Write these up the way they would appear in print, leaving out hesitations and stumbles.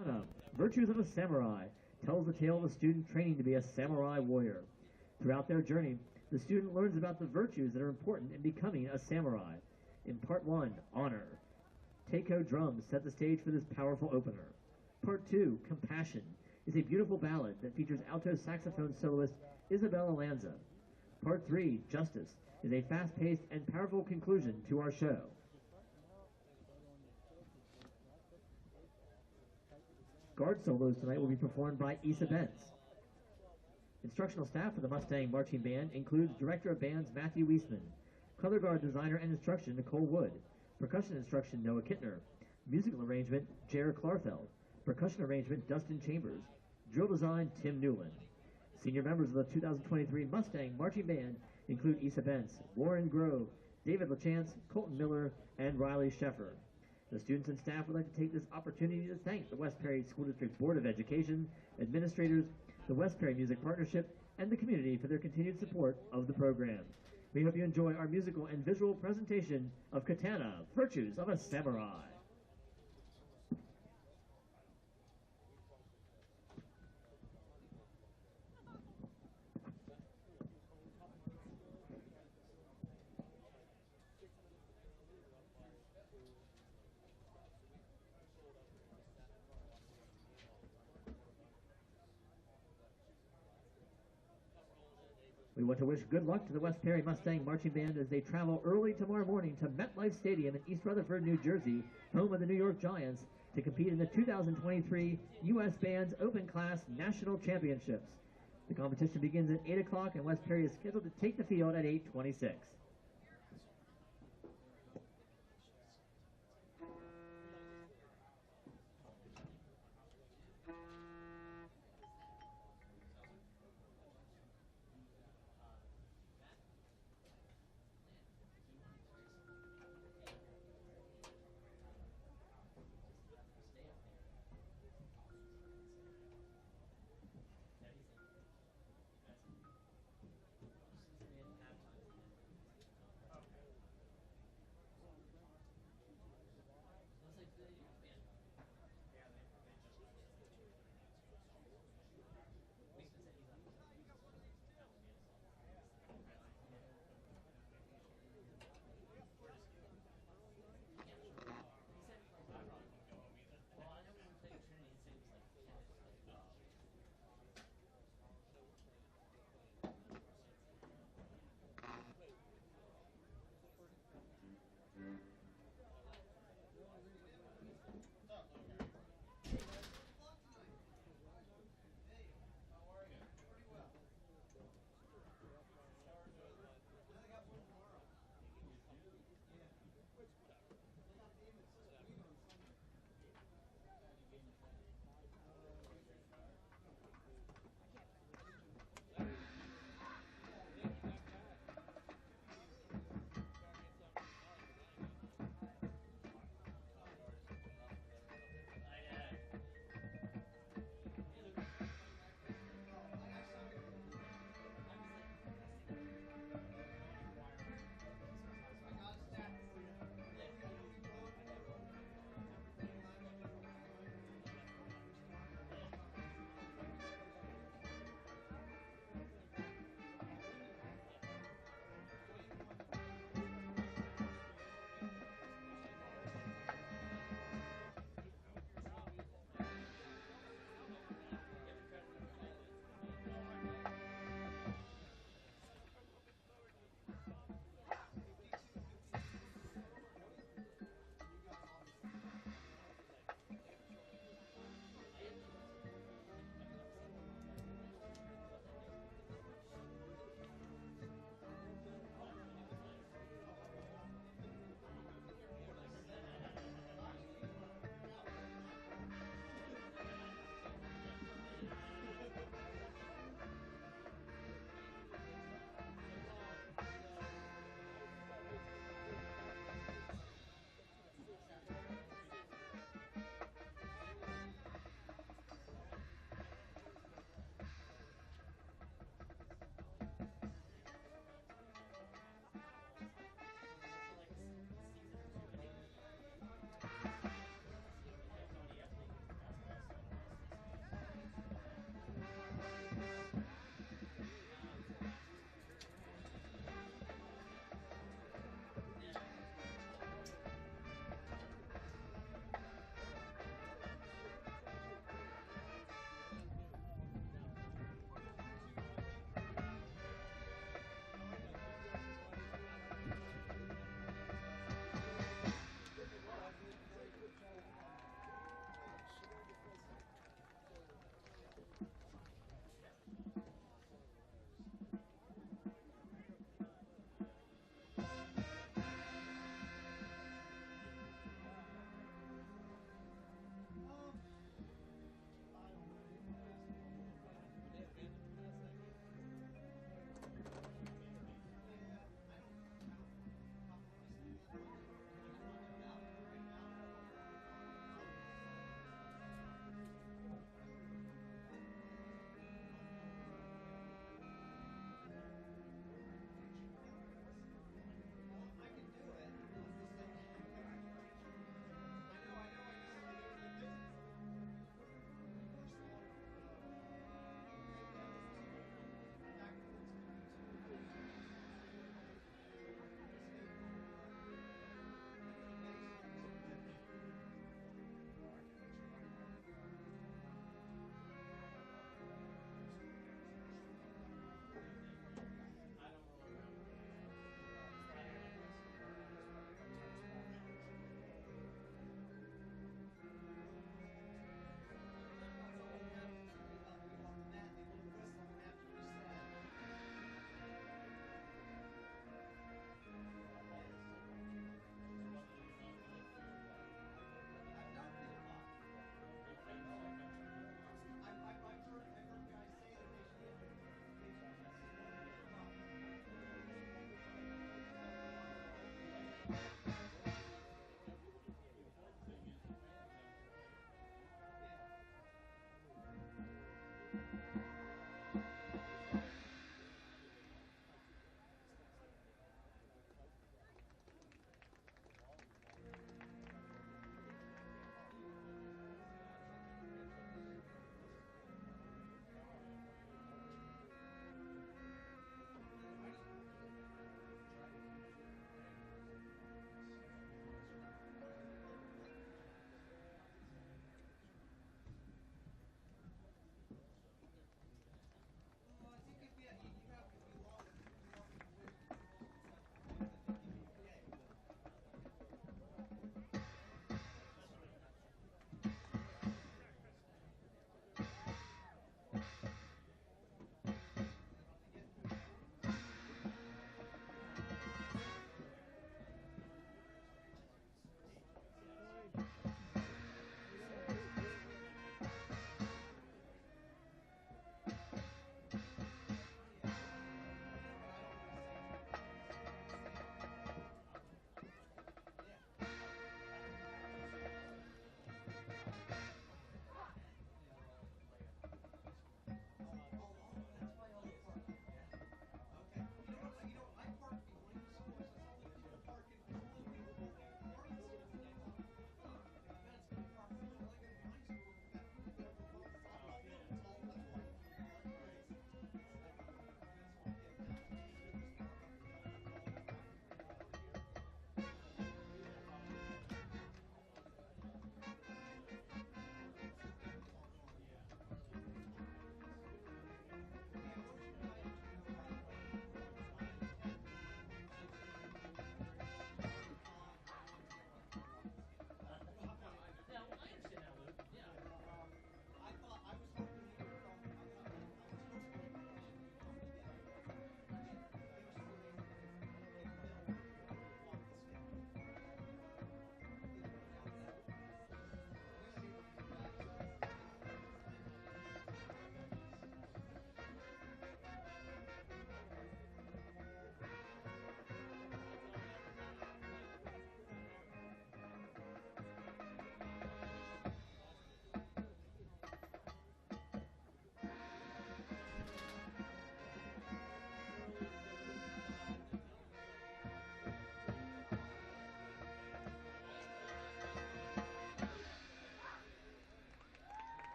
Katana, Virtues of a Samurai, tells the tale of a student training to be a samurai warrior. Throughout their journey, the student learns about the virtues that are important in becoming a samurai. In Part 1, Honor, Taiko drums set the stage for this powerful opener. Part 2, Compassion, is a beautiful ballad that features alto saxophone soloist Isabella Lanza. Part 3, Justice, is a fast-paced and powerful conclusion to our show. Guard solos tonight will be performed by Issa Benz. Instructional staff for the Mustang Marching Band includes Director of Bands Matthew Weisman, Color Guard Designer and Instruction Nicole Wood, Percussion Instruction Noah Kittner, Musical Arrangement Jer Klarfeld, Percussion Arrangement Dustin Chambers, Drill Design Tim Newland. Senior members of the 2023 Mustang Marching Band include Issa Benz, Warren Grove, David LaChance, Colton Miller, and Riley Sheffer. The students and staff would like to take this opportunity to thank the West Perry School District Board of Education, administrators, the West Perry Music Partnership, and the community for their continued support of the program. We hope you enjoy our musical and visual presentation of Katana, Virtues of a Samurai. We want to wish good luck to the West Perry Mustang Marching Band as they travel early tomorrow morning to MetLife Stadium in East Rutherford, New Jersey, home of the New York Giants, to compete in the 2023 U.S. Bands Open Class National Championships. The competition begins at 8 o'clock and West Perry is scheduled to take the field at 8:26.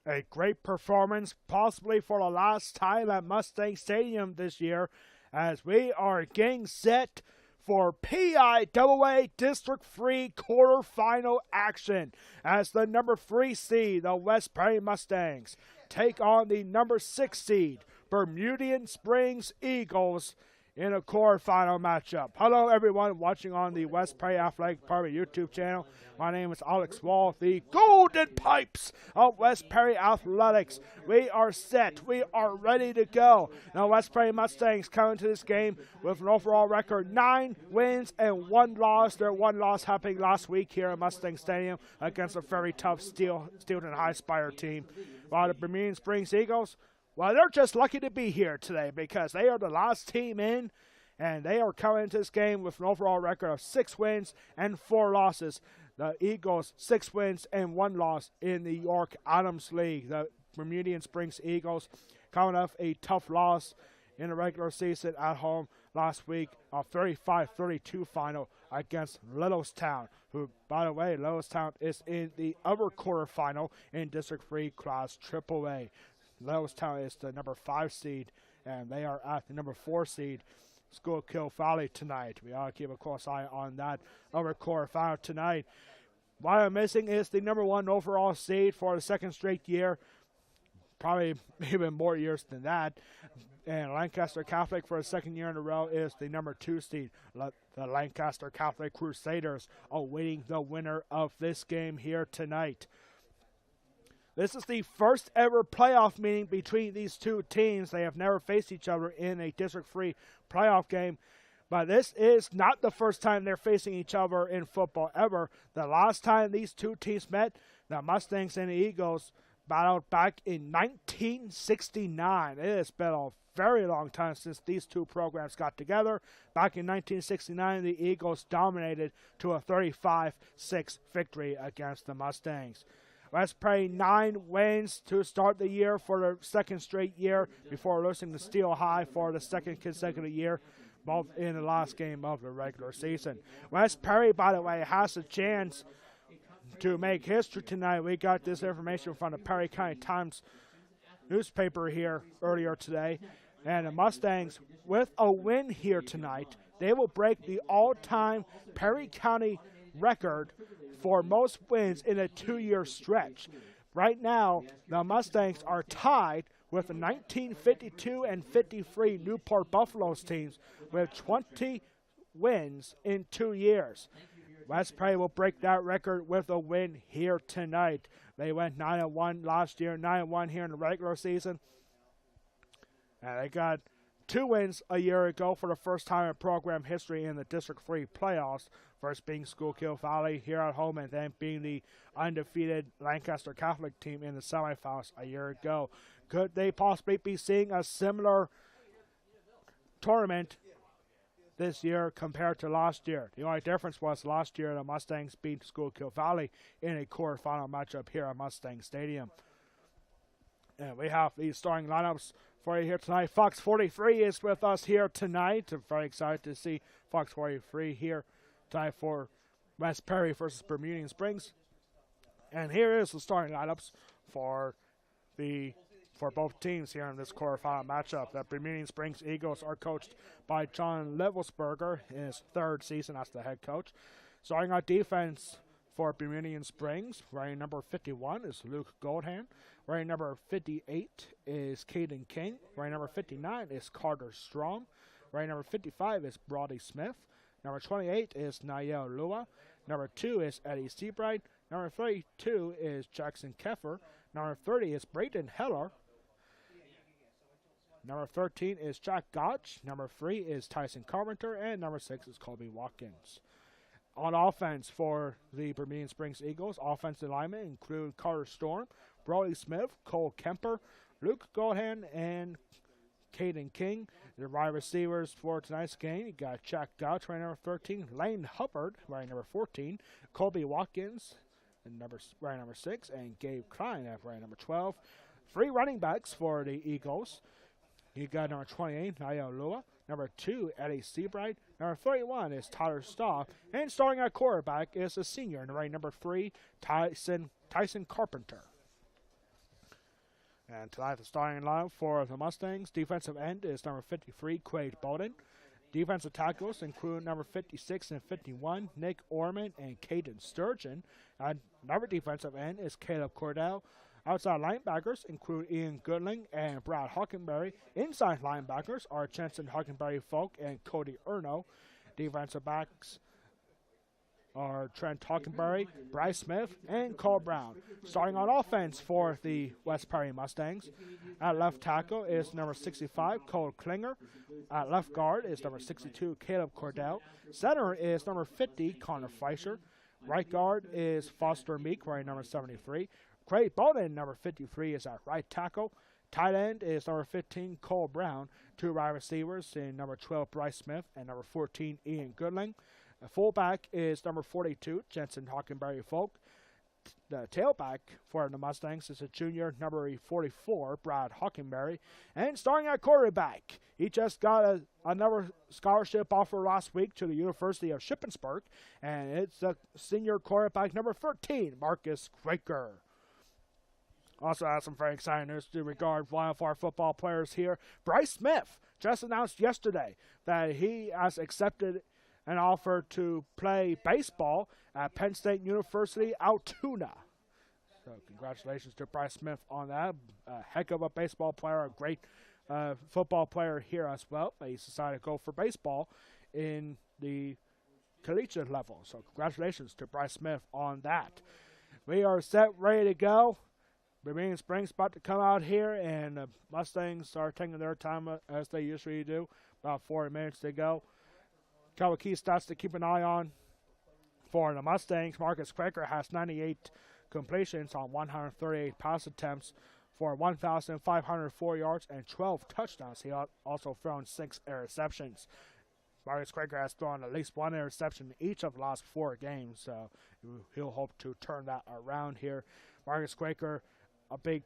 A great performance, possibly for the last time at Mustang Stadium this year, as we are getting set for PIAA District 3 quarterfinal action as the number 3 seed, the West Prairie Mustangs, take on the number 6 seed, Bermudian Springs Eagles, in a quarterfinal matchup. Hello everyone watching on the West Prairie Athletic Department YouTube channel. My name is Alex Wall, the Golden Pipes of West Prairie Athletics. We are set. We are ready to go. Now West Prairie Mustangs come into this game with an overall record 9 wins and 1 loss. Their 1 loss happening last week here at Mustang Stadium against a very tough Steelton High Spire team. While the Bermudian Springs Eagles, well, they're just lucky to be here today because they are the last team in, and they are coming into this game with an overall record of 6 wins and 4 losses. The Eagles, 6 wins and 1 loss in the York Adams League. The Bermudian Springs Eagles coming off a tough loss in the regular season at home last week, a 35-32 final against Littlestown, who, by the way, Littlestown is in the other quarterfinal in District 3 Class AAA. Littlestown is the number 5 seed, and they are at the number 4 seed, Schuylkill Valley, tonight. We ought to keep a close eye on that other quarterfinal tonight. What I'm missing is the number 1 overall seed for the 2nd straight year, probably even more years than that. And Lancaster Catholic for the 2nd year in a row is the number 2 seed. The Lancaster Catholic Crusaders awaiting the winner of this game here tonight. This is the first ever playoff meeting between these two teams. They have never faced each other in a District 3 playoff game. But this is not the first time they're facing each other in football ever. The last time these two teams met, the Mustangs and the Eagles battled back in 1969. It has been a very long time since these two programs got together. Back in 1969, the Eagles dominated to a 35-6 victory against the Mustangs. West Prairie 9 wins to start the year for the 2nd straight year before losing to Steel High for the 2nd consecutive year, both in the last game of the regular season. West Prairie, by the way, has a chance to make history tonight. We got this information from the Perry County Times newspaper here earlier today. And the Mustangs, with a win here tonight, they will break the all-time Perry County record for most wins in a 2-year stretch. Right now, the Mustangs are tied with the 1952 and 53 Newport Buffaloes teams with 20 wins in 2 years. West Prairie will break that record with a win here tonight. They went 9-1 last year, 9-1 here in the regular season. And they got 2 wins a year ago for the first time in program history in the District 3 playoffs. First being Schuylkill Valley here at home, and then being the undefeated Lancaster Catholic team in the semifinals a year ago. Could they possibly be seeing a similar tournament this year compared to last year? The only difference was last year the Mustangs beat Schuylkill Valley in a quarterfinal matchup here at Mustang Stadium. And we have the starting lineups for you here tonight. Fox 43 is with us here tonight. I'm very excited to see Fox 43 here tonight for West Prairie versus Bermudian Springs. And here is the starting lineups for both teams here in this quarterfinal matchup. The Bermudian Springs Eagles are coached by John Levelsberger in his 3rd season as the head coach. Starting on defense for Bermudian Springs, wearing number 51 is Luke Goldhand. Wearing number 58 is Caden King. Wearing number 59 is Carter Strom. Wearing number 55 is Brody Smith. Number 28 is Niall Lua. Number 2 is Eddie Seabright. Number 32 is Jackson Keffer. Number 30 is Brayden Heller. Number 13 is Jack Gotch. Number 3 is Tyson Carpenter. And number 6 is Colby Watkins. On offense for the Bermudian Springs Eagles, offensive linemen include Carter Storm, Brody Smith, Cole Kemper, Luke Goldhand, and Caden King. The wide receivers for tonight's game, you got Jack Gouch, wearing number 13, Lane Hubbard, wearing number 14, Colby Watkins, wearing number 6, and Gabe Klein, wearing number 12. 3 running backs for the Eagles. You got number 28, Niall Lua. Number 2, Eddie Seabright. Number 31 is Tyler Stahl. And starting at quarterback is a senior, wearing number 3, Tyson Carpenter. And tonight the starting line for the Mustangs, defensive end is number 53, Quade Bowden. Defensive tackles include number 56 and 51, Nick Orman and Caden Sturgeon. And another defensive end is Caleb Cordell. Outside linebackers include Ian Goodling and Brad Hockenberry. Inside linebackers are Jensen Hockenberry Folk and Cody Erno. Defensive backs are Trent Hockenberry, Bryce Smith, and Cole Brown. Starting on offense for the West Perry Mustangs. At left tackle is number 65, Cole Klinger. At left guard is number 62, Caleb Cordell. Center is number 50, Connor Fleischer. Right guard is Foster Meek, wearing number 73. Craig Bowden, number 53, is at right tackle. Tight end is number 15, Cole Brown. Two wide receivers in number 12, Bryce Smith, and number 14, Ian Goodling. The fullback is number 42, Jensen Hockenberry Folk. The tailback for the Mustangs is a junior, number 44, Brad Hockenberry. And starting at quarterback, he just got another scholarship offer last week to the University of Shippensburg, and it's the senior quarterback, number 13, Marcus Quaker. Also has some very exciting news to regard one of our football players here. Bryce Smith just announced yesterday that he has accepted an offer to play baseball at Penn State University, Altoona. So congratulations to Bryce Smith on that. A heck of a baseball player, a great football player here as well. But he's decided to go for baseball in the collegiate level. So congratulations to Bryce Smith on that. We are set, ready to go. Bermudian Springs about to come out here, and the Mustangs are taking their time as they usually do. About 40 minutes to go. A couple of key stats to keep an eye on for the Mustangs. Marcus Quaker has 98 completions on 138 pass attempts for 1,504 yards and 12 touchdowns. He also thrown 6 interceptions. Marcus Quaker has thrown at least 1 interception in each of the last 4 games, so he'll hope to turn that around here. Marcus Quaker, a big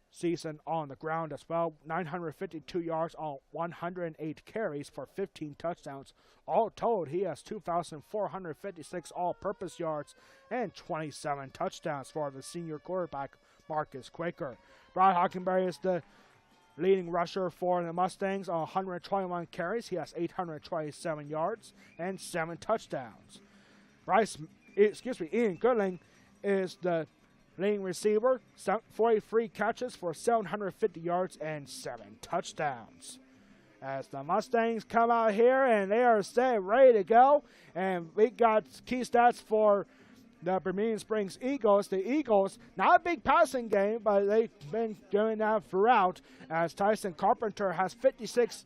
season on the ground as well. 952 yards on 108 carries for 15 touchdowns. All told, he has 2,456 all-purpose yards and 27 touchdowns for the senior quarterback, Marcus Quaker. Brad Hockenberry is the leading rusher for the Mustangs on 121 carries. He has 827 yards and 7 touchdowns. Ian Goodling is the leading receiver, 43 catches for 750 yards and 7 touchdowns. As the Mustangs come out here and they are set, ready to go. And we got key stats for the Bermudian Springs Eagles. The Eagles, not a big passing game, but they've been doing that throughout, as Tyson Carpenter has 56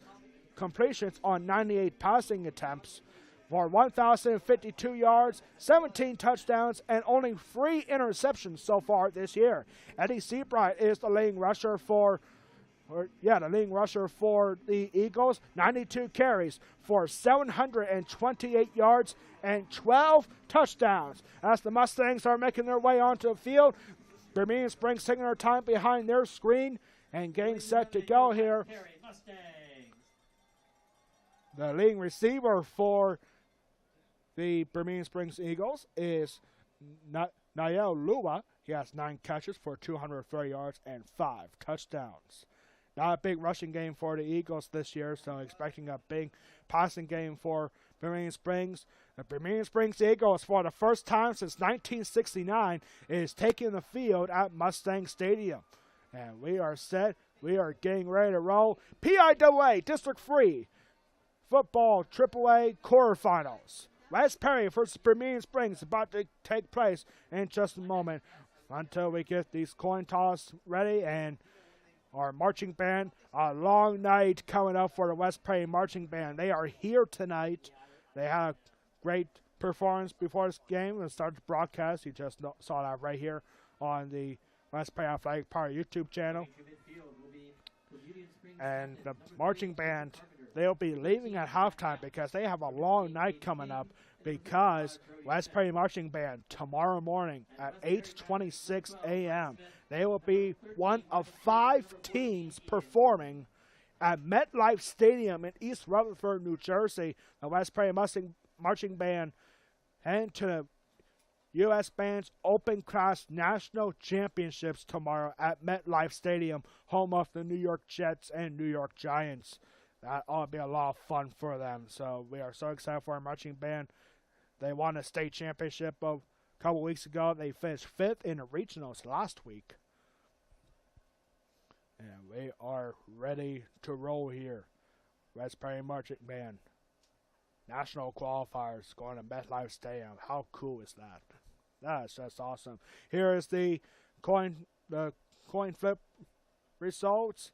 completions on 98 passing attempts for 1,052 yards, 17 touchdowns, and only 3 interceptions so far this year. Eddie Seabright is the leading rusher for the Eagles. 92 carries for 728 yards and 12 touchdowns. As the Mustangs are making their way onto the field, Bermudian Springs taking their time behind their screen and getting set to go here. The leading receiver for the Bermudian Springs Eagles is Nael Lua. He has 9 catches for 230 yards and 5 touchdowns. Not a big rushing game for the Eagles this year, so expecting a big passing game for Bermudian Springs. The Bermudian Springs Eagles, for the first time since 1969, is taking the field at Mustang Stadium. And we are set. We are getting ready to roll. PIAA District 3 Football AAA quarterfinals. West Perry versus Bermudian Springs about to take place in just a moment. Until we get these coin toss ready and our marching band. A long night coming up for the West Perry Marching Band. They are here tonight. They had a great performance before this game and started the broadcast. You just saw that right here on the West Perry Athletic Power YouTube channel. And the marching band, they'll be leaving at halftime because they have a long night coming up, because West Perry Marching Band tomorrow morning at 8:26 a.m. They will be one of 5 teams performing at MetLife Stadium in East Rutherford, New Jersey. The West Perry Marching Band heading to the U.S. Bands Open Class National Championships tomorrow at MetLife Stadium, home of the New York Jets and New York Giants. That ought to be a lot of fun for them. So we are so excited for our marching band. They won a state championship a couple weeks ago. They finished 5th in the regionals last week. And we are ready to roll here. West Prairie Marching Band. National qualifiers going to MetLife Stadium. How cool is that? That's just awesome. Here is the coin flip results.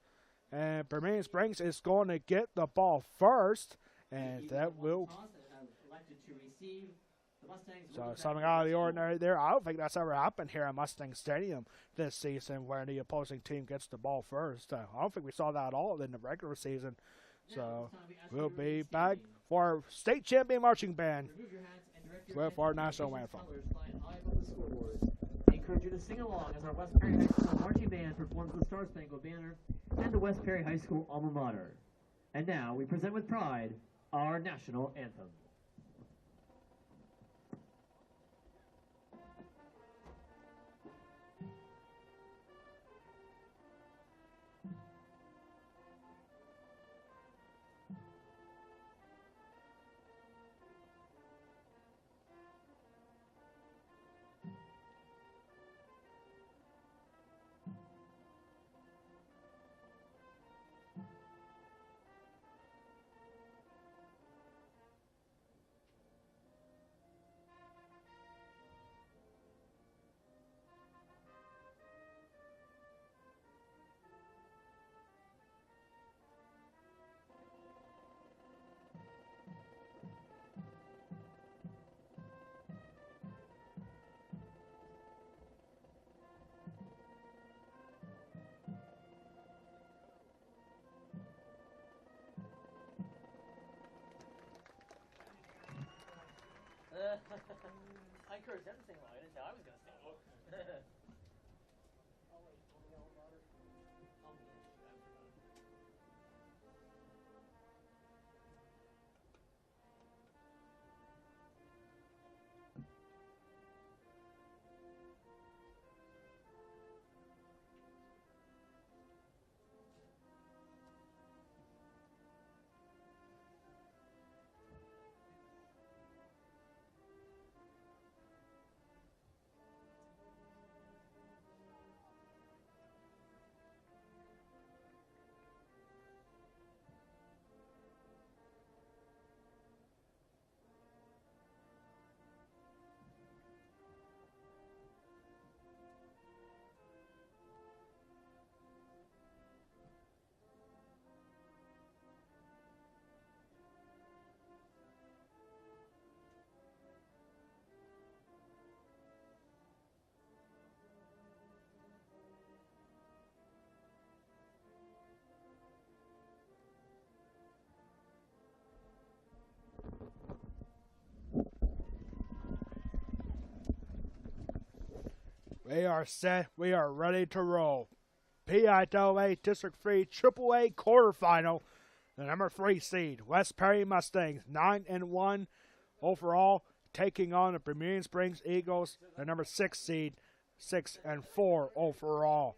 And Bermudian Springs is going to get the ball first. And that will... So something out of the ordinary there. I don't think that's ever happened here at Mustang Stadium this season where the opposing team gets the ball first. I don't think we saw that at all in the regular season. So we'll be back for our state champion marching band with our national anthem. I encourage you to sing along as our West Perry High School marching band performs the Star Spangled Banner and the West Perry High School alma mater. And now we present with pride our national anthem. I encourage them to sing along. I didn't say I was going to sing along. We are set. We are ready to roll. PIAA District 3 AAA quarterfinal. The number 3 seed, West Perry Mustangs, 9-1 overall, taking on the Bermudian Springs Eagles, the number 6 seed, 6-4 overall.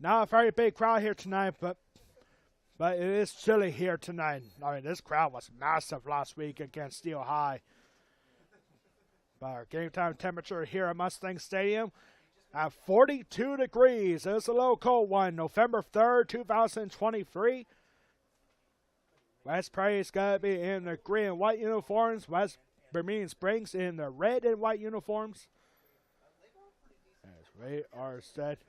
Not a very big crowd here tonight, but it is chilly here tonight. I mean, this crowd was massive last week against Steel High. But our game time temperature here at Mustang Stadium at 42 degrees. It's a low cold one, November 3rd, 2023. West Prairie is going to be in the green and white uniforms. West Bermudian Springs in the red and white uniforms. As we are set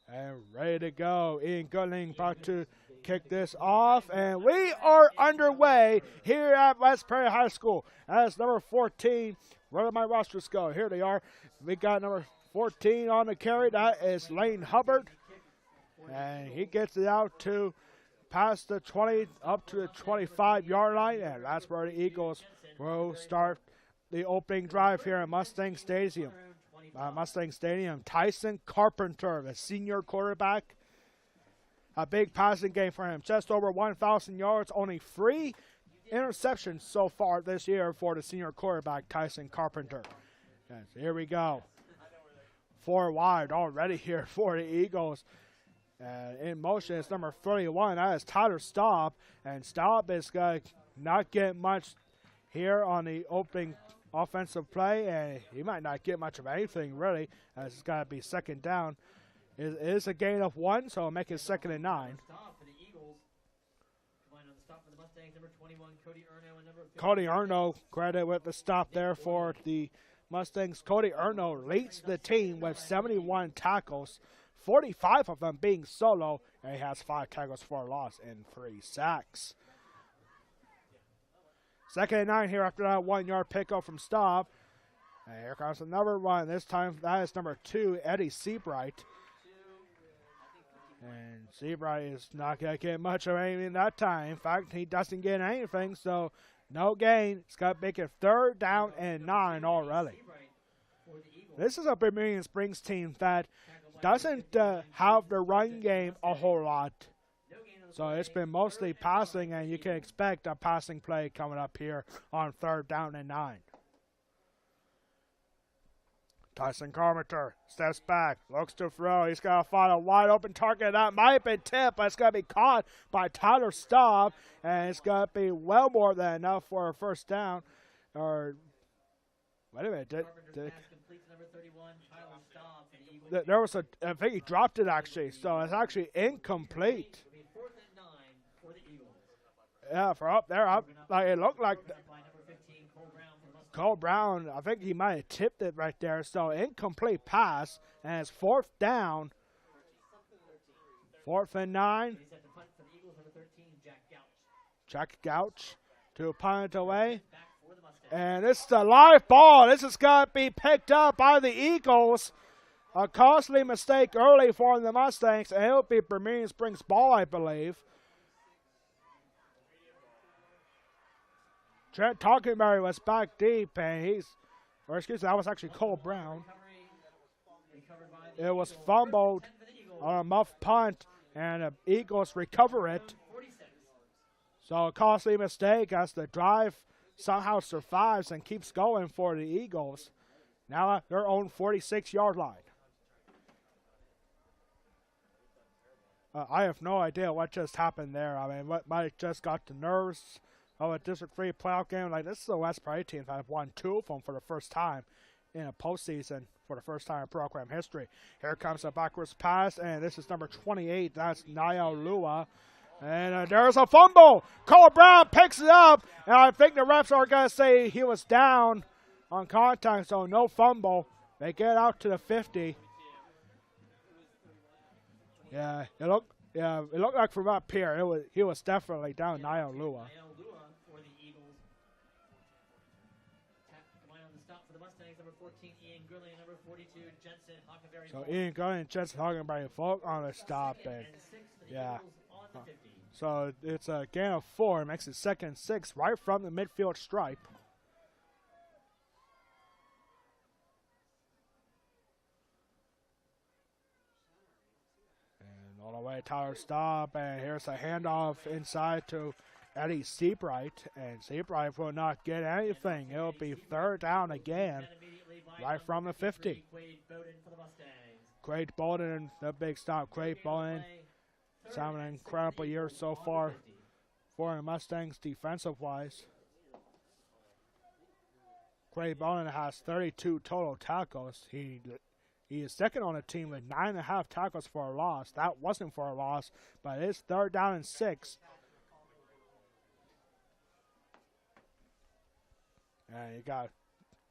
and ready to go. Ian Goodling about to kick this off. And we are underway here at West Prairie High School. As number 14, where did my rosters go? Here they are. We got number 14 on the carry. That is Lane Hubbard. And he gets it out to past the 20, up to the 25-yard line. And that's where the Eagles will start the opening drive here at Mustang Stadium. Tyson Carpenter, the senior quarterback. A big passing game for him. Just over 1,000 yards, only 3 interceptions so far this year for the senior quarterback, Tyson Carpenter. Yes, here we go. 4 wide already here for the Eagles. In motion is number 31. That is Tyler Staub. And Staub is going to not get much here on the opening offensive play. And he might not get much of anything, really, as it's got to be second down. It is a gain of 1, so it'll make it 2nd and 9. Cody Erno, credit with the stop there for the Mustangs. Cody Erno leads the team with 71 tackles, 45 of them being solo, and he has 5 tackles for a loss and 3 sacks. 2nd and 9 here after that 1-yard pickup from Staub. And here comes another one. This time that is number 2, Eddie Seabright. And Seabright is not going to get much of anything that time. In fact, he doesn't get anything, so no gain. It's got to make it 3rd down and 9 already. This is a Bermudian Springs team that doesn't have the run game a whole lot. So it's been mostly passing, and you can expect a passing play coming up here on 3rd down and 9. Tyson Carpenter steps back, looks to throw. He's got to find a wide open target. That might be tipped, but it's going to be caught by Tyler Staub, and it's going to be well more than enough for a 1st down. Or, wait a minute. There was I think he dropped it actually, so it's actually incomplete. Yeah, for up there, like it looked like Cole Brown, I think he might have tipped it right there. So incomplete pass, and it's 4th down. 4th and 9. Jack Gouch to punt it away. And this is a live ball. This is going to be picked up by the Eagles. A costly mistake early for the Mustangs, and it'll be Bermudian Springs ball, I believe. Trent Talkenberry was back deep, and that was actually Cole Brown. It was fumbled on a muff punt, and the Eagles recover it. So a costly mistake as the drive somehow survives and keeps going for the Eagles. Now at their own 46-yard line. I have no idea what just happened there. I mean, what might have just got the nerves of a District 3 playoff game. Like, this is the West Prairie team that have won 2 of them for the first time in a postseason for the first time in program history. Here comes a backwards pass, and this is number 28. That's Niall Lua. And there's a fumble. Cole Brown picks it up, and I think the refs are going to say he was down on contact, so no fumble. They get out to the 50. Yeah, it looked like from up here, he was definitely down, Niall Lua. So Ian Gurley and Jensen Hockenberry both on the stop, and yeah. So it's a gain of 4, makes it 2nd and 6 right from the midfield stripe. And all the way Tyler Staub, and here's a handoff inside to Eddie Seabright, and Seabright will not get anything. It'll be 3rd down again, right from the 50. Quade Bolden, the big stop. Quade Bolden, it's having an incredible year so far for the Mustangs defensive-wise. Quade Bolden has 32 total tackles. He is second on the team with 9.5 tackles for a loss. That wasn't for a loss, but it is 3rd down and 6. And you got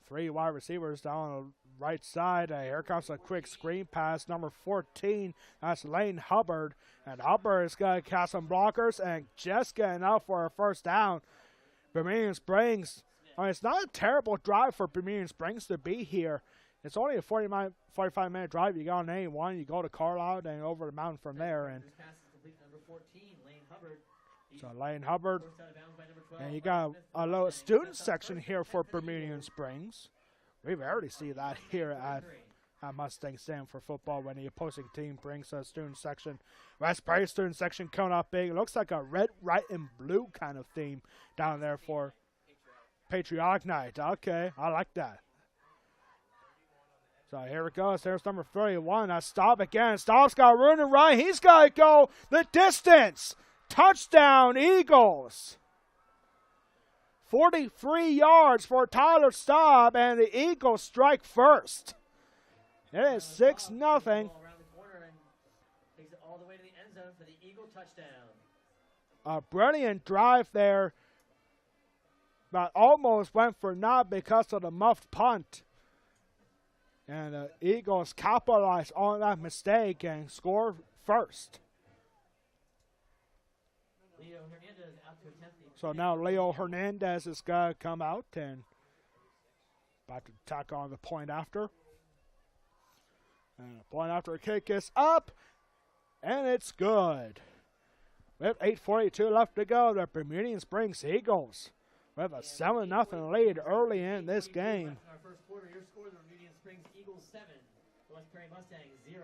3 wide receivers down on the right side. Here comes a quick screen pass. Number 14, that's Lane Hubbard. And Hubbard is going to cast some blockers and just get enough for a 1st down. Bermudian Springs, I mean, it's not a terrible drive for Bermudian Springs to be here. It's only a 45-minute drive. You go on A1, you go to Carlisle, and over the mountain from there. And so Lane Hubbard. And you got a little student section here for Bermudian Springs. We've already seen that here at Mustang Stadium for football when the opposing team brings a student section. West Prairie student section coming up big. It looks like a red, white, and blue kind of theme down there for Patriotic Night. Okay, I like that. So here it goes. There's number 31. A stop again. Stop's got room to run. He's got to go the distance. Touchdown, Eagles. 43 yards for Tyler Staub, and the Eagles strike first. It is 6-0. Around the corner and takes it all the way to the end zone for the Eagle touchdown. A brilliant drive there, but almost went for naught because of the muffed punt. And the Eagles capitalized on that mistake and score first. Leo Hernandez out to attempt the So now Leo Hernandez is going to come out and about to tack on the point after. And the point after kick is up, and it's good. With 8:42 left to go, the Bermudian Springs Eagles with a 7-0 lead early in this game. In our first quarter, your score, the Bermudian Springs Eagles 7, the West Prairie Mustangs 0.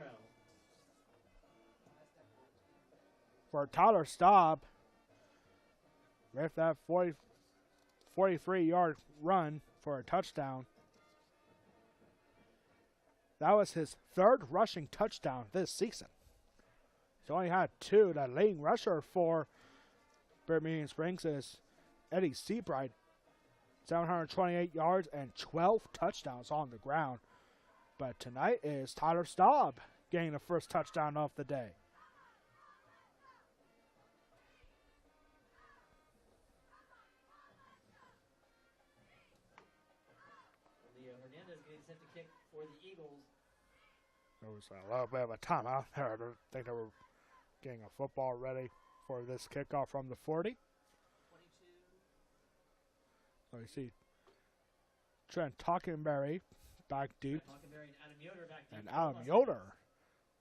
For Tyler Staub, with that 43-yard run for a touchdown. That was his third rushing touchdown this season. He's only had 2. The leading rusher for Bermudian Springs is Eddie Seabright, 728 yards and 12 touchdowns on the ground. But tonight is Tyler Staub getting the first touchdown of the day. Leo Hernandez getting set to kick for the Eagles. There was a little bit of a timeout there. I don't think they were getting a football ready for this kickoff from the 40. 22. So you see Trent Hockenberry back deep. Hockenberry and Adam Yoder back deep. And Adam Yoder.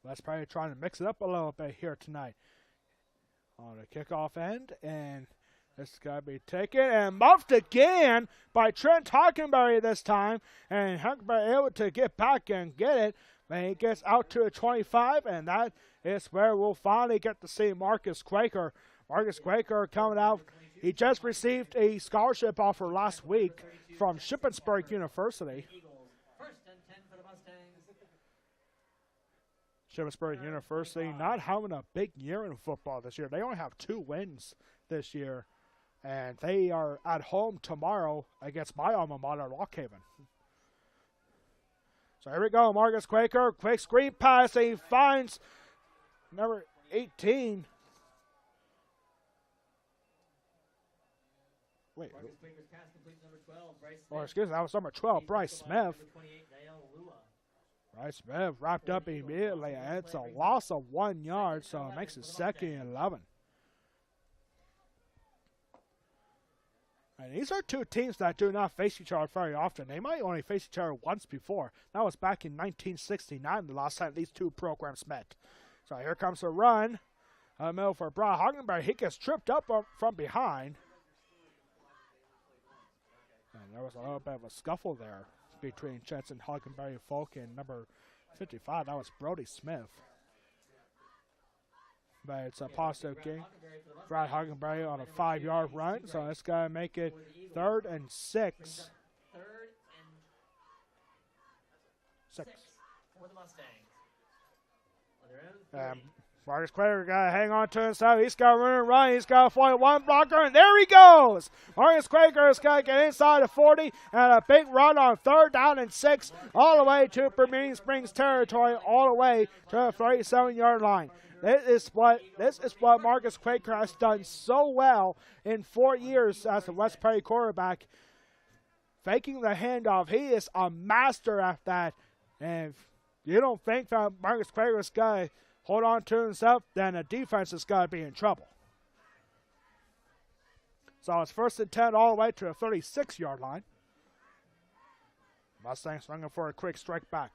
That's probably trying to mix it up a little bit here tonight. On the kickoff end. And this is going to be taken and muffed again by Trent Hockenberry this time. And Hockenberry able to get back and get it. And he gets out to a 25, and that is where we'll finally get to see Marcus Quaker. Marcus Quaker coming out. He just received a scholarship offer last week from Shippensburg University. First and 10 for the Mustangs. Shippensburg University not having a big year in football this year. They only have 2 wins this year, and they are at home tomorrow against my alma mater, Lock Haven. So here we go, Marcus Quaker, quick screen pass, and he finds number 18. Wait. Marcus Quaker's pass complete number 12, Bryce Smith. Or excuse me, that was number 12, Bryce Smith. Number 28, Niall Lua. Bryce Smith wrapped up immediately, and it's a loss of 1 yard, so it makes it 2nd and 11. And these are 2 teams that do not face each other very often. They might only face each other once before. That was back in 1969, the last time these 2 programs met. So here comes a run. Middle for Brian Hockenberry. He gets tripped up from behind. And there was a little bit of a scuffle there between Jensen Hockenberry Folk and number 55. That was Brody Smith. But it's a positive game. Brad Hockenberry on a 5-yard run, so it's going to make it 3rd and 6. 3rd and 6 for the Mustangs. On their own 30. Marcus Quaker got to hang on to himself. He's got to run and run. He's got to find one blocker, and there he goes. Marcus Quaker is going to get inside of 40, and a big run on 3rd down and 6, all the way to Bermudian Springs territory, all the way to the 37-yard line. This is what Marcus Quaker has done so well in 4 years as a West Prairie quarterback. Faking the handoff, he is a master at that. And if you don't think that Marcus Quaker is going to hold on to himself, then the defense is going to be in trouble. So it's 1st and 10 all the way to the 36-yard line. Mustangs looking for a quick strike back.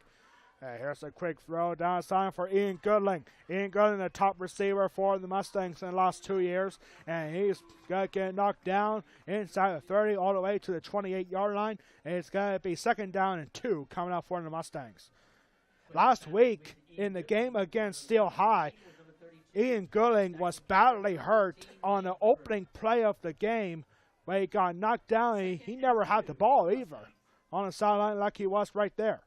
Here's a quick throw downside for Ian Goodling. Ian Goodling, the top receiver for the Mustangs in the last 2 years. And he's going to get knocked down inside the 30 all the way to the 28-yard line. And it's going to be 2nd down and 2 coming up for the Mustangs. Last week in the game against Steel High, Ian Goodling was badly hurt on the opening play of the game where he got knocked down. He never had the ball either on the sideline like he was right there.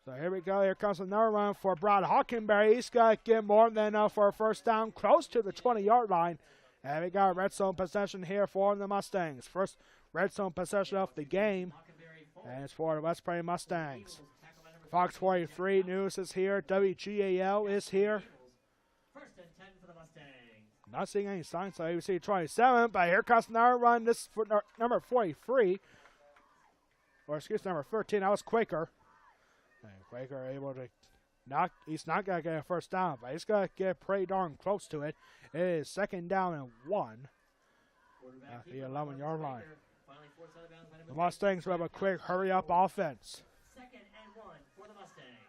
So here we go. Here comes another run for Brad Hockenberry. He's got to get more than enough for a first down close to the 20-yard line. And we got a red zone possession here for the Mustangs. First red zone possession of the game. And it's for the West Prairie Mustangs. Fox 43 News is here. WGAL is here. Not seeing any signs of ABC 27, but here comes another run. This is for number 43. Or excuse me, number 13. That was Quaker. And Quaker able to knock. He's not going to get a first down, but he's going to get pretty darn close to it. It is 2nd down and 1 at the 11-yard line. The Mustangs will have a quick hurry-up offense. 2nd and 1 for the Mustangs.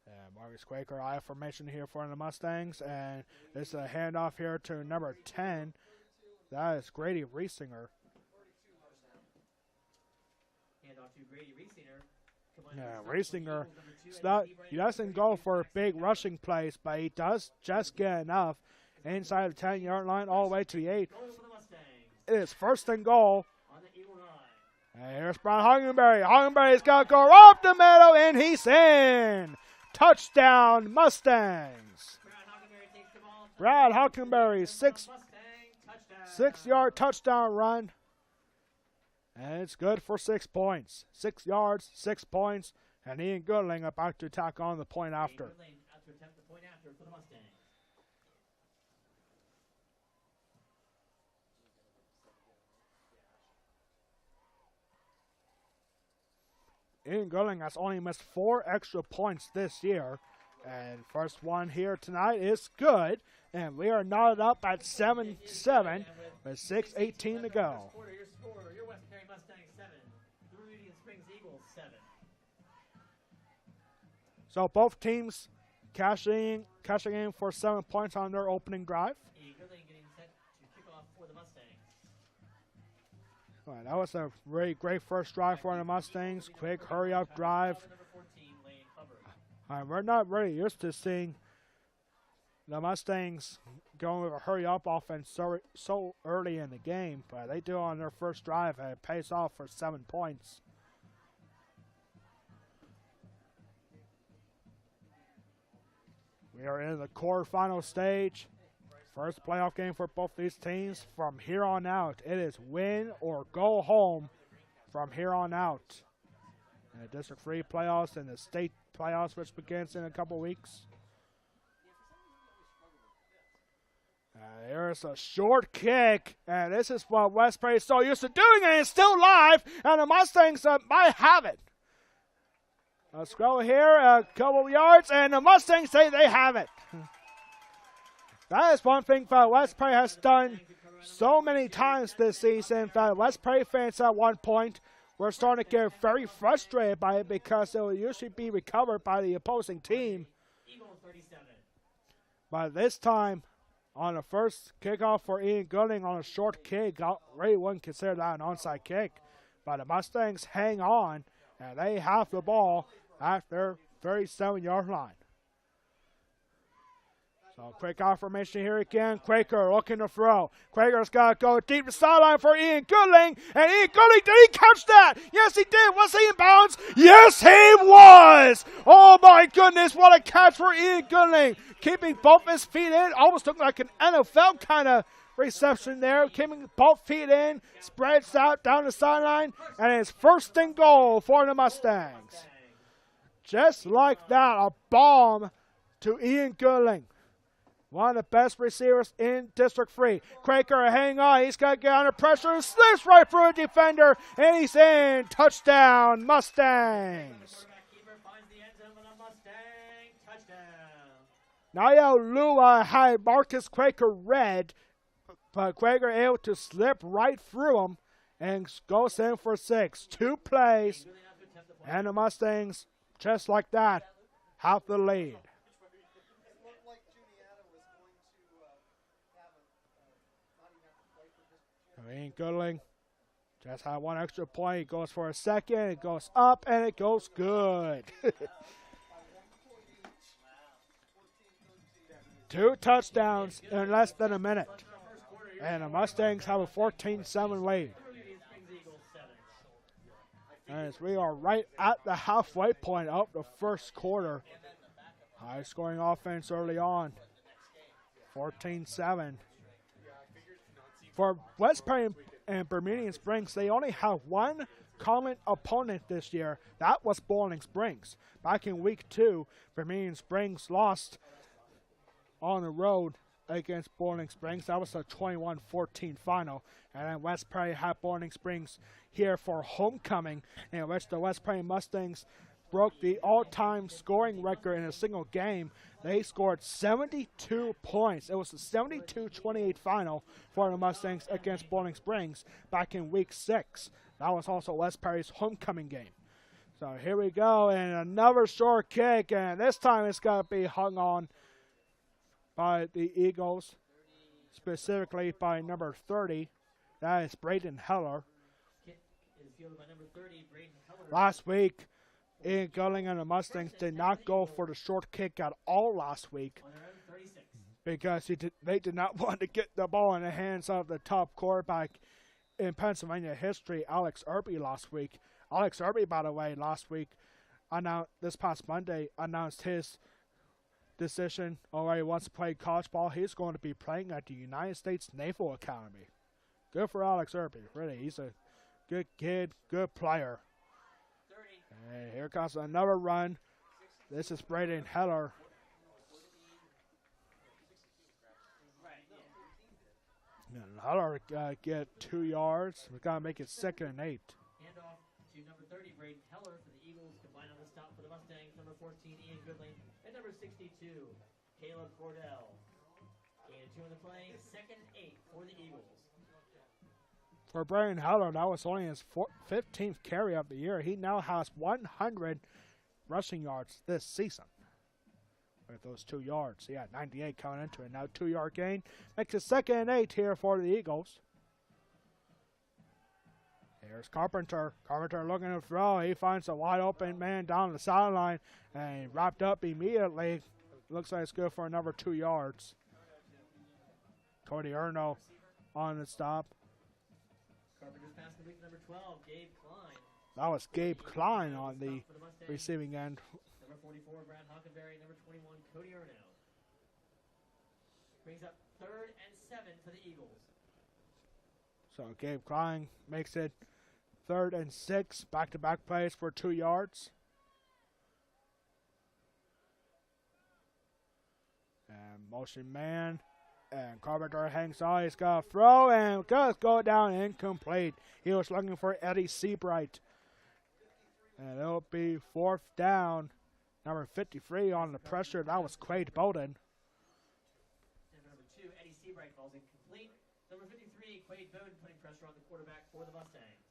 And Marcus Quaker, I formation here for the Mustangs, and it's a handoff here to number 10. That is Grady Riesinger. Handoff to Grady Riesinger. Yeah, Riesinger, he doesn't go for big rushing plays, but he does just get enough inside the 10-yard line all the way to the 8. It is 1st and goal. And here's Brian Hockenberry. Hockenberry's got to go up the middle, and he's in. Touchdown, Mustangs. Brad Hockenberry, 6-yard touchdown run. And it's good for 6 points. 6 yards, 6 points, and Ian Goodling about to tack on the point after. Ian Goodling has only missed 4 extra points this year. And first one here tonight is good. And we are knotted up at 7-7 with 6:18 to go. Your West Prairie Mustangs 7. The Bermudian Springs Eagles 7. So both teams cashing in for 7 points on their opening drive. Goodling getting set to kick off for the Mustangs. All right, that was a really great first drive for the Mustangs. Quick hurry-up drive. All right, we're not really used to seeing the Mustangs going with a hurry-up offense so early in the game, but they do on their first drive, and it pays off for 7 points. We are in the quarterfinal stage. First playoff game for both these teams. From here on out, it is win or go home from here on out. And the District 3 playoffs and the state playoffs, which begins in a couple weeks. There's a short kick, and this is what West Prairie is so used to doing, and it's still live, and the Mustangs might have it. Let's go here a couple yards, and the Mustangs say they have it. That is one thing that West Prairie has done so many times this season that West Prairie fans at one point were starting to get very frustrated by it because it will usually be recovered by the opposing team. But this time, on the first kickoff for Ian Gooding on a short kick, I really wouldn't consider that an onside kick. But the Mustangs hang on, and they have the ball at their 37-yard line. So quick confirmation here again. Quaker looking to throw. Quaker's got to go deep to sideline for Ian Goodling. And Ian Goodling, did he catch that? Yes, he did. Was he in bounds? Yes, he was. Oh, my goodness. What a catch for Ian Goodling. Keeping both his feet in. Almost looked like an NFL kind of reception there. Keeping both feet in. Spreads out down the sideline. And it's 1st and goal for the Mustangs. Just like that, a bomb to Ian Goodling. One of the best receivers in District 3. Quaker, hang on. He's got to get under pressure. Slips right through a defender. And he's in. Touchdown, Mustangs. Niall Lua had Marcus Quaker red, but Quaker able to slip right through him and goes in for 6. 2 plays, and the Mustangs, just like that, have the lead. Ian Goodling Just had one extra point. It goes for a second. It goes up, and it goes good. 2 touchdowns in less than a minute. And the Mustangs have a 14-7 lead. As we are right at the halfway point of the first quarter. High-scoring offense early on. 14-7. For West Perry and Bermudian Springs, they only have one common opponent this year. That was Bowling Springs. Back in week 2, Bermudian Springs lost on the road against Bowling Springs. That was a 21-14 final. And then West Perry had Bowling Springs here for homecoming, in which the West Perry Mustangs broke the all-time scoring record in a single game. They scored 72 points. It was a 72-28 final for the Mustangs against Bowling Springs back in week 6. That was also West Perry's homecoming game. So here we go, and another short kick, and this time it's got to be hung on by the Eagles, specifically by number 30. That is Braden Heller. Last week, Ian Gulling and the Mustangs did not go for the short kick at all last week because they did not want to get the ball in the hands of the top quarterback in Pennsylvania history, Alex Irby, last week. Alex Irby, by the way, last week, this past Monday, announced his decision where he wants to play college ball. He's going to be playing at the United States Naval Academy. Good for Alex Irby, really. He's a good kid, good player. And here comes another run. This is Braden Heller. And Heller get 2 yards. We've got to make it 2nd and 8. Handoff to number 30, Braden Heller for the Eagles. Combined on the stop for the Mustangs. Number 14, Ian Goodling. And number 62, Caleb Cordell. Gain of 2 in the play. 2nd and 8 for the Eagles. For Braden Heller, that was only his 15th carry of the year. He now has 100 rushing yards this season. With those 2 yards. He had 98 coming into it. Now 2-yard gain. Makes it 2nd and 8 here for the Eagles. Here's Carpenter. Carpenter looking to throw. He finds a wide open man down the sideline. And he wrapped up immediately. Looks like it's good for another 2 yards. Cody Erno on the stop. Carpenter's pass complete to number 12, Gabe Klein. That was Gabe Klein on the receiving end. Number 44, Brad Hockenberry. Number 21, Cody Erno. Brings up 3rd and 7 for the Eagles. So Gabe Klein makes it 3rd and 6. Back-to-back plays for 2 yards. And motion man. And Carpenter hangs on. He's got a throw and does go down incomplete. He was looking for Eddie Seabright. And it'll be 4th down. Number 53 on the pressure. That was Quade Bowden. And number 2, Eddie Seabright falls incomplete. Number 53, Quade Bowden putting pressure on the quarterback for the Mustangs.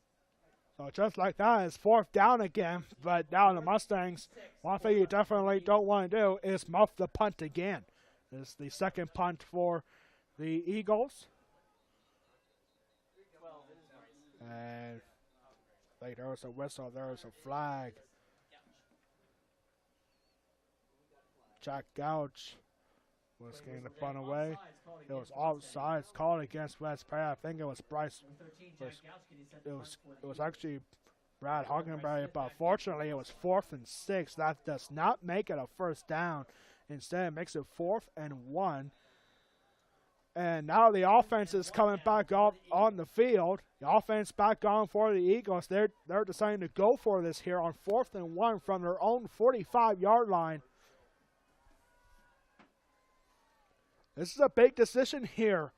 So just like that, it's 4th down again. But now the Mustangs, one thing you definitely don't want to do is muff the punt again. This is the 2nd punt for the Eagles. And there was a whistle, there was a flag. Jack Gouch was getting the punt away. It was offside called against West Perry. I think it was Bryce. It was actually Brad Hockenberry, but fortunately it was 4th and 6. That does not make it a 1st down. Instead, it makes it 4th and 1. And now the offense is coming back up on the field. The offense back on for the Eagles. They're deciding to go for this here on 4th and 1 from their own 45-yard line. This is a big decision here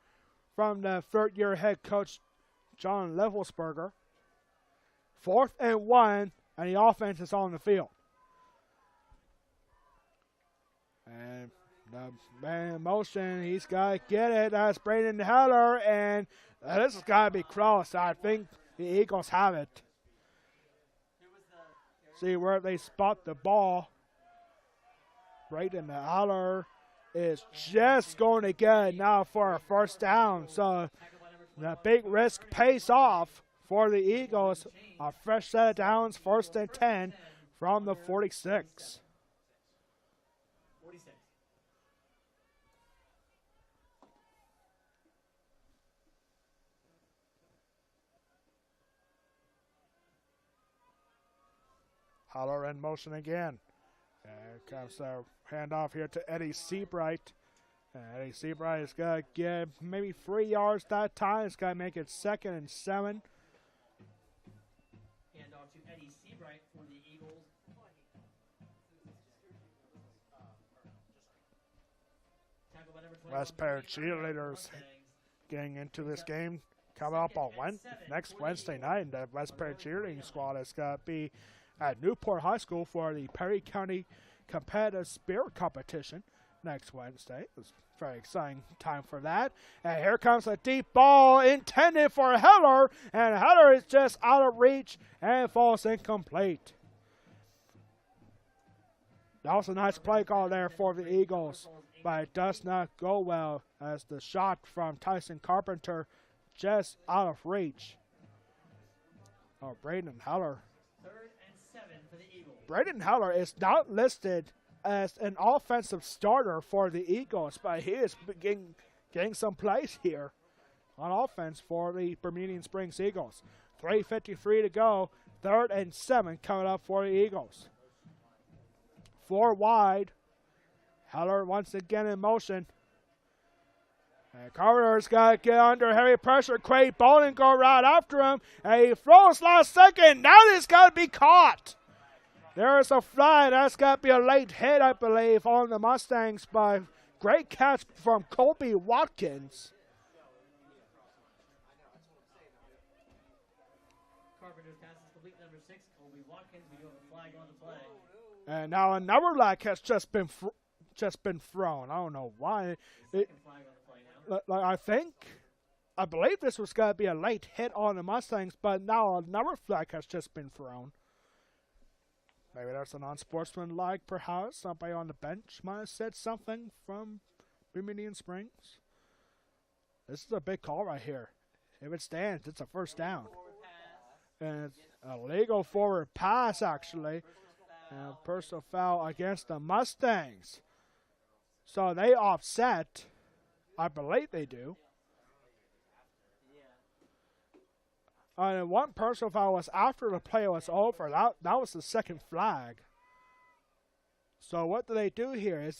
from the 3rd-year head coach, John Levelsberger. 4th and 1, and the offense is on the field. And the man in motion, he's got to get it. That's Braden Heller, and this has got to be close. I think the Eagles have it. See where they spot the ball. Braden Heller is just going to get it now for a 1st down. So the big risk pays off for the Eagles. A fresh set of downs, 1st and 10 from the 46. 46. Haller in motion again. And comes the handoff here to Eddie Seabright. Eddie Seabright is going to get maybe 3 yards that time. It's going to make it 2nd and 7. Handoff to Eddie Seabright for the Eagles. Tackle by number 21, West Pair Frankie Burke, cheerleaders Mustangs. getting into this game. Coming up on next Wednesday night, the West Pair cheerleading squad is going to be at Newport High School for the Perry County Competitive Spirit Competition next Wednesday. It's a very exciting time for that. And here comes a deep ball intended for Heller, and Heller is just out of reach and falls incomplete. That was a nice play call there for the Eagles, but it does not go well as the shot from Tyson Carpenter just out of reach. Oh, Braden Heller. 3rd and 7 for the Eagles. Braden Heller is not listed as an offensive starter for the Eagles, but he is getting some plays here on offense for the Bermudian Springs Eagles. 3:53 to go, 3rd and 7 coming up for the Eagles. 4 wide. Heller once again in motion. And Carter's got to get under heavy pressure. Craig Bowden go right after him. And he throws last second. Now this got to be caught. There's a fly. That's got to be a late hit, I believe, on the Mustangs by great catch from Colby Watkins. Carpenter's pass is complete, number 6, Colby Watkins. We do have a flag on the play. And now another lag has just been thrown. I don't know why. Second flag on the play now. I believe this was going to be a late hit on the Mustangs, but now another flag has just been thrown. Maybe that's an unsportsmanlike, perhaps. Somebody on the bench might have said something from Bermudian Springs. This is a big call right here. If it stands, it's a first down. And it's a legal forward pass, actually. And a personal foul against the Mustangs. So they offset. I believe they do. And one personal foul was after the play was over. That was the second flag. So what do they do here?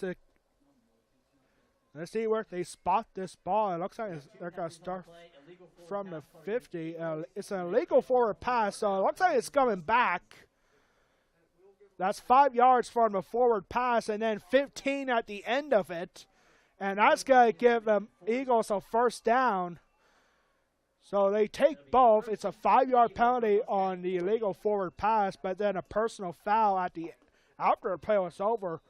Let's see where they spot this ball. It looks like they're going to start from the 50. It's an illegal forward pass, so it looks like it's coming back. That's 5 yards from the forward pass, and then 15 at the end of it. And that's going to give the Eagles a first down. So they take both. It's a 5-yard penalty on the illegal forward pass, but then a personal foul after the play was over.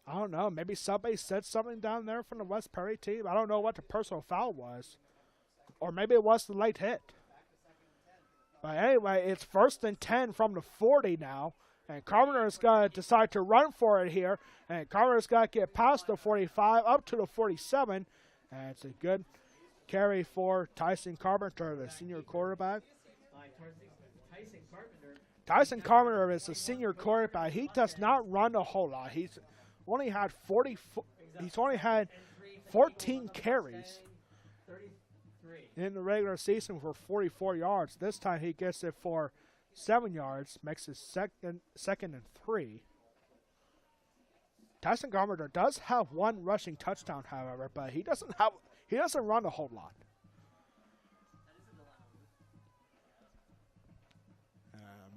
I don't know. Maybe somebody said something down there from the West Perry team. I don't know what the personal foul was. Or maybe it was the late hit. But anyway, it's 1st and 10 from the 40 now. And Carpenter's going to decide to run for it here. And Carpenter's got to get past the 45 up to the 47. And it's a good carry for Tyson Carpenter, the senior quarterback. Tyson Carpenter is a senior quarterback. He does not run a whole lot. He's only had 14 carries in the regular season for 44 yards. This time he gets it for 7 yards, makes it second and 3. Tyson Carpenter does have one rushing touchdown, however, but he doesn't run a whole lot.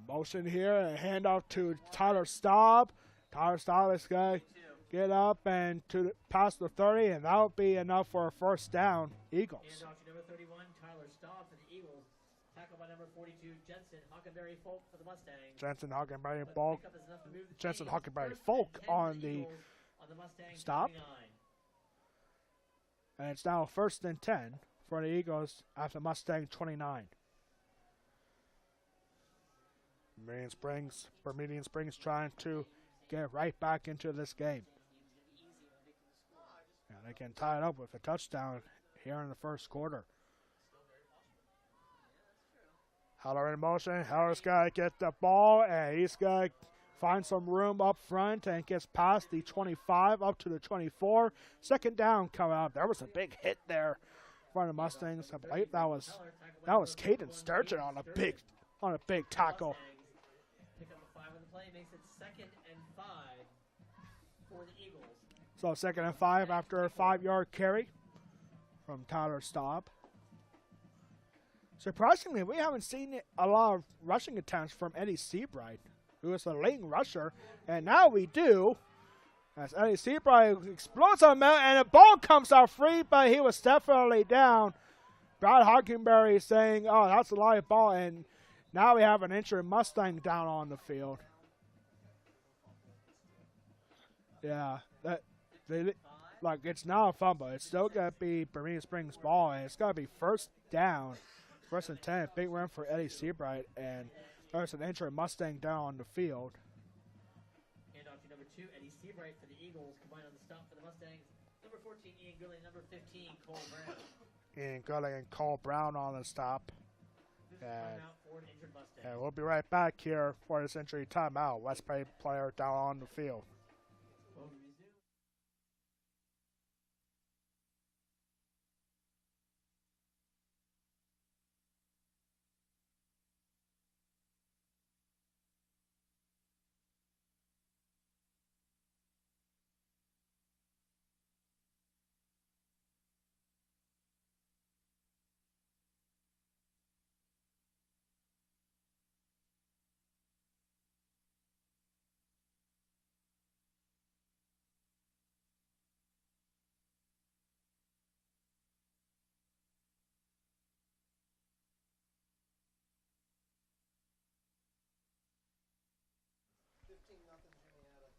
Motion here, a handoff to Tyler Staub. Tyler Staub is going to get up and past the 30, and that will be enough for a first down. Eagles. Handoff to number 31, Tyler Staub for the Eagles. Tackled by number 42, Jensen Hockenberry Folk for the Mustangs. Jensen Hockenberry Folk on the stop. 29. And it's now 1st and 10 for the Eagles after Mustang 29. Bermudian Springs trying to get right back into this game. And they can tie it up with a touchdown here in the first quarter. Heller in motion. Heller's got to get the ball, and he's got to find some room up front and gets past the 25 up to the 24. Second down coming up. There was a big hit there in front of the Mustangs. I believe that was Caden Sturgeon on a big tackle. Pick up the 5 on the play, makes it 2nd and 5 for the Eagles. So 2nd and 5 after a 5-yard carry from Tyler Staub. Surprisingly, we haven't seen a lot of rushing attempts from Eddie Seabright, who is the leading rusher, and now we do. As Eddie Seabright explodes on him, and the ball comes out free, but he was definitely down. Brad Hockenberry saying, "Oh, that's a live ball," and now we have an injured Mustang down on the field. Yeah, it's now a fumble. It's still gonna be Bermudian Springs ball, and it's gonna be first down. First and 10, big run for Eddie Seabright, and there's an injured Mustang down on the field. Handoff to number 2, Eddie Seabright for the Eagles, combined on the stop for the Mustangs. Number 14, Ian Gurley, number 15, Cole Brown. Ian Gurley and Cole Brown on the stop. This is timeout for an injured Mustang. And we'll be right back here for this injury timeout. West Perry player down on the field. We'll resume.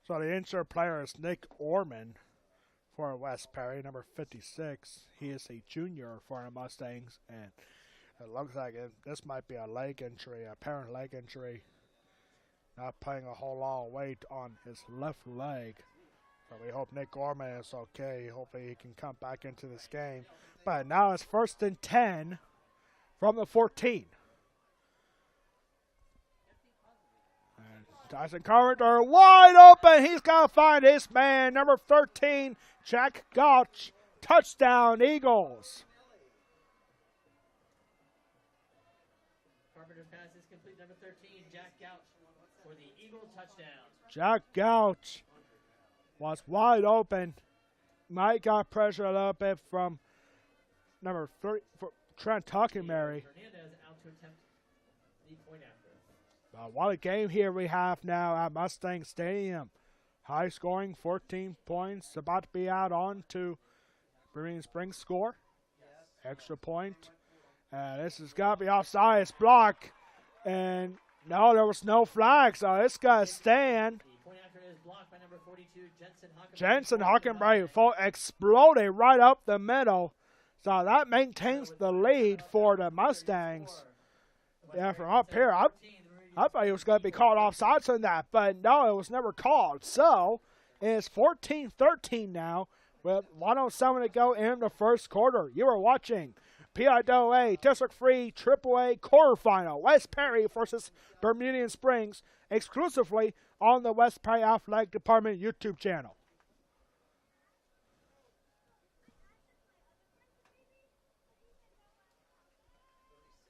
So the injured player is Nick Orman for West Perry, number 56. He is a junior for the Mustangs, and it looks like this might be a leg injury, apparent leg injury. Not putting a whole lot of weight on his left leg. But we hope Nick Orman is okay. Hopefully he can come back into this game. But now it's 1st and 10 from the 14. Tyson Carpenter wide open. He's got to find his man, number 13, Jack Gouch. Touchdown, Eagles. Carpenter's pass is complete. Number 13, Jack Gouch for the Eagle touchdown. Jack Gouch was wide open. Might got pressure a little bit from number 3, Trent Hockenberry. Hernandez out to attempt the point after. What a game here we have now at Mustang Stadium. High scoring, 14 points. About to be out on to Bermudian Springs score. Extra point. This has got to be offside. It's blocked. And no, there was no flag, so it's got to stand. The point after is blocked by number 42, Jensen Hockenberry exploded right up the middle. So that maintains the lead for the Mustangs. Yeah, from up here, I thought he was going to be called offsides on that, but no, it was never called. So it's 14-13 now with 1:07 to go in the first quarter. You are watching PIAA District 3 AAA quarterfinal, West Perry versus Bermudian Springs, exclusively on the West Perry Athletic Department YouTube channel.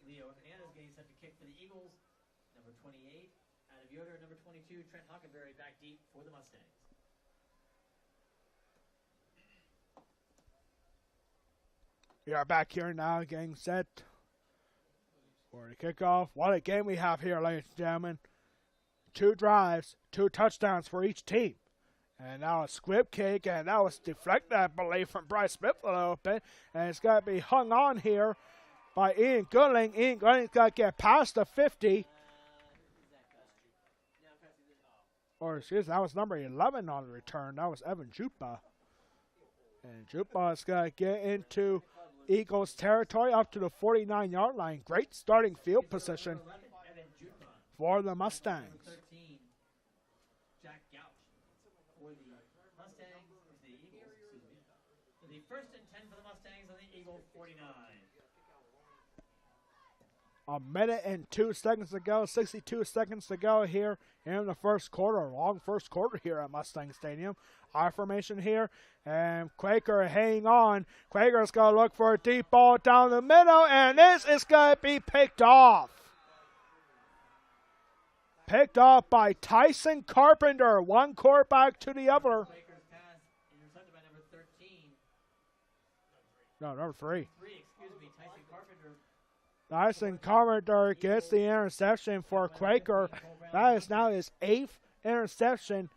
Leo Hernandez getting set to kick for the Eagles. Number 28, out of Yoder. Number 22, Trent Hockenberry back deep for the Mustangs. We are back here now, getting set for the kickoff. What a game we have here, ladies and gentlemen. 2 drives, 2 touchdowns for each team. And now a squib kick, and that was deflected, I believe, from Bryce Smith a little bit. And it's got to be hung on here by Ian Goodling. Ian Goodling's got to get past the 50. Or, excuse me, that was number 11 on the return. That was Evan Jupa. And Jupa's got to get into Eagles territory up to the 49-yard line. Great starting field position for the Mustangs. 13, Jack Gouch for the Mustangs, the Eagles, excuse me. For the 1st and 10 for the Mustangs on the Eagle 49. A minute and 2 seconds to go, 62 seconds to go here in the first quarter. Long first quarter here at Mustang Stadium. I formation here, and Quaker hanging on. Quaker's going to look for a deep ball down the middle, and this is going to be picked off. Picked off by Tyson Carpenter. One quarterback to the other. Quaker's pass intercepted by number 13. No, number 3. Excuse me, Tyson Carpenter. Tyson Carpenter gets the interception for Quaker. That is now his 8th interception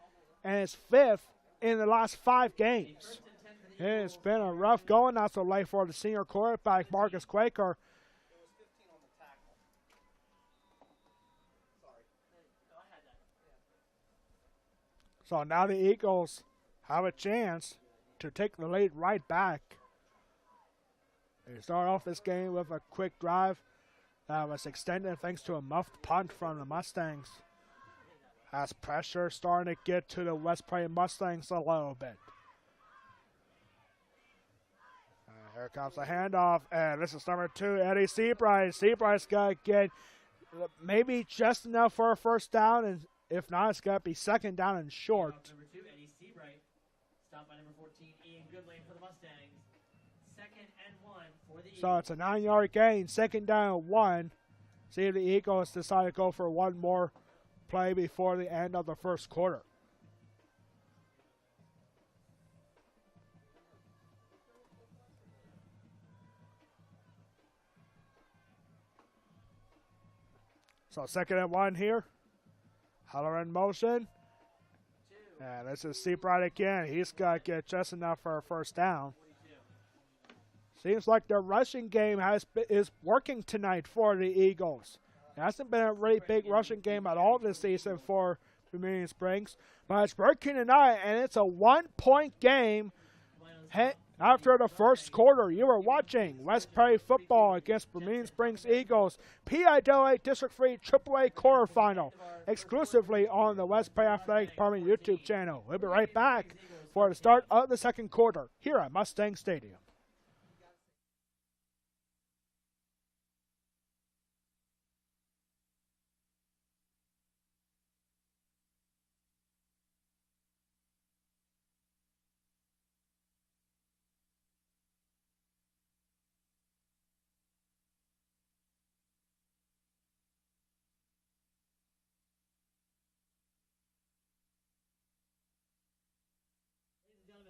and his 5th in the last 5 games. It's been a rough going not so late for the senior quarterback, Marcus Quaker. So now the Eagles have a chance to take the lead right back. They start off this game with a quick drive that was extended thanks to a muffed punt from the Mustangs. As pressure starting to get to the West Prairie Mustangs a little bit. Here comes the handoff, and this is number 2, Eddie Seabright. Seabright's got to get maybe just enough for a first down, and if not, it's got to be second down and short. Number 2, Eddie Seabright. Stopped by number 14, Ian Goodlane for the Mustangs. 2nd and 1 for the Eagles. So it's a 9-yard gain, second down and 1. See if the Eagles decide to go for one more play before the end of the first quarter. So 2nd and 1 here. Heller in motion. And this is Seabright again. He's got to get just enough for a first down. Seems like the rushing game is working tonight for the Eagles. It hasn't been a really big rushing game at all this season for Bermudian Springs, but it's working tonight, and it's a 1-point game. After the first quarter, you were watching West Prairie football against Bermudian Springs Eagles, PIAA District 3 AAA quarterfinal, exclusively on the West Prairie Athletic Department YouTube channel. We'll be right back for the start of the second quarter here at Mustang Stadium.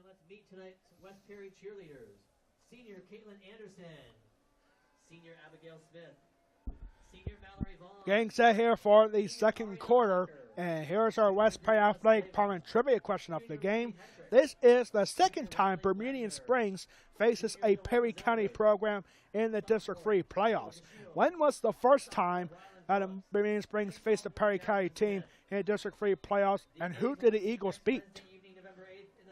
Let's meet tonight's West Perry cheerleaders. Senior Caitlin Anderson. Senior Abigail Smith. Senior Mallory Vaughn. Getting set here for the second quarter. And here's our West Prairie Athletic Department trivia question of the game. This is the second time Bermudian Springs faces a Perry County program in the District 3 playoffs. When was the first time that Bermudian Springs faced a Perry County team in the District 3 playoffs, and who did the Eagles beat?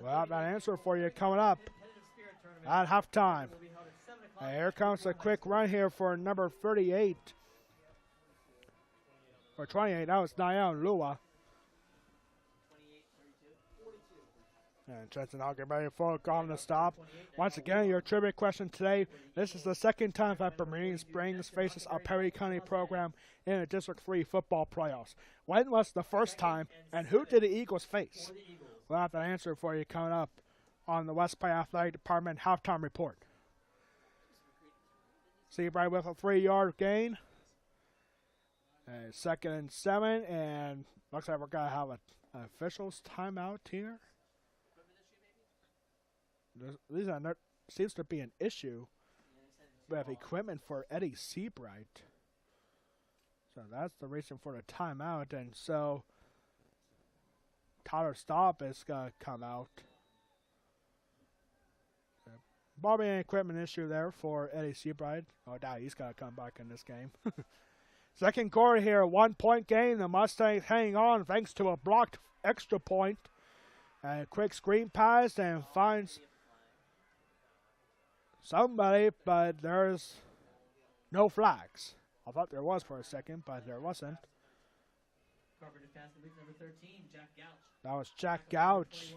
We'll have that answer for you coming up at halftime. And here comes a quick run here for number 38. Or 28, that was Niall Lua. And Jensen Hawker ready for on the stop. Once again, your trivia question today. This is the second time that Bermudian Springs faces a Perry County program in the District 3 football playoffs. When was the first time, and who did the Eagles face? We'll have that answer for you coming up on the West Prairie Athletic Department halftime report. Seabright with a 3-yard gain. And 2nd and 7, and looks like we're going to have an officials timeout here. There seems to be an issue with equipment for Eddie Seabright. So that's the reason for the timeout, and so Tyler Staub is going to come out. Probably an equipment issue there for Eddie Seabright. Oh, now he's got to come back in this game. Second quarter here, 1-point game. The Mustangs hang on thanks to a blocked extra point. And a quick screen pass and finds somebody, but there's no flags. I thought there was for a second, but there wasn't. That was Jack Gouch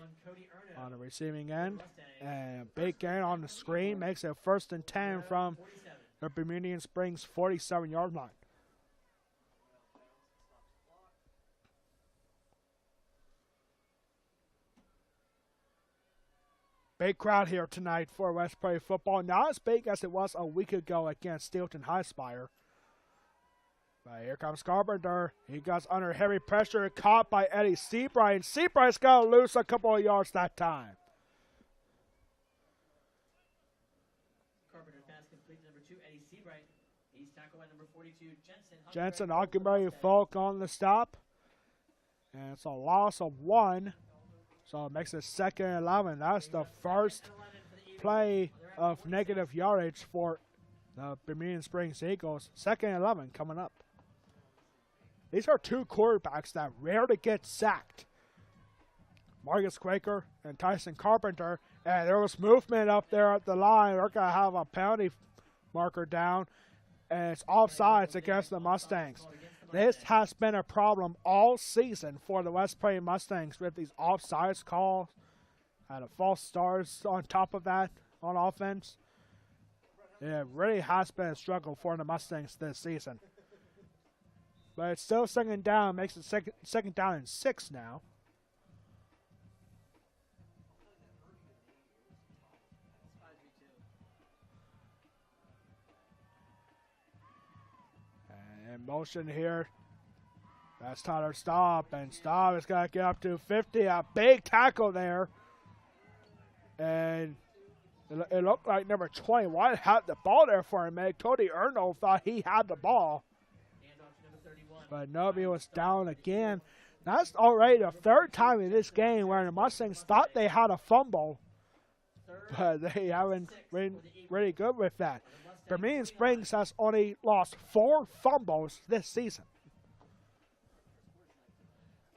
on the receiving end. And big gain on the screen makes it 1st and 10 from the Bermudian Springs 47-yard line. Big crowd here tonight for West Prairie football. Not as big as it was a week ago against Steelton High Spire. But here comes Carpenter. He gets under heavy pressure, caught by Eddie Seabright. And Seabright's got to lose a couple of yards that time. Carpenter's pass complete to number 2, Eddie Seabright. He's tackled by number 42, Jensen Hockenberry Folk on the stop. And it's a loss of 1. So it makes it 2nd and 11. That's the first play of negative yardage for the Bermudian Springs Eagles. 2nd and 11 coming up. These are two quarterbacks that rarely get sacked. Marcus Quaker and Tyson Carpenter. And there was movement up there at the line. We're going to have a penalty marker down. And it's offsides against the Mustangs. This has been a problem all season for the West Prairie Mustangs with these offsides calls and the false starts on top of that on offense. It really has been a struggle for the Mustangs this season. But it's still 2nd down, makes it second down and 6 now. In motion here. That's Tyler Staub. And Staub has got to get up to 50. A big tackle there. And it looked like number 21 had the ball there for a minute. Cody Erno thought he had the ball. But no, he was down again. That's already the 3rd time in this game where the Mustangs thought they had a fumble. But they haven't been really good with that. Bermudian Springs has only lost 4 fumbles this season.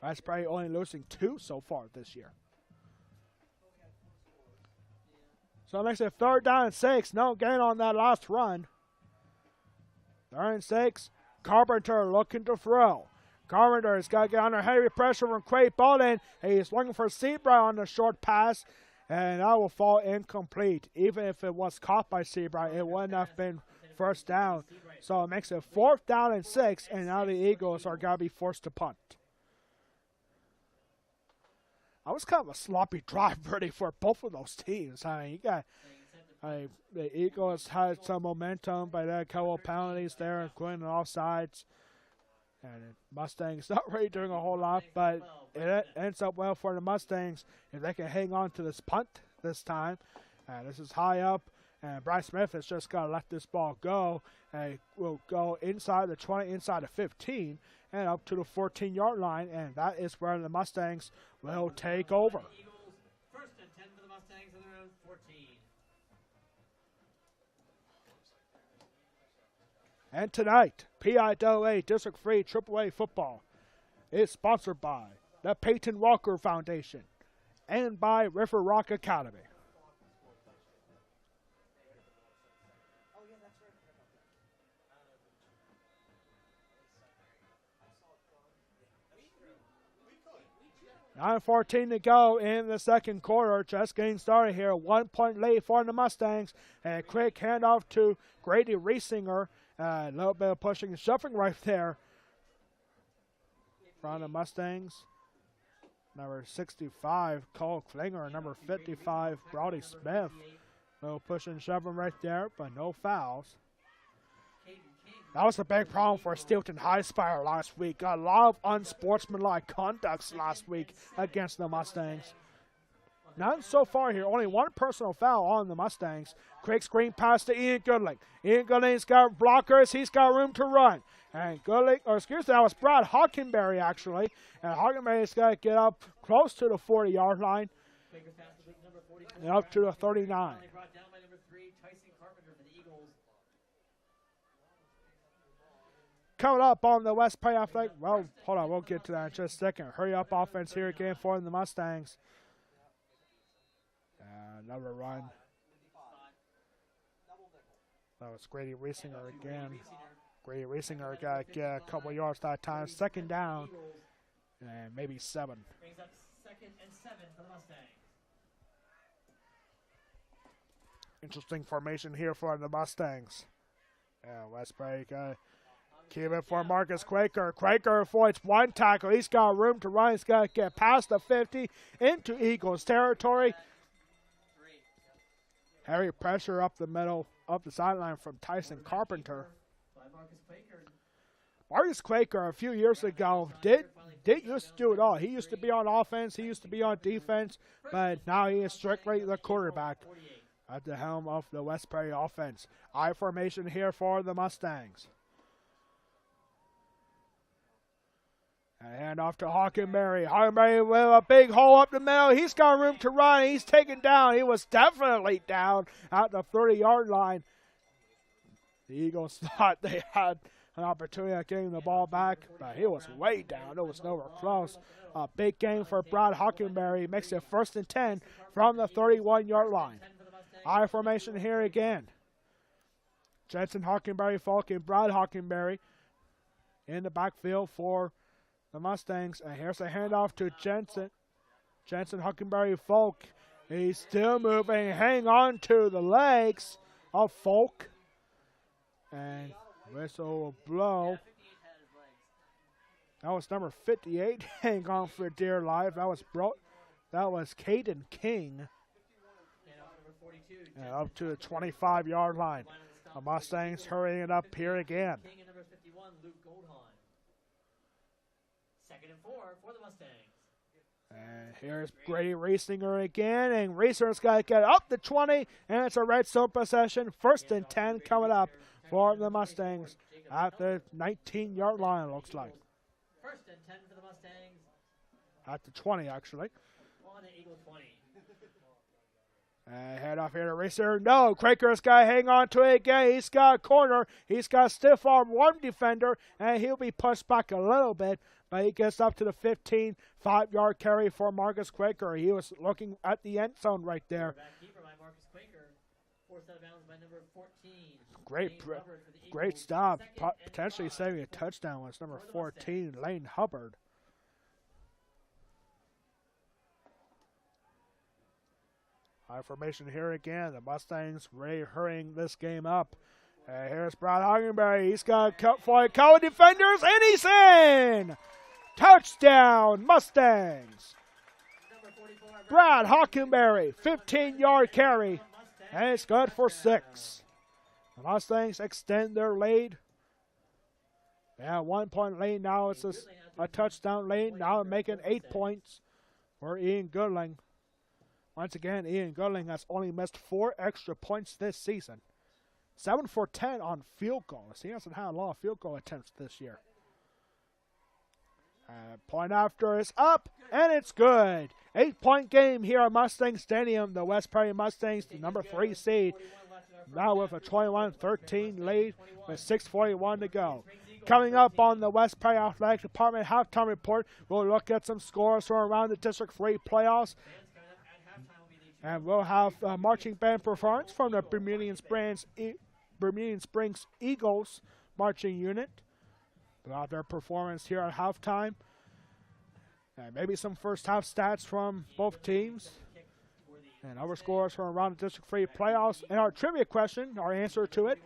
That's probably only losing 2 so far this year. So it makes it 3rd down and 6. No gain on that last run. 3rd and 6. Carpenter looking to throw. Carpenter has got to get under heavy pressure from Craig Bolden. He's looking for Seabright on the short pass. And that will fall incomplete. Even if it was caught by Seabright, it wouldn't have been 1st down. So it makes it 4th down and 6, and now the Eagles are going to be forced to punt. That was kind of a sloppy drive, really, for both of those teams. I mean, the Eagles had some momentum, but they had a couple of penalties there, including offsides. And Mustangs not really doing a whole lot, but it ends up well for the Mustangs if they can hang on to this punt this time. And this is high up, and Bryce Smith has just got to let this ball go. And it will go inside the 20, inside the 15, and up to the 14-yard line, and that is where the Mustangs will take over. First and 10 for the Mustangs on their own 14. And tonight, PIAA District 3 AAA football is sponsored by the Peyton Walker Foundation and by River Rock Academy. $9:14 to go in the 2nd quarter. Just getting started here. 1-point lead for the Mustangs. And a quick handoff to Grady Riesinger. A little bit of pushing and shoving right there from the Mustangs. Number 65, Cole Klinger. Number 55, Brody Smith. A little pushing and shoving right there, but no fouls. That was a big problem for Steelton High Spire last week. A lot of unsportsmanlike conducts last week against the Mustangs. None so far here. Only 1 personal foul on the Mustangs. Quick screen pass to Ian Goodling. Ian Goodling's got blockers. He's got room to run. And Goodling, or excuse me, that was Brad Hockenberry actually. And Hockenberry's got to get up close to the 40-yard line. And up to the 39. Coming up on the West Prairie Athletic. Well, hold on. We'll get to that in just a second. Hurry up offense here again for the Mustangs. Another run. That was Grady Riesinger again. Grady Riesinger got to get a couple yards that time. 2nd down and maybe 7. Brings up 2nd and 7 for the Mustangs. Interesting formation here for the Mustangs. And Westbury keep it for Marcus Quaker. Quaker avoids one tackle. He's got room to run. He's got to get past the 50 into Eagles territory. Heavy pressure up the middle, up the sideline from Tyson Carpenter. Marcus Quaker a few years ago did used to do it all. He used to be on offense. He used to be on defense. But now he is strictly the quarterback at the helm of the Westbury offense. I formation here for the Mustangs. And hand off to Hockenberry. Hockenberry with a big hole up the middle. He's got room to run. He's taken down. He was definitely down at the 30-yard line. The Eagles thought they had an opportunity at getting the ball back, but he was way down. It was nowhere close. A big game for Brad Hockenberry. Makes it 1st and 10 from the 31-yard line. I formation here again. Jensen Hockenberry, Falk, and Brad Hockenberry in the backfield for the Mustangs. And here's a handoff to Jensen. Jensen Hockenberry, Falk. He's still moving. Hang on to the legs of Falk. And whistle will blow. That was number 58. Hang on for dear life. That was Caden King. And up to the 25-yard line. The Mustangs hurrying it up here again. Second and 4 for the Mustangs. And here's Grady Riesinger again. And Riesinger's got to get up to 20. And it's a red zone possession. 1st and 10 coming up for the Mustangs at the 19-yard line, it looks like. 1st and 10 for the Mustangs. At the 20, actually. On the Eagle 20. And head off here to Riesinger. No, Quaker's got to hang on to it again. He's got a corner. He's got a stiff arm one defender. And he'll be pushed back a little bit. But he gets up to the 15, 5-yard carry for Marcus Quaker. He was looking at the end zone right there. Keeper by Marcus Quaker. Forced out of bounds by number 14. Great stop. Potentially saving a touchdown was number 14, Lane Hubbard. High formation here again. The Mustangs really hurrying this game up. Here's Brad Hockenberry. He's got a cut for a couple defenders, and he's in! Touchdown, Mustangs! Brad Hockenberry, 15-yard carry, and it's good for 6. The Mustangs extend their lead. Yeah, 1-point lead. Now it's a touchdown lead. Now making 8 points for Ian Goodling. Once again, Ian Goodling has only missed 4 extra points this season. 7 for 10 on field goals. He hasn't had a lot of field goal attempts this year. Point after is up, and it's good. 8-point game here at Mustang Stadium. The Westbury Mustangs, the number 3 seed, now with a 21-13 lead with 6:41 to go. Coming up on the Westbury Athletic Department halftime report, we'll look at some scores from around the District 3 playoffs. And we'll have a marching band performance from the Bermudian Springs Eagles marching unit. We'll have their performance here at halftime. And maybe some first half stats from both teams. And our scores from around the District 3 playoffs. And our trivia question, our answer to it.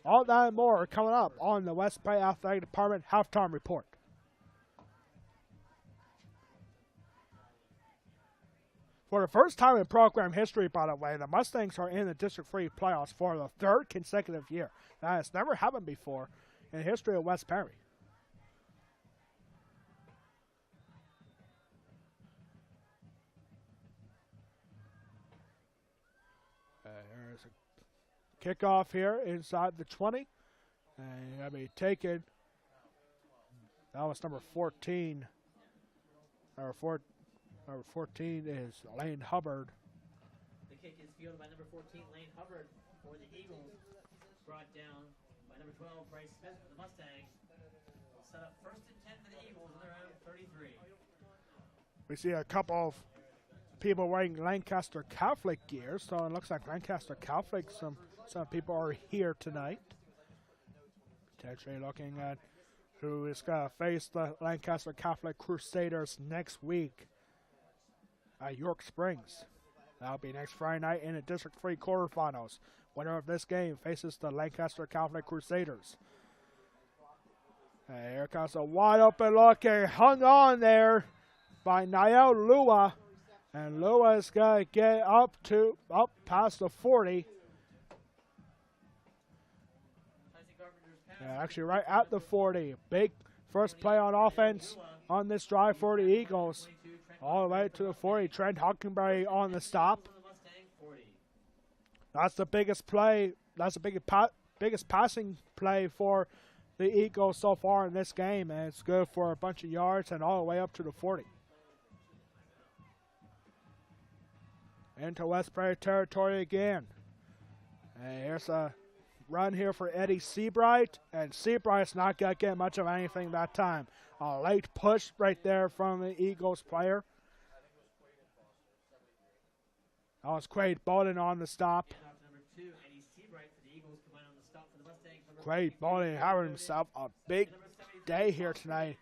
All that and more coming up on the Westbury Athletic Department halftime report. For the first time in program history, by the way, the Mustangs are in the District 3 playoffs for the 3rd consecutive year. That has never happened before in the history of Westbury. There's a kickoff here inside the 20. And that'll be taken. That was number 14. Number 14 is Lane Hubbard. The kick is fielded by number 14, Lane Hubbard, for the Eagles. Brought down by number 12, Bryce Smith for the Mustangs. Set up 1st and 10 for the Eagles on their own 33. We see a couple of people wearing Lancaster Catholic gear, so it looks like Lancaster Catholic, some people are here tonight. Potentially looking at who is going to face the Lancaster Catholic Crusaders next week at York Springs. That'll be next Friday night in the District 3 quarterfinals. Winner of this game faces the Lancaster Catholic Crusaders. And here comes a wide open look and hung on there by Niall Lua. And Lua is going to get up past the 40. Yeah, actually right at the 40. Big first play on offense on this drive for the Eagles. All the way to the 40. Trent Hockenberry on the stop. That's the biggest play. That's the biggest passing play for the Eagles so far in this game. And it's good for a bunch of yards and all the way up to the 40. Into Westbury territory again. And here's a run here for Eddie Seabright. And Seabright's not going to get much of anything that time. A late push right there from the Eagles player. That was Quade Bowden on the stop. Quade Bowden having himself a big day here tonight.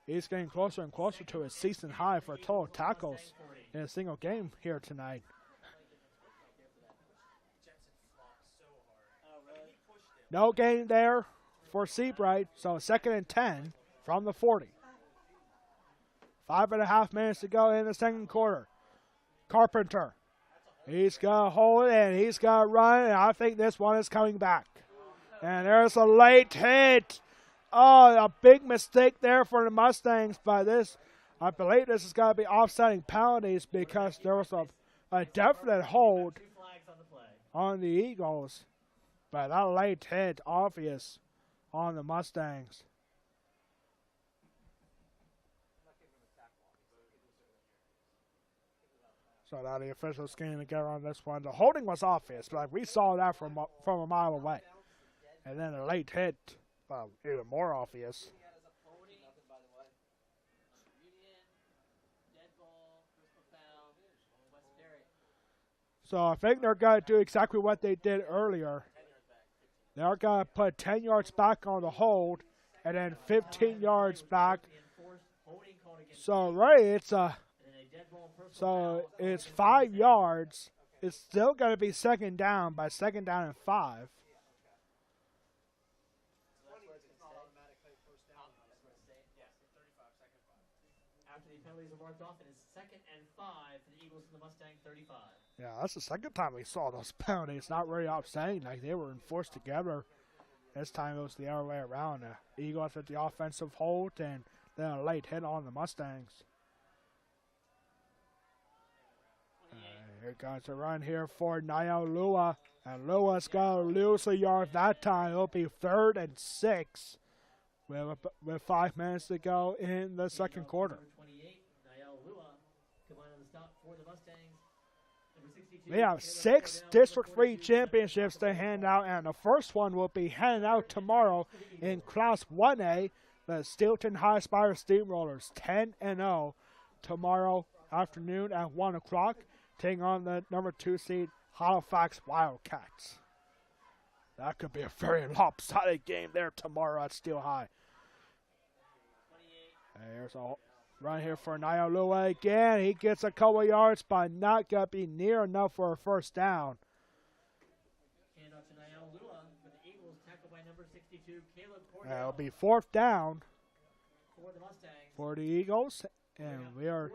He's getting closer and closer to his season high for total tackles in a single game here tonight. No gain there for Seabright, so 2nd and 10 from the 40. 5.5 minutes to go in the second quarter. Carpenter, he's going to hold it and he's going to run, and I think this one is coming back. And there's a late hit. Oh, a big mistake there for the Mustangs by this. I believe this is going to be offsetting penalties because there was a definite hold on the Eagles. But that late hit, obvious on the Mustangs. So now the officials getting together on this one. The holding was obvious, but we saw that from a mile away. And then a late hit, even more obvious. So I think they're going to do exactly what they did earlier. They're going to put 10 yards back on the hold and then 15 yards back. So it's 5 yards. It's still going to be second down by 2nd down and 5. After the penalties are marked off, it is 2nd and 5 for the Eagles from the Mustang 35. Yeah, that's the second time we saw those penalties. Not really offsetting, like they were enforced together. This time it was the other way around. The Eagles at the offensive hold and then a late hit on the Mustangs. Here comes a run here for Niall Lua. And Lua's going to lose a yard that time. It'll be 3rd and 6 with 5 minutes to go in the second quarter. We have 6 District 3 championships to hand out, and the first one will be handed out tomorrow in Class 1A. The Steelton High Spire Steamrollers, 10-0, tomorrow afternoon at 1 o'clock, taking on the number 2 seed Halifax Wildcats. That could be a very lopsided game there tomorrow at Steel High. There's a run here for Niall Lua again. He gets a couple yards, but not going to be near enough for a first down. It'll be 4th down for the Eagles, and we are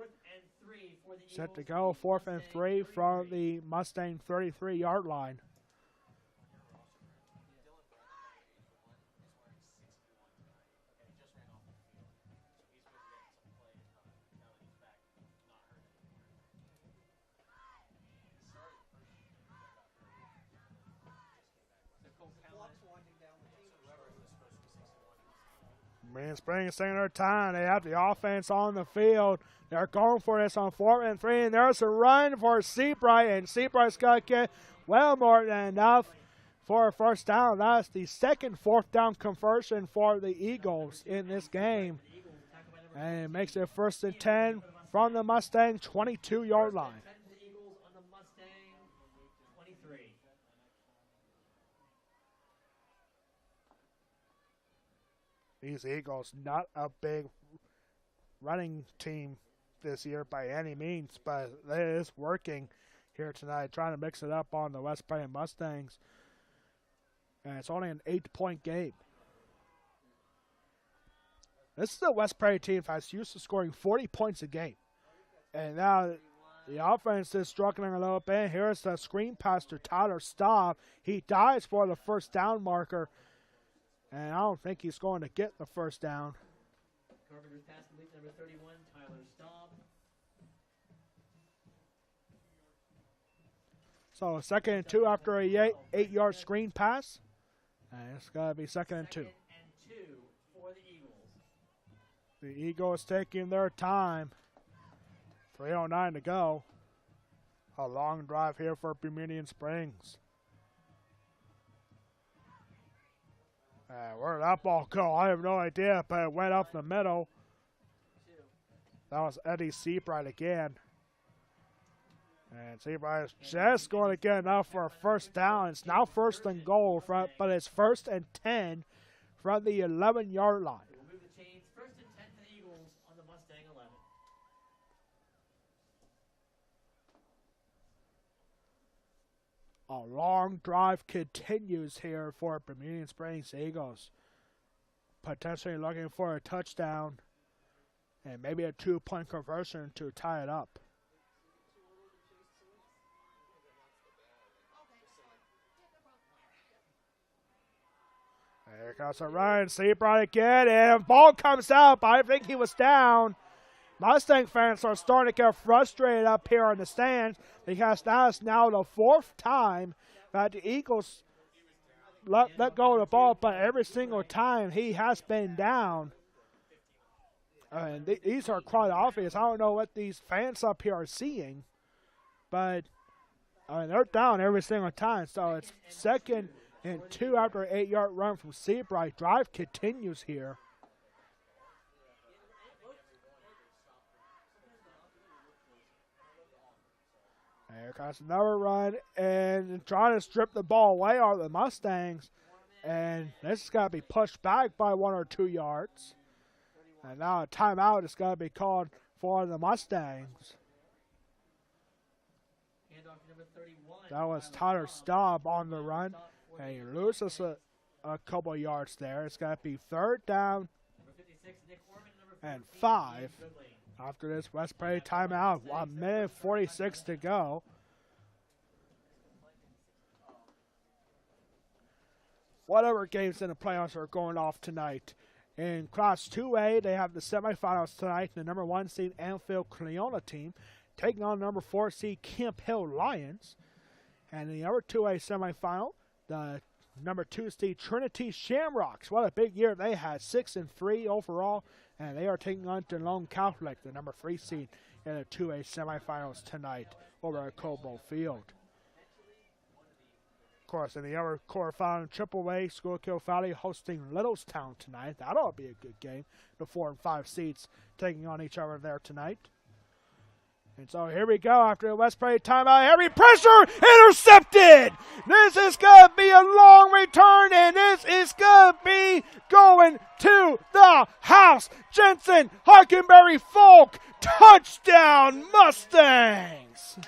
set to go 4th and 3 from the Mustang 33-yard line. Marion Springs taking their time. They have the offense on the field. They're going for this on 4th and 3, and there's a run for Seabright, and Seabright's got to get well more than enough for a first down. That's the second 4th down conversion for the Eagles in this game, and it makes it 1st and 10 from the Mustang 22-yard line. These Eagles, not a big running team this year by any means, but it is working here tonight, trying to mix it up on the West Prairie Mustangs. And it's only an 8-point game. This is a West Prairie team that's used to scoring 40 points a game. And now the offense is struggling a little bit. Here's the screen pass to Tyler Staub. He dives for the first down marker. And I don't think he's going to get the first down. Carpenter's pass complete number 31, Tyler Staub. So 2nd and 2 after a 8-yard screen pass. And it's going to be 2nd and 2. 2nd and 2 for the Eagles. The Eagles taking their time. 3:09 to go. A long drive here for Bermudian Springs. Where did that ball go? I have no idea, but it went up the middle. That was Eddie Seabright again. And Seabright is just going to get enough for a first down. It's now 1st and goal, but it's 1st and 10 from the 11-yard line. We'll move the chains. 1st and 10 for the Eagles on the Mustang 11. A long drive continues here for Bermudian Springs Eagles. Potentially looking for a touchdown and maybe a 2-point conversion to tie it up. There goes a run. Seabright again, and ball comes out, but I think he was down. Mustang fans are starting to get frustrated up here in the stands because that is now the 4th time that the Eagles let go of the ball, but every single time he has been down. And these are quite obvious. I don't know what these fans up here are seeing, but they're down every single time. So it's 2nd and 2 after an 8-yard run from Seabright. Drive continues here. There comes another run, and trying to strip the ball away are the Mustangs. And this has got to be pushed back by 1 or 2 yards. And now a timeout is going to be called for the Mustangs. That was Tyler Staub on the run. And he loses a couple of yards there. It's got to be 3rd down and 5. After this West Prairie timeout, 1:46 to go. Whatever games in the playoffs are going off tonight. In Class 2A, they have the semifinals tonight. The number 1 seed Anfield Cleona team taking on number 4 seed Camp Hill Lions. And in the number 2A semifinal, the number 2 seed Trinity Shamrocks. What a big year they had, 6-3 overall. And they are taking on Delone Catholic, the number 3 seed, in the 2A semifinals tonight over at Cobo Field. Of course, in the other quarterfinal, AAA, Schuylkill Valley hosting Littlestown tonight. That ought to be a good game. The 4 and 5 seeds taking on each other there tonight. And so here we go after the West Prairie timeout. Heavy pressure, intercepted. This is going to be a long return, and this is going to be going to the house. Jensen Hockenberry Folk, touchdown Mustangs.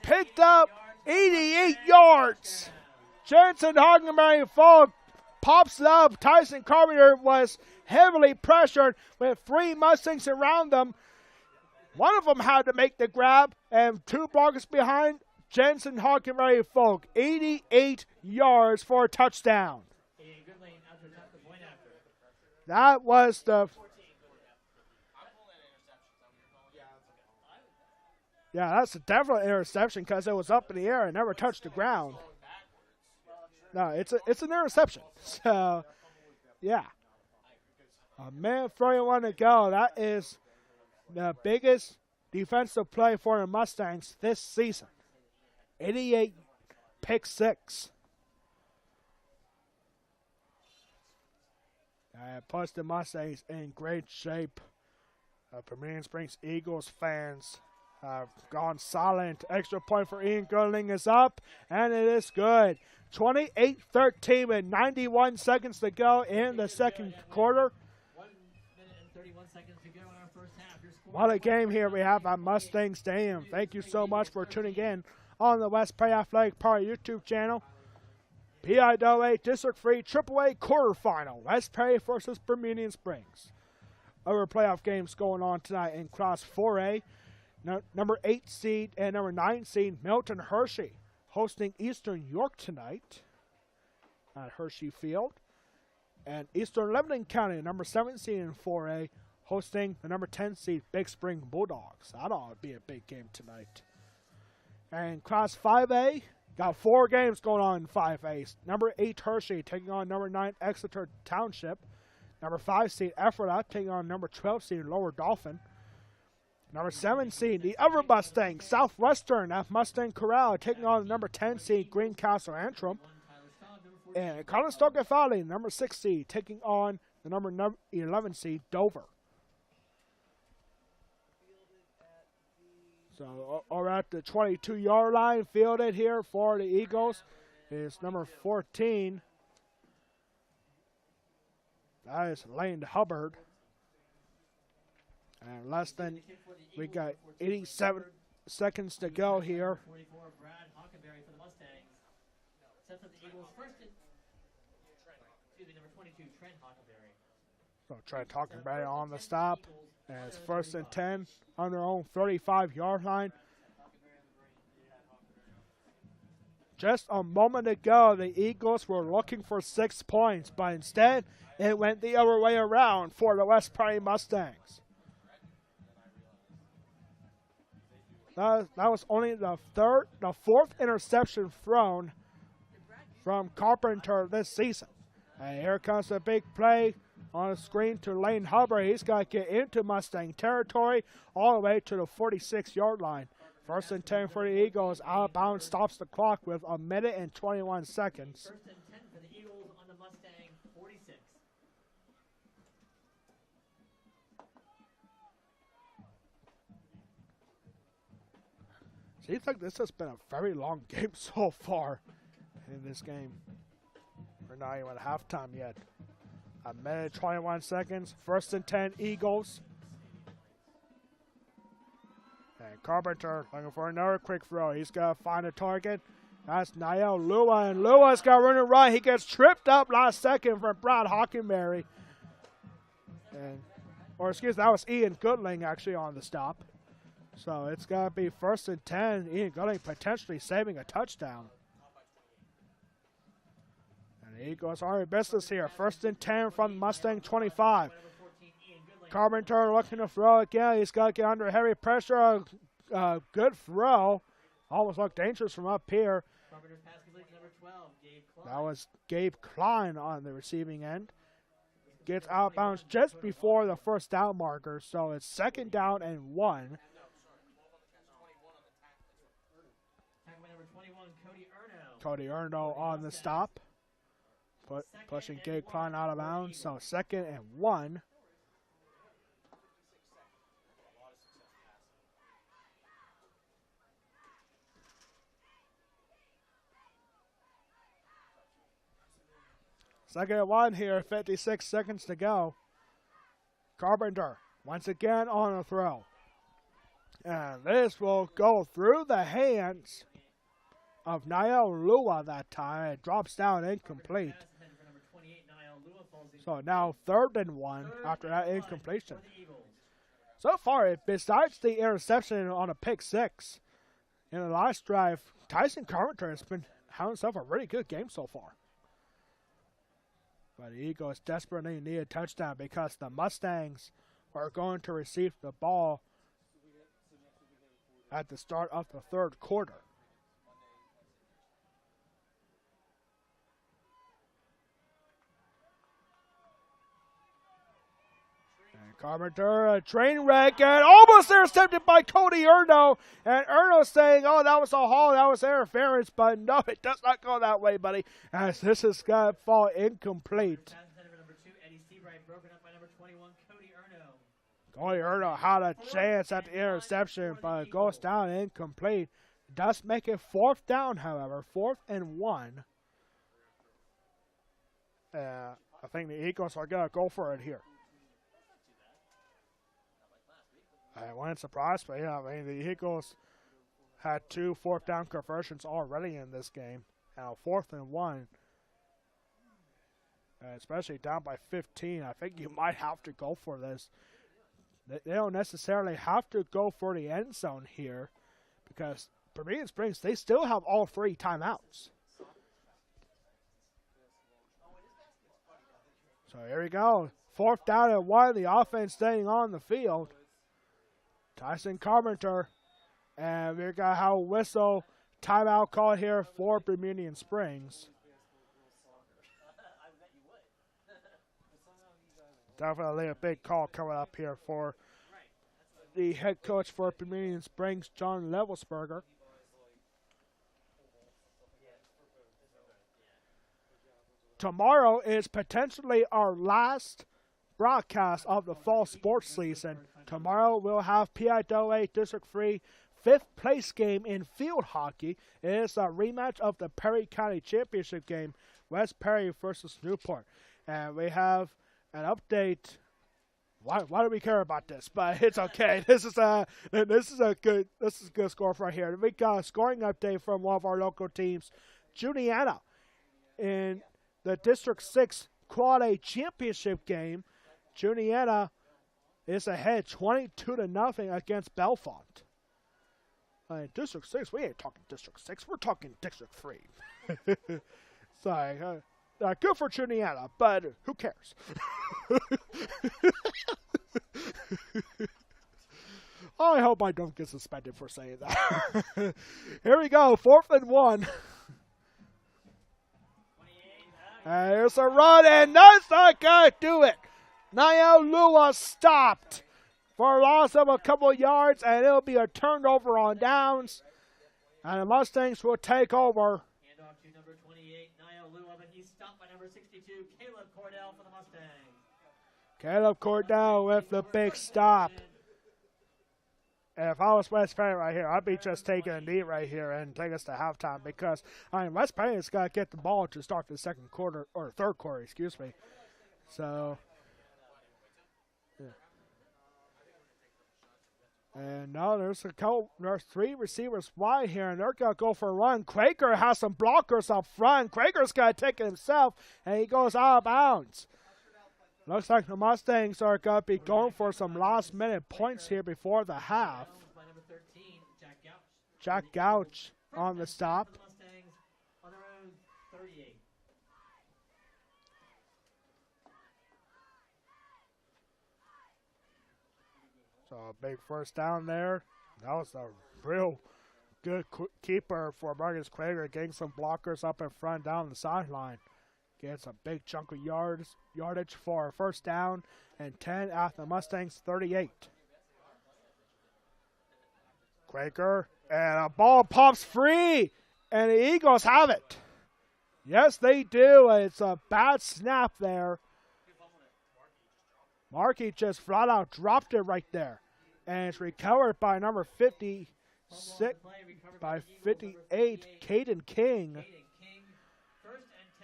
Picked up 88 yards. Jensen Hockenberry Folk pops it up. Tyson Carpenter was heavily pressured with 3 Mustangs around them. One of them had to make the grab, and 2 blockers behind. Jensen Hockenberry Folk, 88 yards for a touchdown. That was the... Yeah, that's a definite interception because it was up in the air and never touched the ground. No, it's an interception. So, yeah. 1:31 to go. That is the biggest defensive play for the Mustangs this season. 88 pick 6. And puts the Mustangs in great shape. Bermudian Springs Eagles fans have gone silent. Extra point for Ian Goodling is up, and it is good. 28-13 with 91 seconds to go in the second quarter. 1 minute and 31 seconds to go in our first half. Your score What a game here we have at Mustang Stadium. Thank you so much for tuning in on the West Prairie Athletic Park YouTube channel. PIAA District 3 AAA quarterfinal. West Prairie versus Bermudian Springs. Other playoff games going on tonight in Class 4A. Number 8 seed and number 9 seed Milton Hershey hosting Eastern York tonight at Hershey Field. And Eastern Lebanon County, number 7 seed in 4A, hosting the number 10 seed Big Spring Bulldogs. That ought to be a big game tonight. And Class 5A, got 4 games going on in 5A. Number 8 Hershey taking on number 9 Exeter Township. Number 5 seed Ephrata taking on number 12 seed Lower Dauphin. Number 7 seed, the other Mustang, Southwestern at Mustang Corral, taking on the number 10 seed Greencastle Antrim. And Conestoga Valley, number 6 seed, taking on the number 11 seed Dover. So, we're at the 22-yard line, fielded here for the Eagles is number 14. That is Lane Hubbard. And less than, we got 87 seconds to go here. 44, Brad Hockenberry for the Mustangs. Sets up the Eagles first and, number 22, Trent Hockenberry. So Trent Hockenberry on the stop. And it's first and 10 on their own 35-yard line. Just a moment ago, the Eagles were looking for 6 points, but instead, it went the other way around for the West Prairie Mustangs. That was only the 4th interception thrown from Carpenter this season. And here comes a big play on the screen to Lane Hubbard. He's got to get into Mustang territory all the way to the 46-yard line. First and 10 for the Eagles. Out of bounds, stops the clock with 1 minute and 21 seconds. First and 10 for the Eagles on the Mustang 46. Seems like this has been a very long game so far in this game. We're not even at halftime yet. 1 minute, 21 seconds. First and 10, Eagles. And Carpenter looking for another quick throw. He's got to find a target. That's Niall Lua, and Lua's got running right. He gets tripped up last second from Brad Hockenberry. That was Ian Goodling actually on the stop. So it's got to be first and 10. Ian Goodling potentially saving a touchdown. And the Eagles are in business here. First and 10 from Mustang 25. Carpenter looking to throw again. He's got to get under heavy pressure. Good throw. Almost looked dangerous from up here. That was Gabe Klein on the receiving end. Gets out of bounds just before the first down marker. So it's 2nd down and 1. Cody Erno on the stop. Pushing Gabe Klein out of bounds. So 2nd and 1. Second and 1 here, 56 seconds to go. Carpenter once again on a throw. And this will go through the hands of Niall Lua that time. It drops down incomplete. So now 3rd and 1 after that incompletion. So far, besides the interception on a pick 6 in the last drive, Tyson Carpenter has been having himself a really good game so far. But the Eagles desperately need a touchdown because the Mustangs are going to receive the ball at the start of the 3rd quarter. And Carpenter, a train wreck, and almost intercepted by Cody Erno. And Erno saying, oh, that was a haul, that was interference. But no, it does not go that way, buddy, as this is going to fall incomplete. Cody Erno had a chance at the interception, but it goes down incomplete. It does make it 4th down, however, 4th and 1. I think the Eagles are going to go for it here. I wasn't surprised, but yeah, I mean, the Eagles had 2 4th-down conversions already in this game. Now 4th and 1, especially down by 15. I think you might have to go for this. They don't necessarily have to go for the end zone here because Bermudian Springs, they still have all 3 timeouts. So here we go. 4th down and 1. The offense staying on the field. Tyson Carpenter. And we're going to have a whistle timeout call here for Bermudian Springs. Definitely a big call coming up here for the head coach for Bermudian Springs, John Levelsberger. Tomorrow is potentially our last broadcast of the fall sports season. Tomorrow we'll have PIAA District 3 5th place game in field hockey. It is a rematch of the Perry County Championship game, West Perry versus Newport. And we have an update. Why do we care about this? But it's okay. This is a good score right here. We got a scoring update from one of our local teams, Juniata, in the District 6 Quad A Championship game. Juniata is ahead 22-0 against Belfont. District 6, we ain't talking District 6, we're talking District 3. Sorry, good for Juniata, but who cares? I hope I don't get suspended for saying that. Here we go, 4th and 1. Here's a run, and that's not going to do it. Niall Lua stopped for a loss of a couple of yards, and it'll be a turnover on downs. And the Mustangs will take over. Handoff to number 28, Niall Lua, but he's stopped by number 62, Caleb Cordell for the Mustangs. Caleb Cordell with the big stop. And if I was West Perry right here, I'd be just taking a knee right here and take us to halftime because, West Perry's got to get the ball to start the second quarter, or third quarter, excuse me. So, yeah. And now there's 3 receivers wide here, and they're going to go for a run. Quaker has some blockers up front. Quaker's going to take it himself, and he goes out of bounds. Looks like the Mustangs are going to be going for some last-minute points here before the half. Jack Gouch on the stop. So a big first down there. That was a real good keeper for Marcus Quaker, getting some blockers up in front down the sideline. Gets a big chunk of yardage for a first down and 10 at the Mustangs 38. Quaker, and a ball pops free, and the Eagles have it. Yes, they do. It's a bad snap there. Markey just flat out dropped it right there. And it's recovered by number 58, Caden King.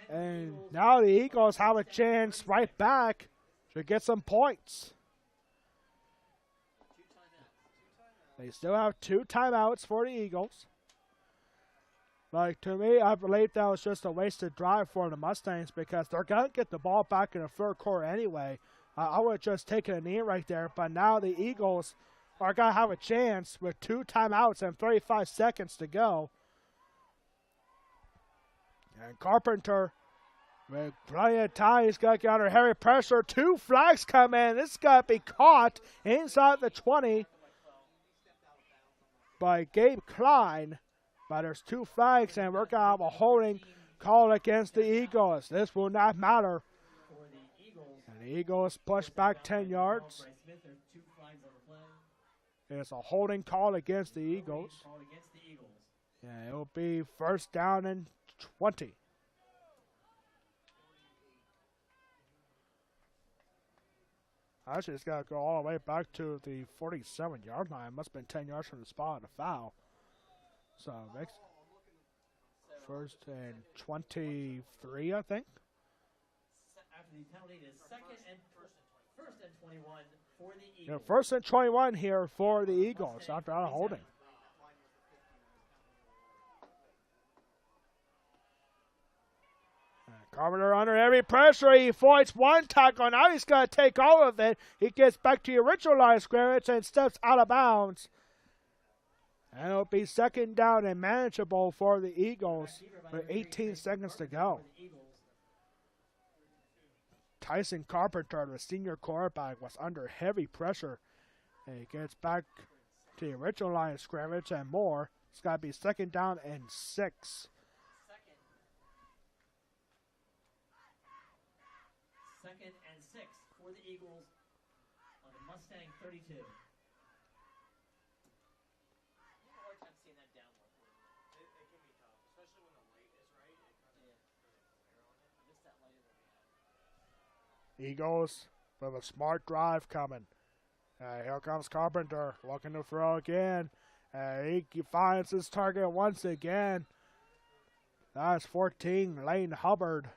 And now the Eagles have a chance right back to get some points. They still have 2 timeouts for the Eagles. Like, to me, I believe that was just a wasted drive for the Mustangs because they're going to get the ball back in the third quarter anyway. I would have just taken a knee right there, but now the Eagles are going to have a chance with 2 timeouts and 35 seconds to go. And Carpenter, with plenty of time, he's got to get under heavy pressure. 2 flags come in. This is going to be caught inside the 20 by Gabe Klein. But there's 2 flags, and we're going to have a holding call against the Eagles. This will not matter. And the Eagles push back 10 yards. It's a holding call against the Eagles. Yeah, it will be first down and 20. Actually, it's got to go all the way back to the 47-yard line. It must have been 10 yards from the spot of the foul. So, next, first and 23, I think. After the penalty, it is second and First and 21 for the You know, Eagles. first and 21 here for the Eagles after out of holding. Carpenter under heavy pressure. He avoids one tackle. Now he's going to take all of it. He gets back to the original line of scrimmage and steps out of bounds. And it'll be second down and manageable for the Eagles with 18 seconds to go. Tyson Carpenter, the senior quarterback, was under heavy pressure. And he gets back to the original line of scrimmage and more. It's got to be second down and 6. Second and 6 for the Eagles on the Mustang 32. I have a hard time seeing that down low. It can be tough, especially when the light is right. It kind of glare on it. I missed that light that we had. Eagles with a smart drive coming. Here comes Carpenter looking to throw again. He finds his target once again. That's 14, Lane Hubbard.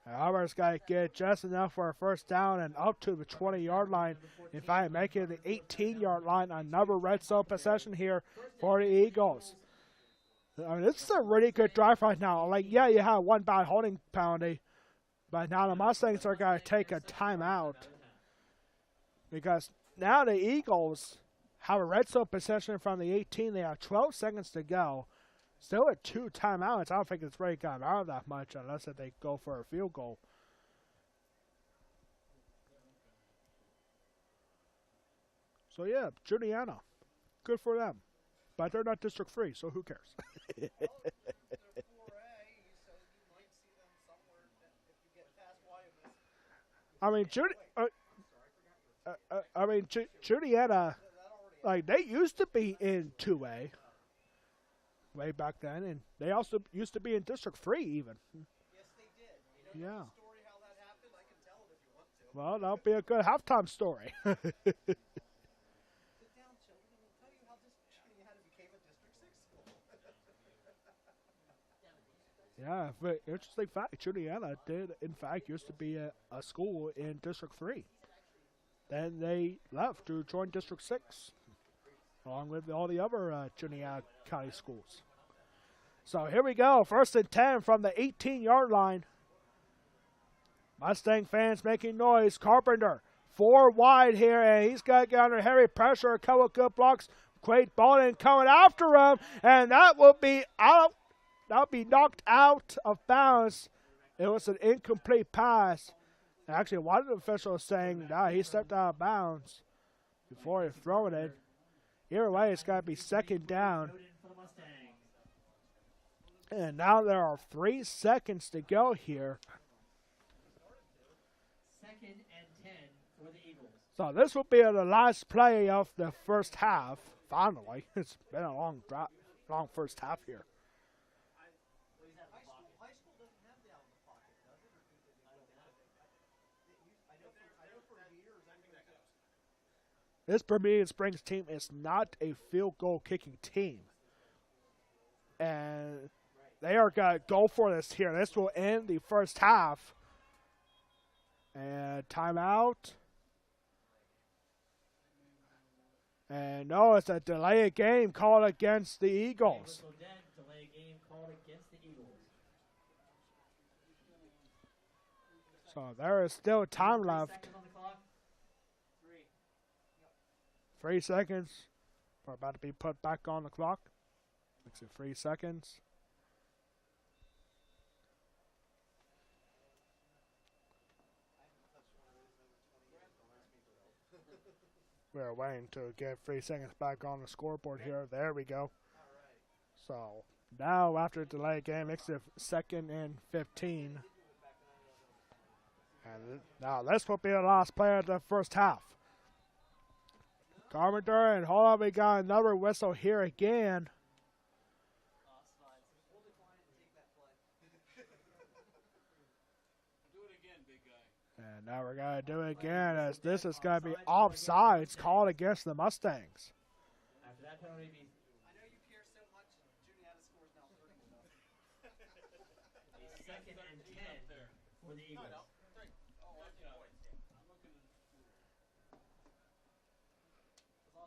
Hubbard's got to get just enough for a first down and up to the 20-yard line. In fact, make it the 18-yard line. Another red zone possession here for the Eagles. I mean, this is a really good drive right now. Like, yeah, you have one bad holding penalty, but now the Mustangs are going to take a timeout because now the Eagles have a red zone possession from the 18. They have 12 seconds to go. Still at 2 timeouts. I don't think it's really gotten out of that much unless that they go for a field goal. So, yeah, Juliana. Good for them. But they're not District 3, so who cares? Juliana, like, they used to be in 2A. Way back then, and they also used to be in District 3 even. Yes, they did. You know the story how that happened? I can tell it if you want to. Well, that'll be a good halftime story. Sit down, children, and we'll tell you how Juliana became a District 6 school. Yeah, but interesting fact, Juliana did, in fact, used to be a school in District 3. Then they left to join District 6, along with all the other Juliana County schools. So here we go, first and 10 from the 18-yard line. Mustang fans making noise. Carpenter, 4 wide here, and he's got to get under heavy pressure. A couple of good blocks. Quade Bolden coming after him, and that will be out. That'll be knocked out of bounds. It was an incomplete pass. Actually, one of the officials saying that he stepped out of bounds before he throwing it. Either way, it's got to be second down. And now there are 3 seconds to go here. Second and 10 for the Eagles. So this will be the last play of the first half. Finally, it's been a long first half here. High school doesn't have the out in the pocket, does it? I know for years. This Bermudian Springs team is not a field goal kicking team. And they are going to go for this here. This will end the first half. And timeout. And no, it's a delay of game called against the Eagles. Delay game called against the Eagles. So there is still time left. 3 seconds on the clock. 3 seconds. We're about to be put back on the clock. Makes it 3 seconds. We're waiting to get 3 seconds back on the scoreboard here. There we go. So now after the delay game, makes it 2nd and 15. And now this will be the last play of the first half. Carpenter, and hold on, we got another whistle here again. And now we're going to do it again, as this is going to be offsides called against the Mustangs. After that penalty, I know you care so much. Juliana scores now 30. a 2nd and 10 for the Eagles.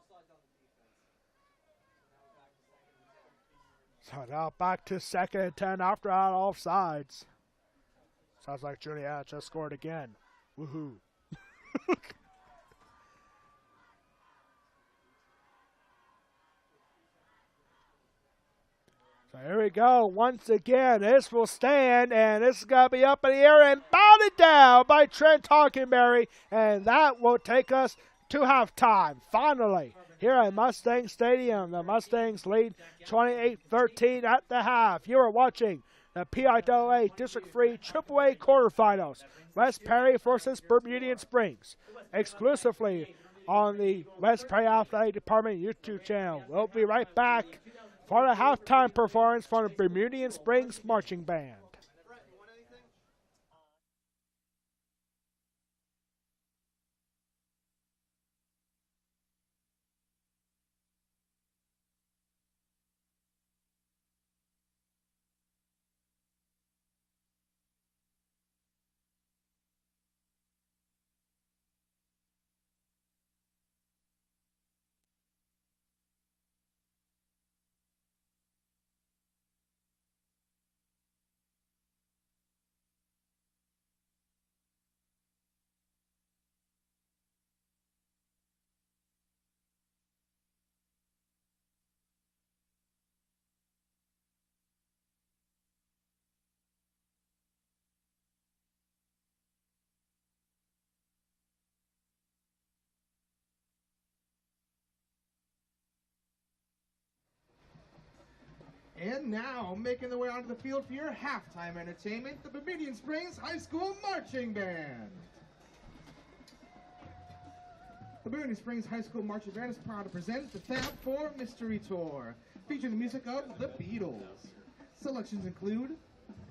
offsides on the defense. So now back to 2nd and 10 after that offsides. Sounds like Juliet just scored again. Woohoo. So here we go. Once again, this will stand, and this is going to be up in the air and bounded down by Trent Hockenberry, and that will take us to halftime. Finally, here at Mustang Stadium, the Mustangs lead 28-13 at the half. You are watching the PIAA District 3 AAA quarterfinals. West Perry versus Bermudian Springs, exclusively on the West Perry Athletic Department YouTube channel. We'll be right back for the halftime performance from the Bermudian Springs Marching Band. And now, making their way onto the field for your halftime entertainment, the Bermudian Springs High School Marching Band. The Bermudian Springs High School Marching Band is proud to present the Fab 4 Mystery Tour, featuring the music of the Beatles. Selections include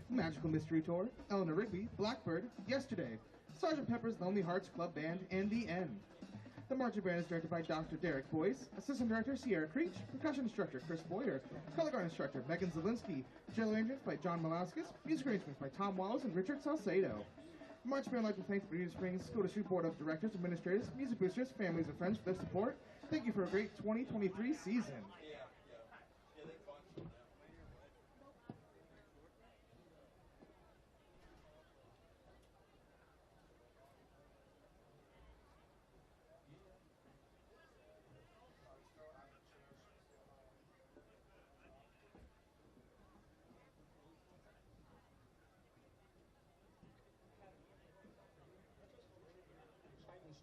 Magical Mystery Tour, Eleanor Rigby, Blackbird, Yesterday, Sgt. Pepper's Lonely Hearts Club Band, and The End. The marching band is directed by Dr. Derek Boyce, Assistant Director Sierra Creech, Percussion Instructor Chris Boyer, Color Guard Instructor Megan Zielinski, General Arrangements by John Malaskis, Music Arrangements by Tom Wallace and Richard Salcedo. The marching band would like to thank the Bermudian Springs School District Board of Directors, Administrators, Music Boosters, families, and friends for their support. Thank you for a great 2023 season.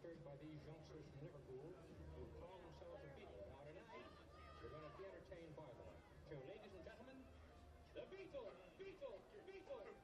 Stirred by these youngsters from Liverpool who call themselves the Beatles. Now tonight, you're going to be entertained by them. So, ladies and gentlemen, the Beatles, Beatles, Beatles.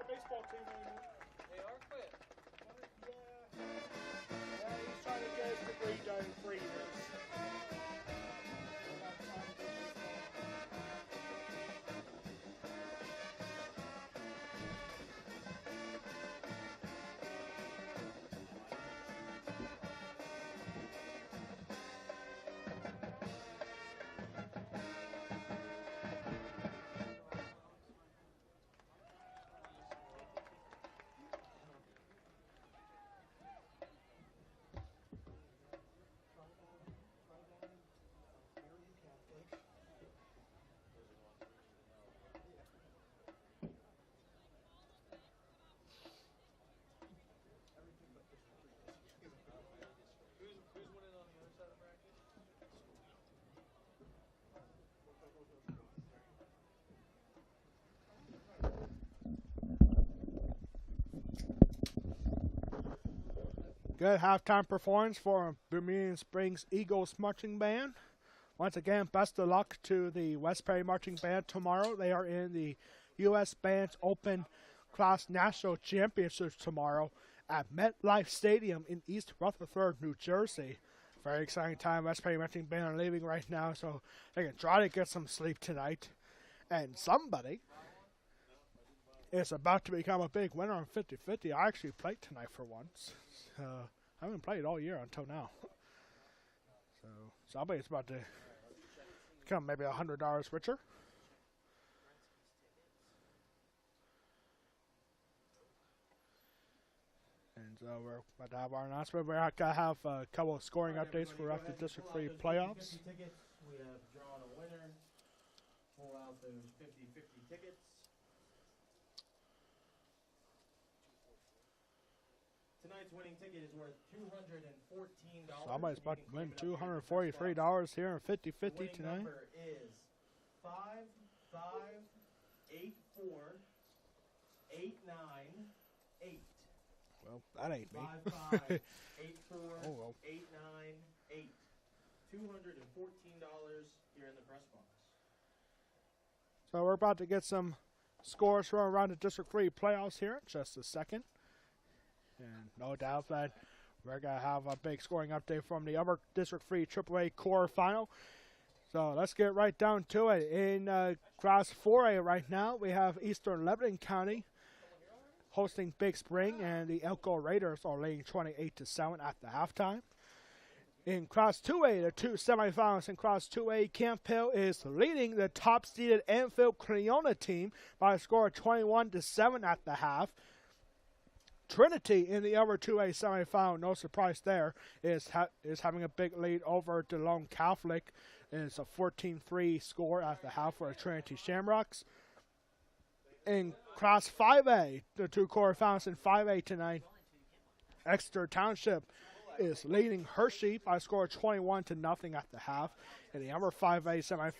Baseball team anymore. They are quit. Yeah, he's trying to get his degree done in 3 years. Good halftime performance for Bermudian Springs Eagles Marching Band. Once again, best of luck to the West Perry Marching Band tomorrow. They are in the U.S. Bands Open Class National Championships tomorrow at MetLife Stadium in East Rutherford, New Jersey. Very exciting time. West Perry Marching Band are leaving right now, so they can try to get some sleep tonight. And somebody is about to become a big winner on 50-50. I actually played tonight for once. I haven't played all year until now. So somebody's about to become maybe $100 richer. And so we're about to have our announcement. We're going to have a couple of scoring updates for after District 3 playoffs. Tickets. We have drawn a winner. Pull out those 50-50 tickets. Tonight's winning ticket is worth $214. Somebody's about to win $243 here in 50-50 tonight. Number is 5584898. Well, that ain't me. 5584898. Oh, well. $214 here in the press box. So we're about to get some scores from around the District 3 playoffs here in just a second. And no doubt that we're going to have a big scoring update from the Upper District 3 AAA quarterfinal. So let's get right down to it. In Class 4A right now, we have Eastern Lebanon County hosting Big Spring, and the Elko Raiders are leading 28-7 at the halftime. In Class 2A, the two semifinals in Class 2A, Camp Hill is leading the top-seeded Enfield Cleona team by a score of 21-7 at the half. Trinity in the upper 2A semifinal, no surprise there, is having a big lead over DeLone Catholic. It's a 14-3 score at the half for the Trinity Shamrocks. In Class 5A, the two quarterfinals in 5A tonight, Exeter Township is leading Hershey by a score of 21-0 at the half. In the upper 5A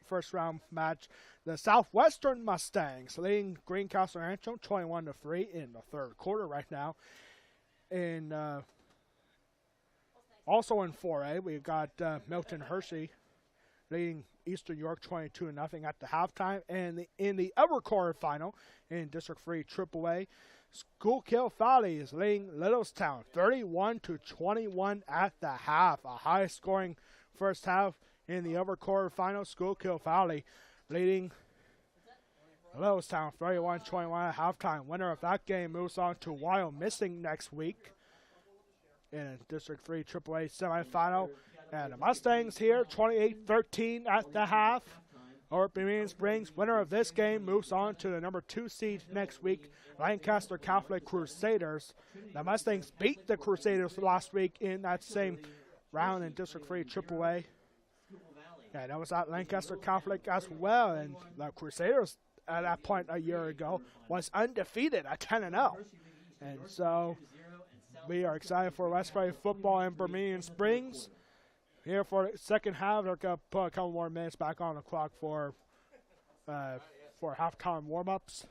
first round match, the Southwestern Mustangs leading Greencastle Rancho 21-3 in the third quarter right now. In also in 4A, we've got Milton Hershey leading Eastern York 22-0 at the halftime. And in the upper quarterfinal in District 3 AAA, Schuylkill Valley is leading Littlestown 31-21 at the half. A high-scoring first half in the upper quarterfinal. Schuylkill Valley leading Littlestown 31-21 at halftime. Winner of that game moves on to Wyomissing next week in District 3 AAA semifinal. And the Mustangs here 28-13 at the half. Over Bermudian Springs, winner of this game moves on to the number 2 seed next week, Lancaster Catholic Crusaders. The Mustangs beat the Crusaders last week in that same round in District 3 AAA. Yeah, that was at Lancaster Catholic as well, and the Crusaders at that point a year ago was undefeated at 10-0. And so we are excited for West Prairie football in Bermudian Springs. Here for the second half, they're going to put a couple more minutes back on the clock for halftime warm-ups.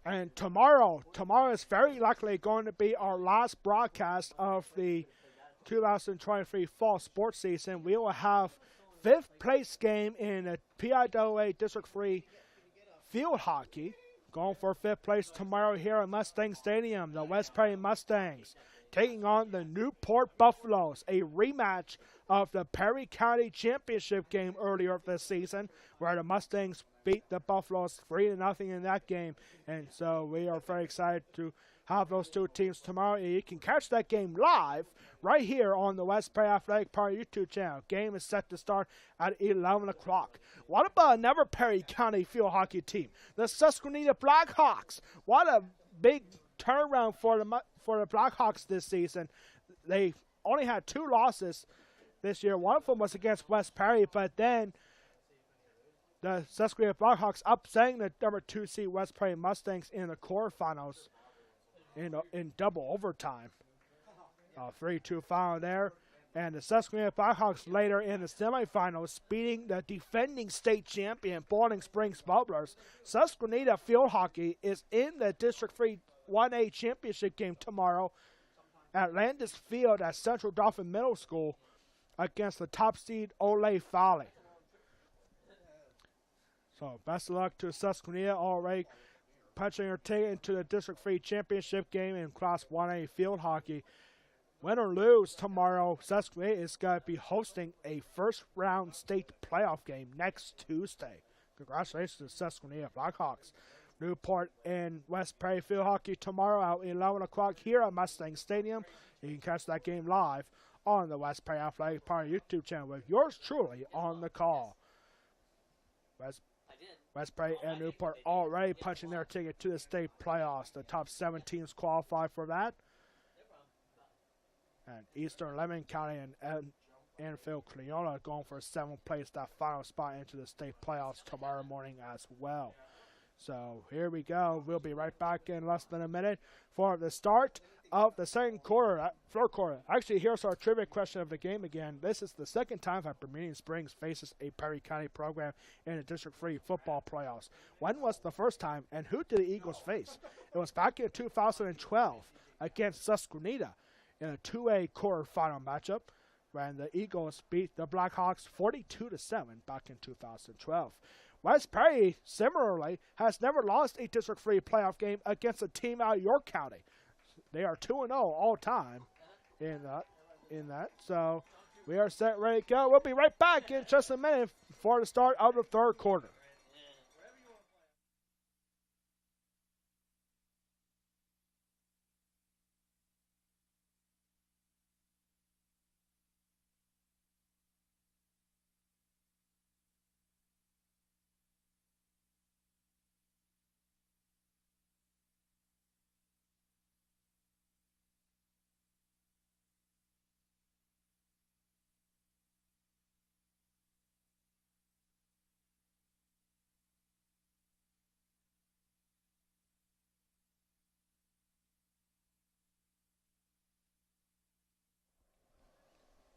And tomorrow is very likely going to be our last broadcast of the 2023 fall sports season. We will have fifth place game in the PIAA District 3 field hockey. Going for fifth place tomorrow here at Mustang Stadium. The West Prairie Mustangs taking on the Newport Buffaloes, a rematch of the Perry County Championship game earlier this season, where the Mustangs beat the Buffaloes 3-0 in that game. And so we are very excited to have those two teams tomorrow. And you can catch that game live right here on the West Prairie Athletic Park YouTube channel. Game is set to start at 11 o'clock. What about another Perry County field hockey team? The Susquehanna Blackhawks. What a big turnaround for the Blackhawks this season. They only had 2 losses this year. One of them was against West Perry, but then the Susquehanna Blackhawks upsetting the number 2 seed West Prairie Mustangs in the quarterfinals in double overtime. 3-2 final there. And the Susquehanna Blackhawks later in the semifinals beating the defending state champion Bowling Springs Bubblers. Susquehanna Field Hockey is in the District 3 1A championship game tomorrow at Landis Field at Central Dauphin Middle School against the top seed Ole Valley. So best of luck to Susquehanna, already punching her ticket into the District 3 championship game in Class 1A field hockey. Win or lose tomorrow, Susquehanna is going to be hosting a first-round state playoff game next Tuesday. Congratulations to Susquehanna Blackhawks. Newport and West Prairie field hockey tomorrow at 11 o'clock here at Mustang Stadium. You can catch that game live on the West Prairie Athletic Park YouTube channel with yours truly on the call. West Prairie and Newport already punching their ticket to the state playoffs. The top 7 teams qualify for that. And Eastern Lemon County and Enfield Cleona going for 7th place, that final spot into the state playoffs tomorrow morning as well. So here we go. We'll be right back in less than a minute for the start of the third quarter. Actually, here's our trivia question of the game again. This is the second time that Bermudian Springs faces a Perry County program in the District 3 football playoffs. When was the first time, and who did the Eagles face? It was back in 2012 against Susquehanna in a 2A quarterfinal matchup when the Eagles beat the Blackhawks 42-7 back in 2012. West Prairie, similarly, has never lost a District 3 playoff game against a team out of York County. They are 2-0 all time in that. So we are set, ready to go. We'll be right back in just a minute for the start of the third quarter.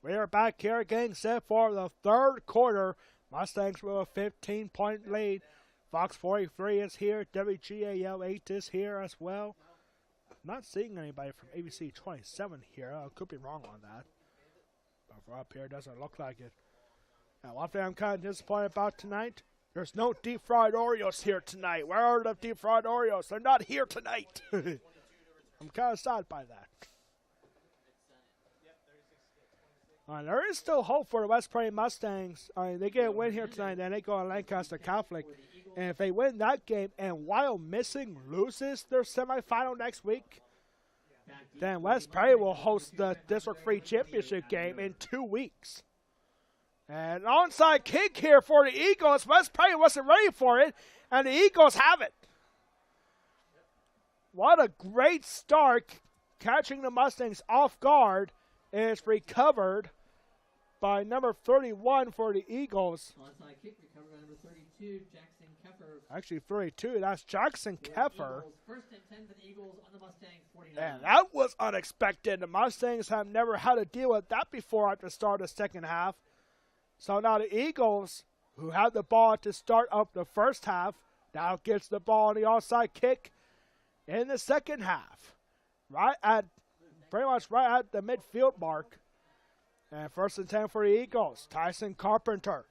we are back here getting set for the third quarter. Mustangs with a 15-point lead. Fox 43 is here. WGAL 8 is here as well. Not seeing anybody from ABC 27 here. I could be wrong on that. But for up here, it doesn't look like it. Now, one thing I'm kind of disappointed about tonight, there's no deep fried Oreos here tonight. Where are the deep fried Oreos? They're not here tonight. I'm kind of sad by that. There is still hope for the West Prairie Mustangs. They get a win here tonight, then they go on Lancaster Catholic. And if they win that game and while missing loses their semifinal next week, then West Prairie will host the District 3 Championship game in 2 weeks. And onside kick here for the Eagles. West Prairie wasn't ready for it, and the Eagles have it. What a great start, catching the Mustangs off guard. It's recovered by number 31 for the Eagles. Onside kick recovered by number 32, Jackson Keffer. Actually, 32. That's Jackson Keffer. First and 10 for the Eagles on the Mustangs 49. And that was unexpected. The Mustangs have never had to deal with that before at the start of the second half. So now the Eagles, who had the ball to start up the first half, now gets the ball on the onside kick in the second half. Pretty much right at the midfield mark. And first and 10 for the Eagles. Tyson Carpenter.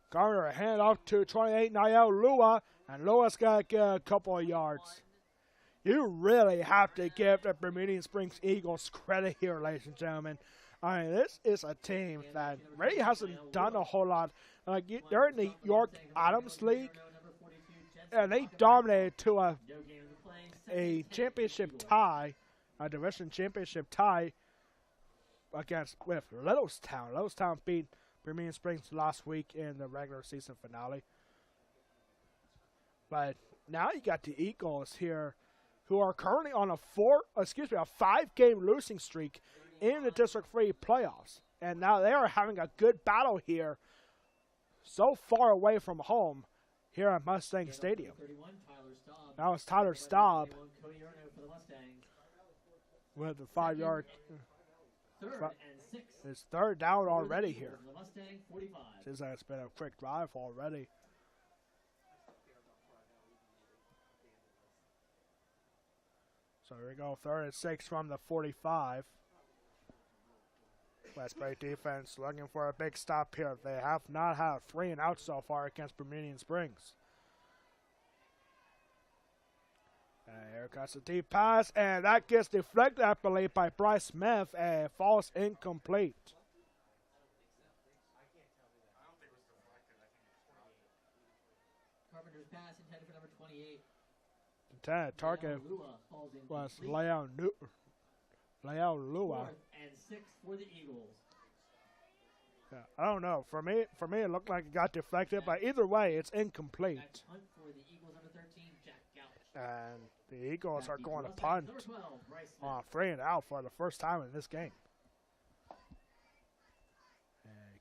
Carpenter hand off to 28, Niall Lua. And Lua's got to get a couple of yards. You really have to give the Bermudian Springs Eagles credit here, ladies and gentlemen. This is a team that really hasn't done a whole lot. They're in the York Adams League, and they dominated to a championship tie, a division championship tie with Littlestown. Littlestown beat Bermudian Springs last week in the regular season finale. But now you got the Eagles here, who are currently on a 5-game losing streak in the District 3 playoffs. And now they are having a good battle here, so far away from home, here at Mustang Stadium. That was Tyler Staub with the 5-yard. It's third down already here. Seems like it's been a quick drive already. So here we go, 3rd and 6 from the 45. West Prairie defense looking for a big stop here. They have not had 3 and out so far against Bermudian Springs. And here comes the deep pass, and that gets deflected, I believe, by Bryce Smith, and falls incomplete. Carpenter's pass intended for number 28. Intended target was Leo Lua. 4th and 6 for the Eagles. Yeah, I don't know. For me, it looked like it got deflected, but either way, it's incomplete. Punt for the Eagles, number 13, Jack Gouch. And the Eagles are going to punt 12, on 3 and out for the first time in this game.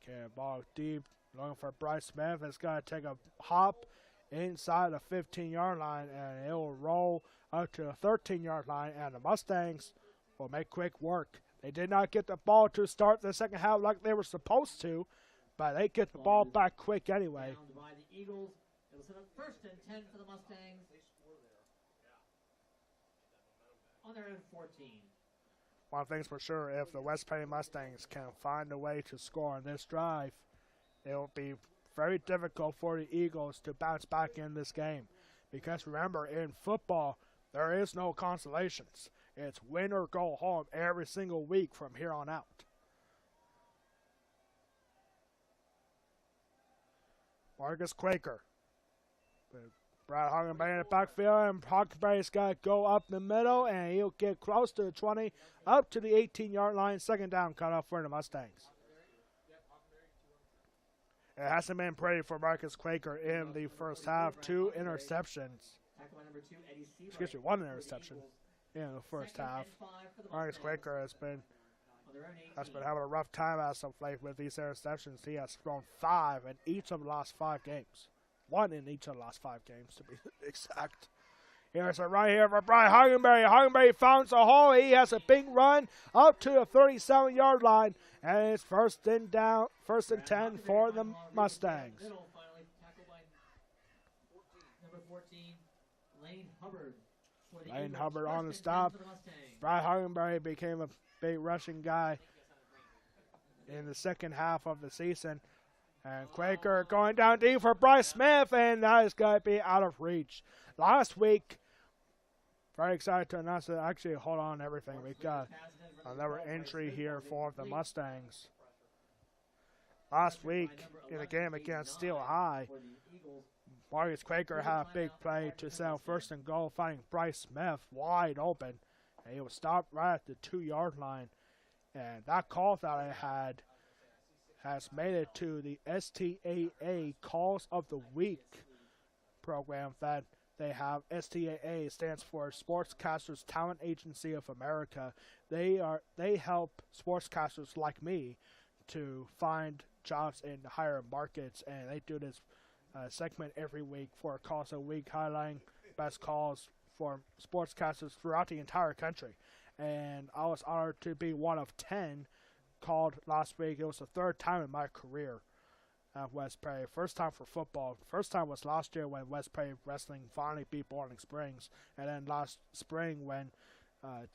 And ball deep, looking for Bryce Smith. It's got to take a hop inside the 15-yard line, and it will roll up to the 13-yard line, and the Mustangs will make quick work. They did not get the ball to start the second half like they were supposed to, but they get the ball back quick anyway. Down by the Eagles. It'll set up 1st and 10 for the Mustangs. On their own 14. One thing's for sure, if the West Prairie Mustangs can find a way to score on this drive, it will be very difficult for the Eagles to bounce back in this game. Because remember, in football, there is no consolations. It's win or go home every single week from here on out. Marcus Quaker. Brad Hockenberry in the backfield, and Hockenberry's got to go up the middle, and he'll get close to the 20, up to the 18-yard line. 2nd down cut off for the Mustangs. It hasn't been pretty for Marcus Quaker in the first half. 2 interceptions. Excuse me, 1 interception in the first half. Marcus Quaker has been having a rough time as of late with these interceptions. He has thrown 5 in each of the last 5 games. 1 in each of the last 5 games, to be exact. Here's a right here for Brian Hagenberry. Hagenberry finds a hole. He has a big run up to the 37-yard line, and it's first and 10 for the Mustangs. Middle, finally tackled by number 14, Lane Hubbard. for the Lane Eagles. Hubbard First on the and 10 stop. for the Mustangs. Brian Hagenberry became a big rushing guy in the second half of the season. And Quaker going down deep for Bryce Smith, and that is going to be out of reach. Last week, very excited to announce that. Actually, hold on everything. We've got another entry here for the Mustangs. Last week, in a game against Steel High, Marcus Quaker had a big play to sell first and goal, finding Bryce Smith wide open. And he was stopped right at the 2-yard line. And that call that I had has made it to the STAA Calls of the Week program that they have. STAA stands for Sportscasters Talent Agency of America. They help sportscasters like me to find jobs in higher markets, and they do this segment every week for Calls of the Week, highlighting best calls for sportscasters throughout the entire country. And I was honored to be one of 10 called last week. It was the third time in my career at West Prairie. First time for football. First time was last year when West Prairie Wrestling finally beat Boiling Springs. And then last spring when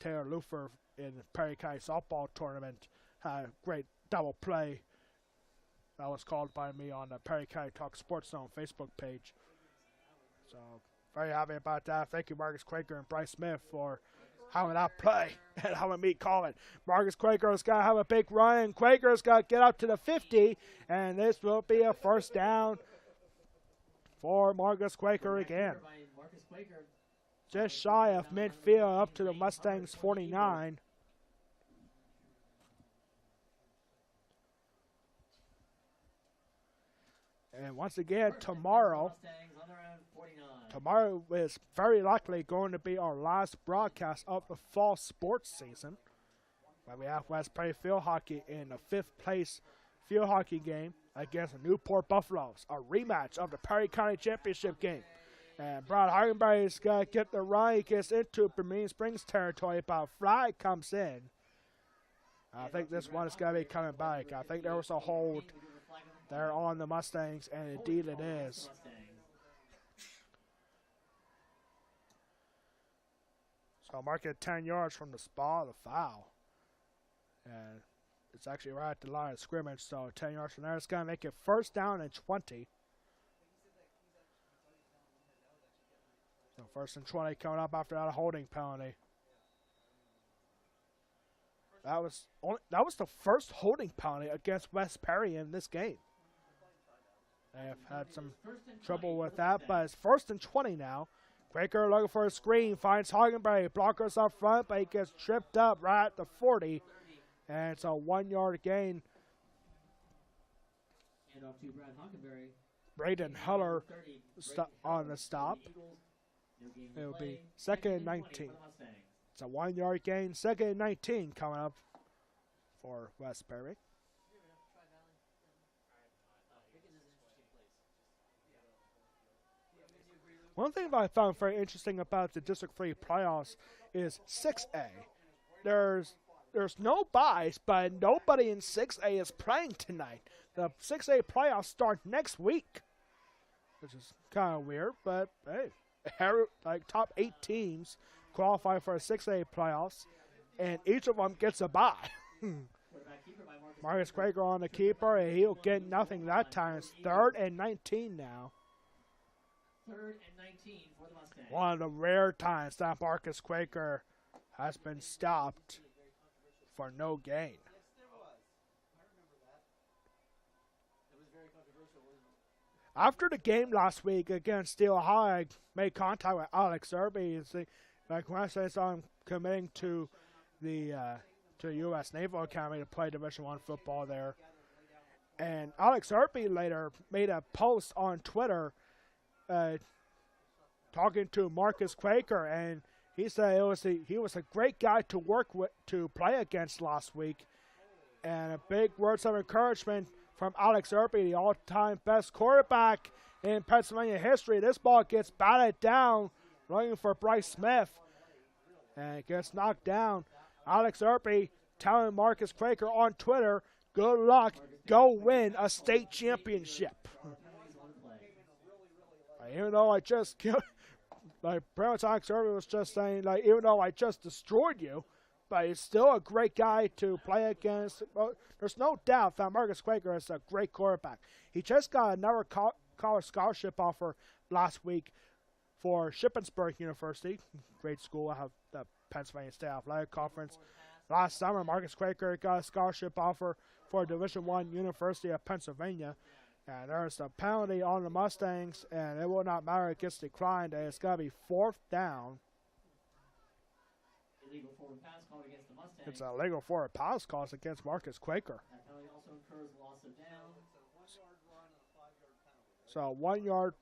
Taylor Lufer in the Prairie County softball tournament had a great double play that was called by me on the Prairie County Talk Sports Zone Facebook page. So, very happy about that. Thank you, Marcus Quaker and Bryce Smith, for having that play and having me call it. Marcus Quaker's got to have a big run, and Quaker's got to get up to the 50, and this will be a first down for Marcus Quaker again. Just shy of midfield, up to the Mustangs 49. And once again, tomorrow is very likely going to be our last broadcast of the fall sports season, where we have West Prairie Field Hockey in the 5th place field hockey game against the Newport Buffaloes, a rematch of the Perry County Championship game. And Brad Hagenberry is going to get the run. He gets into Bermudian Springs territory, but a flag comes in. I think this one is going to be coming back. I think there was a hold there on the Mustangs, and indeed it is. So mark it 10 yards from the spot of the foul. And it's actually right at the line of scrimmage, so 10 yards from there. It's going to make it first down and 20. So first and 20 coming up after that holding penalty. That was the first holding penalty against West Perry in this game. They have had some trouble with that, but it's first and 20 now. Quaker looking for a screen, finds Hagenberry, blockers up front, but he gets tripped up right at the 40, and it's a 1-yard gain. And off to Brad Hagenberry. Braden Heller on the stop. It will be second and 19. It's a 1-yard gain, second and 19 coming up for West Perry. One thing that I found very interesting about the District 3 playoffs is 6A. There's no buys, but nobody in 6A is playing tonight. The 6A playoffs start next week, which is kind of weird, but hey, like top 8 teams qualify for a 6A playoffs, and each of them gets a bye. Marcus Quaker on the keeper, and he'll get nothing that time. It's 3rd and 19 now. 3rd and 19 for the Mustangs. One of the rare times that Marcus Quaker has been stopped for no gain. Yes, there was. I remember that. It was very controversial, wasn't it? After the game last week against Steel High, I made contact with Alex Irby. Like when I said I'm committing to the U.S. Naval Academy to play Division I football there. And Alex Irby later made a post on Twitter talking to Marcus Quaker, and he said he was a great guy to work with, to play against last week. And a big words of encouragement from Alex Irby, the all-time best quarterback in Pennsylvania history. This ball gets batted down looking for Bryce Smith. And gets knocked down. Alex Erpy telling Marcus Quaker on Twitter, good luck, go win a state championship. Even though I just killed, like, pretty much Alex Erpy was just saying, like, even though I just destroyed you, but he's still a great guy to play against. Well, there's no doubt that Marcus Quaker is a great quarterback. He just got another college scholarship offer last week for Shippensburg University, great school. I have the Pennsylvania State Athletic Conference. Last summer, Marcus Quaker got a scholarship offer for Division I University of Pennsylvania. And there's a penalty on the Mustangs, and it will not matter. It gets declined, and it's got to be 4th down. Illegal forward pass called against the Mustangs. It's a legal forward pass call against Marcus Quaker. That penalty also incurs loss of down. So 1 yard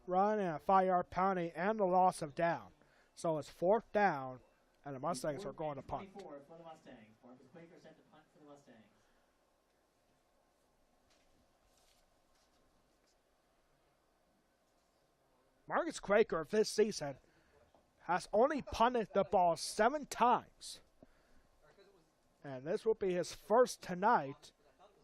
run and a 5 yard penalty and the loss of down. So it's 4th down, and the Mustangs are going to punt. 24 for the Mustangs. Marcus Quaker sent to punt for the Mustangs. Marcus Quaker this season has only punted the ball 7 times. And this will be his first tonight,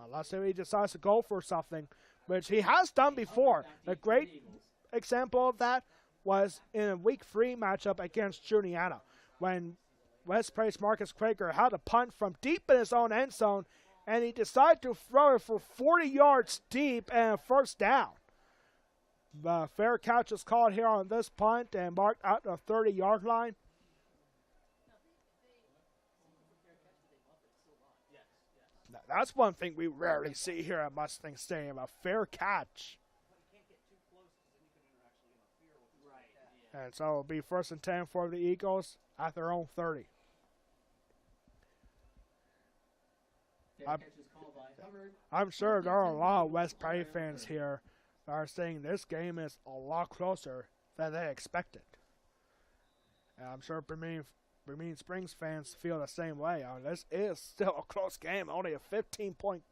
unless he decides to go for something, which he has done before. The great example of that was in a Week 3 matchup against Juniata, when West Praise Marcus Quaker had a punt from deep in his own end zone, and he decided to throw it for 40 yards deep and a 1st down. The fair catch is called here on this punt and marked at the 30-yard line. Now, that's one thing we rarely see here at Mustang Stadium, a fair catch. And so it'll be 1st and 10 for the Eagles at their own 30. I'm sure there are a lot of West Prairie fans here that are saying this game is a lot closer than they expected. And I'm sure Bermudian Springs fans feel the same way. This is still a close game, only a 15-point.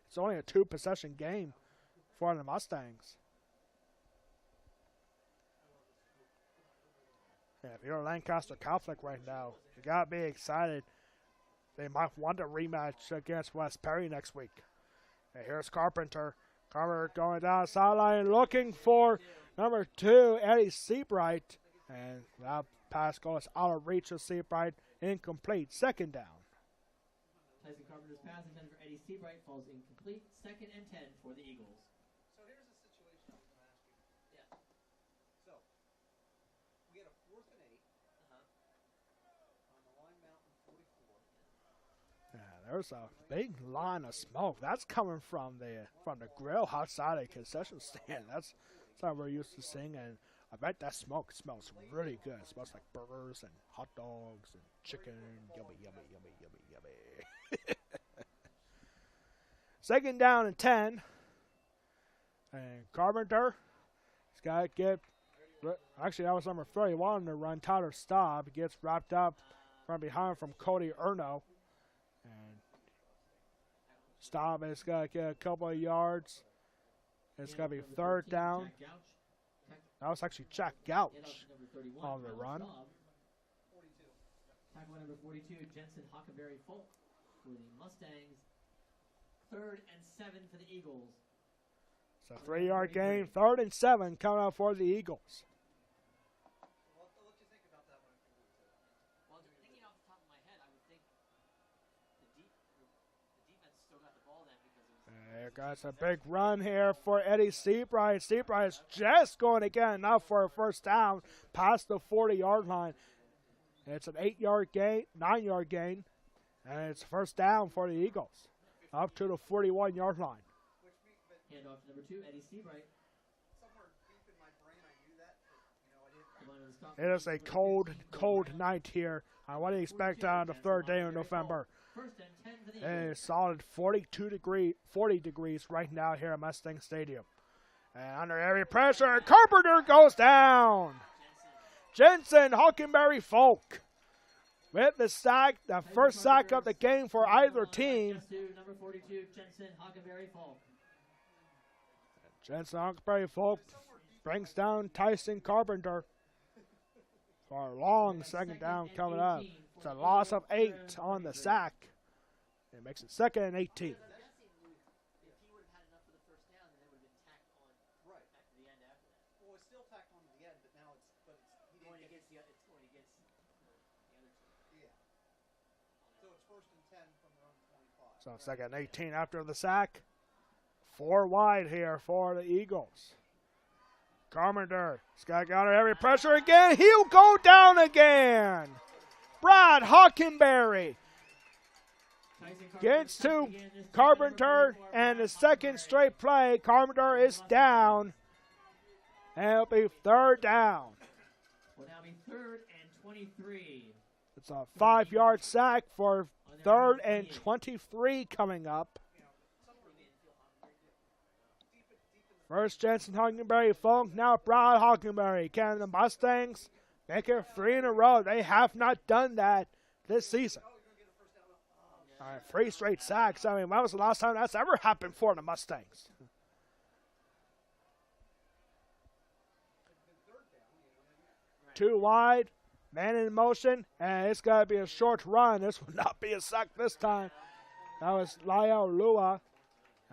It's only a 2-possession game for the Mustangs. And if you're Lancaster Catholic right now, you gotta be excited. They might want a rematch against West Perry next week. And here's Carpenter. Carpenter going down the sideline looking for number 2, Eddie Seabright. And that pass goes out of reach of Seabright. Incomplete. 2nd down. Tyson Carpenter's pass intended for Eddie Seabright falls incomplete. 2nd and 10 for the Eagles. So here's the situation I was going to ask you. Yeah. So, we had a 4th and 8 on the Line Mountain 44. Yeah, there's a big line of smoke. That's coming from the grill outside the concession stand. That's something we're used to seeing, and I bet that smoke smells really good. It smells like burgers and hot dogs and chicken. Yummy, yummy, yummy, yummy, yummy. 2nd down and 10. And Carpenter, he's got to get, actually that was number 31 on the run. Tyler Staub gets wrapped up from behind from Cody Erno. And Staub has got to get a couple of yards. It's got to be 3rd down. That was actually Jack Gouch on the run. Tackle number 42, Jensen Hockenberry Folk for the Mustangs. 3rd and 7 for the Eagles. It's a 3-yard gain. 3rd and 7 coming out for the Eagles. What you think about that one? Well, thinking off the top of my head, I would think the defense still got the ball then because it was. There goes a big run here for Eddie Seabright. Seabright is just going again now for a 1st down past the 40-yard line. It's an 8-yard gain, 9-yard gain, and it's 1st down for the Eagles up to the 41-yard line. Hand off to number 2, Eddie Seabright. Somewhere deep in my brain, I knew that, but, I didn't. It is a cold night here. What do you expect on the 3rd day of November? 1st and 10 for the Eagles. It is solid 40 degrees right now here at Mustang Stadium. And under heavy pressure, Carpenter goes down. Jensen Hockenberry Folk with the sack, the first sack of the game for either team. Number 42, Jensen Hockenberry Folk. Jensen Hockenberry Folk brings down Tyson Carpenter. For a long second down coming up. It's a loss of 8 on the sack. It makes it 2nd and 18. If he would have had enough for the first down, then it would have been tacked on Right. at the end after that. Well, it's still tacked on to the end, but now it's he Going didn't get. against it's going against the other team. Yeah. So it's 1st and 10 from their own 25. So 2nd and 18 after the sack. 4 wide here for the Eagles. Carpenter, Scott got every pressure again. He'll go down again. Brad Hockenberry gets to Carpenter, and the second straight play, Carpenter is down. And it'll be 3rd down. Will now be 3rd and 23. It's a 5-yard sack for 3rd and 23 coming up. First Jensen Hockenberry, Funk, now Brad Hockenberry. Can the Mustangs make it 3 in a row? They have not done that this season. All right, 3 straight sacks. I mean, when was the last time that's ever happened for the Mustangs? Two wide, man in motion, and it's got to be a short run. This will not be a sack this time. That was Lyle Lua.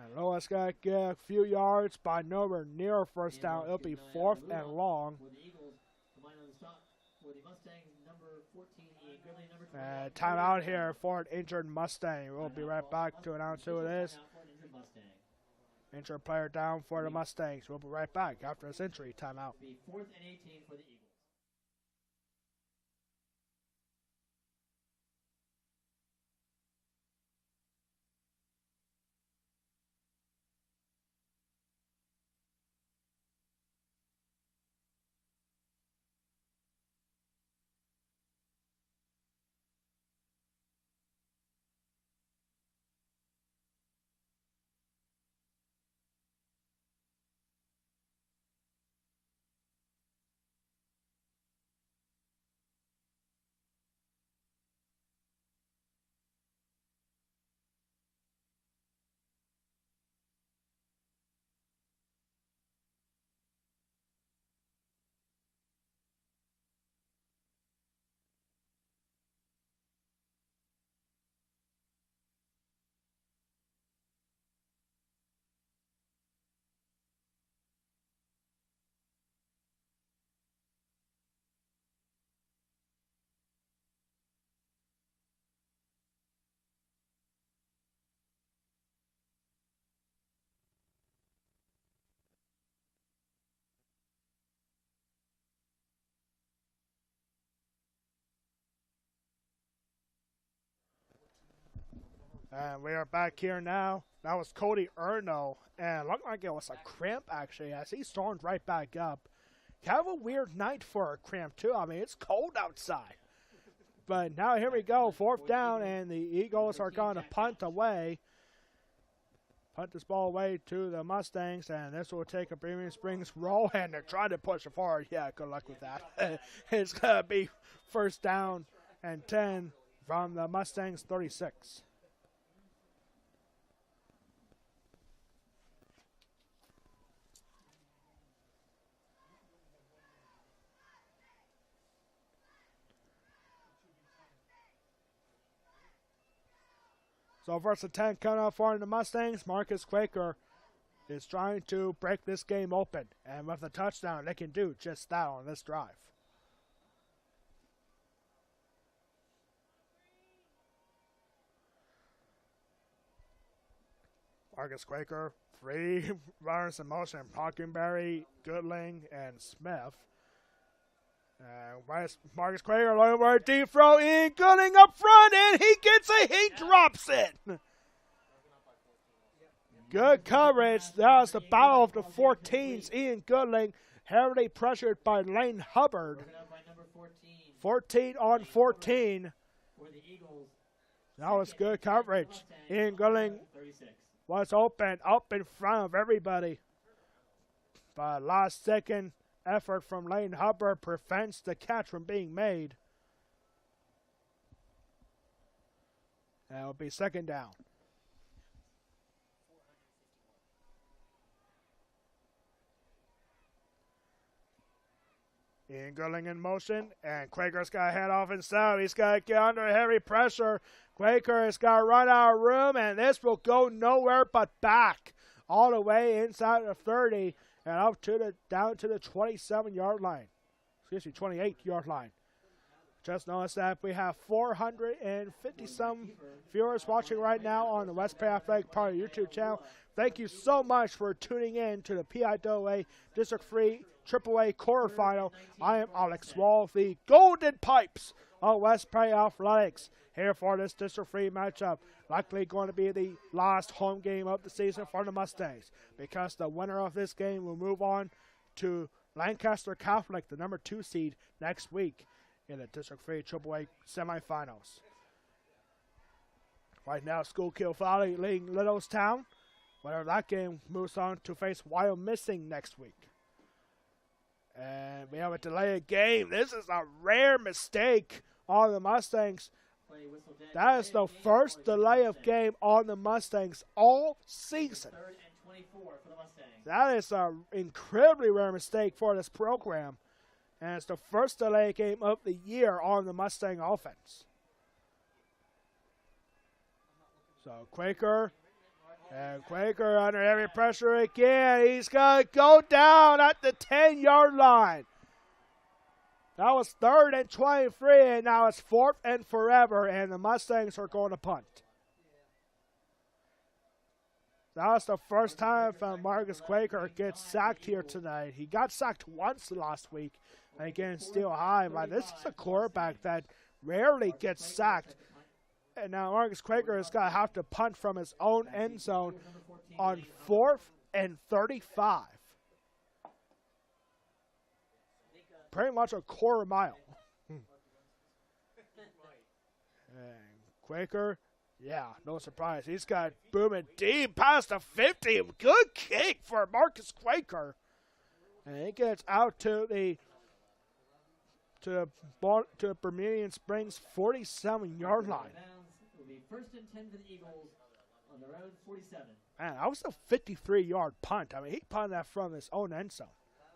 And Lua's got to get a few yards, by nowhere near first down. It'll be 4th and long. Timeout here for an injured Mustang. We'll be right back to announce who it is. Injured player down for the Mustangs. We'll be right back after this injury timeout. 4th and 18 for the Eagles. And we are back here now. That was Cody Erno, and it looked like it was a cramp, actually, as he stormed right back up. Kind of a weird night for a cramp, too. I mean, it's cold outside. But now here we go, 4th down, and the Eagles are going to punt away. Punt this ball away to the Mustangs, and this will take a Bermudian Springs roll, and they're trying to push it forward. Yeah, good luck with that. It's going to be 1st down and 10 from the Mustangs 36. So 1st and 10 coming up for the Mustangs. Marcus Quaker is trying to break this game open. And with a touchdown, they can do just that on this drive. Marcus Quaker, 3 runners in motion. Hockenberry, Goodling, and Smith. Marcus Quaker looking for a deep throw in, Gooding up front, and he gets it, he drops it. Good coverage. That was the battle of the 14s. Ian Goodling heavily pressured by Lane Hubbard. 14 on 14. That was good coverage. Ian Goodling was open, up in front of everybody. But last second effort from Lane Hubbard prevents the catch from being made. That will be 2nd down. Ingling in motion, and Quaker's got to head off himself. He's got to get under heavy pressure. Quaker has got to run out of room, and this will go nowhere but back all the way inside the 30 and up to the down to the 27-yard line. Excuse me, 28-yard line. Just noticed that we have 450-some viewers watching right now on the West Bay Athletic Party YouTube channel. Thank you so much for tuning in to the PIAA District 3 AAA quarterfinal. I am Alex Wall, the Golden Pipes of West Bay Athletics, here for this District 3 matchup. Likely going to be the last home game of the season for the Mustangs, because the winner of this game will move on to Lancaster Catholic, the number 2 seed, next week in the District 3 AAA semifinals. Right now, Schuylkill Valley leading Littlestown. Whenever that game moves on to face Wyomissing next week. And we have a delay of game. This is a rare mistake on the Mustangs. That is the first delay of game on the Mustangs all season. 3rd and 24 for the Mustangs. That is an incredibly rare mistake for this program. And it's the first delay game of the year on the Mustang offense. So Quaker, and Quaker under heavy pressure again. He's going to go down at the 10-yard line. That was 3rd and 23, and now it's 4th and forever, and the Mustangs are going to punt. That was the first time Marcus Quaker gets sacked here tonight. He got sacked once last week against Steel High, but this is a quarterback that rarely gets sacked. And now Marcus Quaker has got to have to punt from his own end zone on 4th and 35. Pretty much a quarter mile. And Quaker, yeah, no surprise. He's got booming deep past the 50. Good kick for Marcus Quaker. And he gets out to the Bermudian Springs 47-yard line. Will be 1st and 10 for the Eagles on their own 47. Man, that was a 53-yard punt. I mean, he punted that from his own end zone.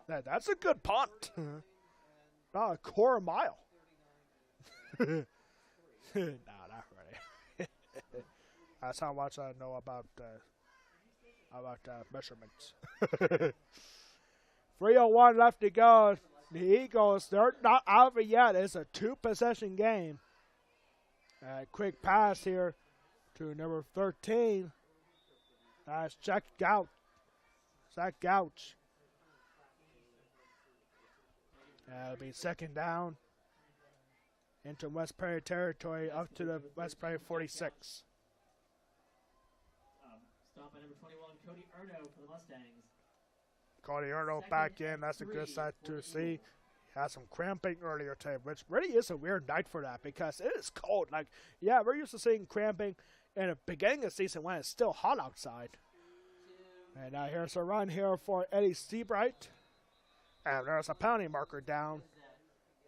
That's a good punt. About a quarter mile. No, not really. That's how much I know about measurements. 3:01 left to go. The Eagles, they're not out of it yet. It's a 2-possession game. Quick pass here to number 13. That's Jack Gouch. Zach Gouch. It'll be 2nd down into West Prairie territory up to the West Prairie 46. Stop by number 21, Cody Erno for the Mustangs. Cody Erno back in. That's a good sight to see. Had some cramping earlier today, which really is a weird night for that because it is cold. Like, yeah, we're used to seeing cramping in the beginning of the season when it's still hot outside. And now here's a run here for Eddie Seabright. And there's a penalty marker down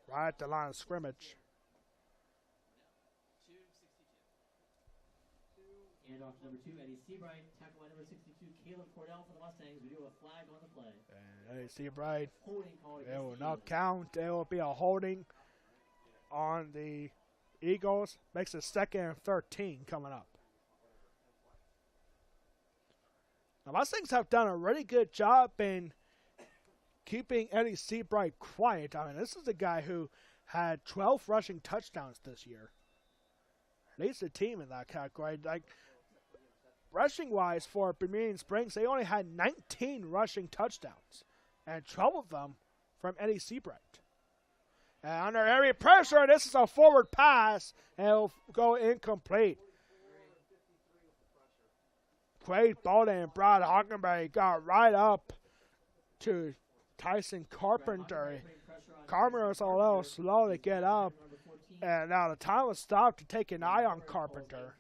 right at the line of scrimmage. And off number 2, Eddie Seabright. Tackle by number 62, Caleb Cordell for the Mustangs. We do have a flag on the play. And Eddie Seabright, Holding call it against will the not Eagles. count. It will be a holding on the Eagles. Makes it 2nd and 13 coming up. Now, Mustangs have done a really good job in keeping Eddie Seabright quiet. I mean, this is a guy who had 12 rushing touchdowns this year. Leads the team in that category. Like, rushing-wise for Bermudian Springs, they only had 19 rushing touchdowns, and 12 of them from Eddie Seabright. And under heavy pressure, this is a forward pass, and it'll go incomplete. Quade Bowden and Brad Hockenberry got right up to Tyson Carpenter. Carpenter was a little slow to get up, and now the time was stopped to take an eye on Carpenter.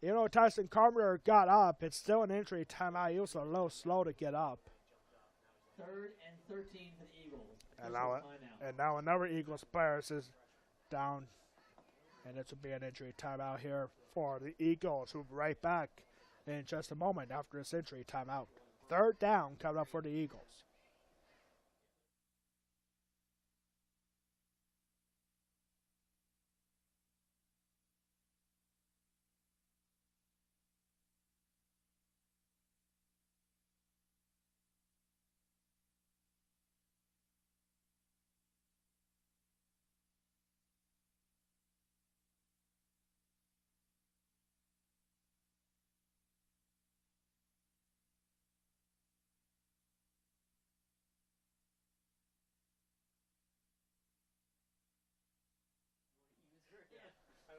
You know, Tyson Carpenter got up. It's still an injury timeout. He was a little slow to get up. 3rd and 13 for the Eagles. And now another Eagles player is down, and it will be an injury timeout here for the Eagles, who will be right back in just a moment after this injury timeout. 3rd down coming up for the Eagles.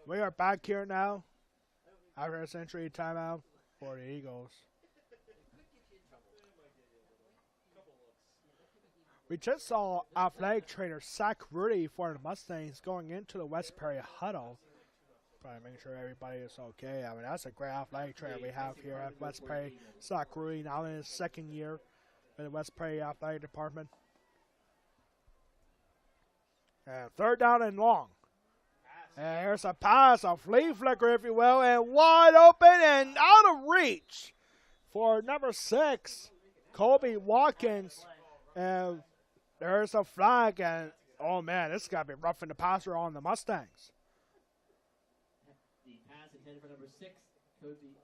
We are back here now after a century timeout for the Eagles. We just saw athletic trainer Zach Rudy for the Mustangs going into the West Perry huddle. Trying to make sure everybody is okay. I mean, that's a great athletic trainer we have here at West Perry. Zach Rudy now in his second year in the West Perry athletic department. And third down and long. And here's a pass, a flea flicker, if you will, and wide open and out of reach for number 6, Colby Watkins. And there's a flag, and oh man, this has got to be roughing the passer on the Mustangs. The pass intended for number 6,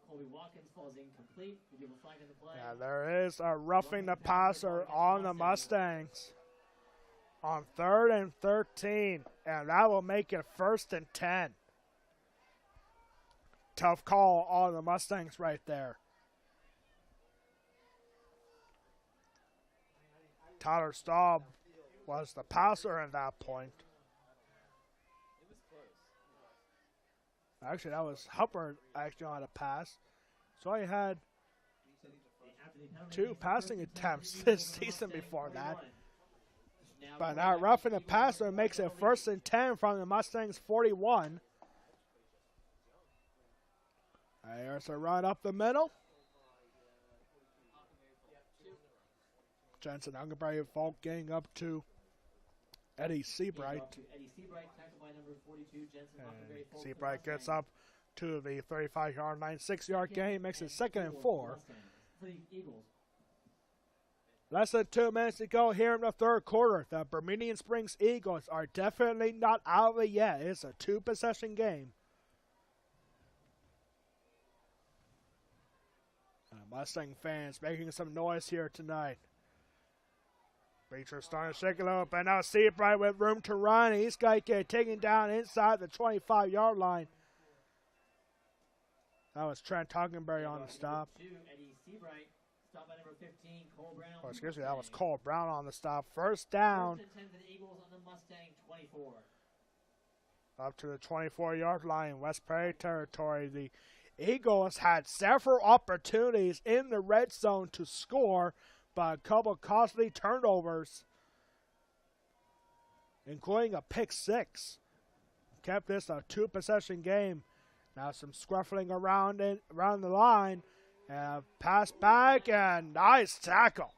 Colby Watkins, falls incomplete. We give a flag in the play. Yeah, there is a roughing the passer on the Mustangs on 3rd and 13, and that will make it 1st and 10. Tough call on the Mustangs right there. Tyler Staub was the passer at that point. Actually, that was Hubbard actually on a pass. So he had 2 passing attempts this season before that. But now roughing the passer makes it 1st and 10 from the Mustangs 41. There's a run up the middle. Jensen Hungerberry Falk getting up to Eddie Seabright. Seabright gets up to the 35-yard line, 6-yard gain, makes it 2nd and 4. Less than 2 minutes to go here in the third quarter. The Bermudian Springs Eagles are definitely not out of it yet. It's a 2-possession game. Mustang fans making some noise here tonight. Bleachers starting to shake a little bit. Now Seabright with room to run. He's got to get taken down inside the 25-yard line. That was Trent Hockenberry on the stop. Stop by number 15, Cole Brown. Oh, excuse me, that was Cole Brown on the stop. First down. 1st and 10 for the Eagles on the Mustang 24. Up to the 24-yard line, West Perry territory. The Eagles had several opportunities in the red zone to score, but a couple costly turnovers, including a pick 6. Kept this a 2-possession game. Now some scruffling around the line. Pass back and nice tackle.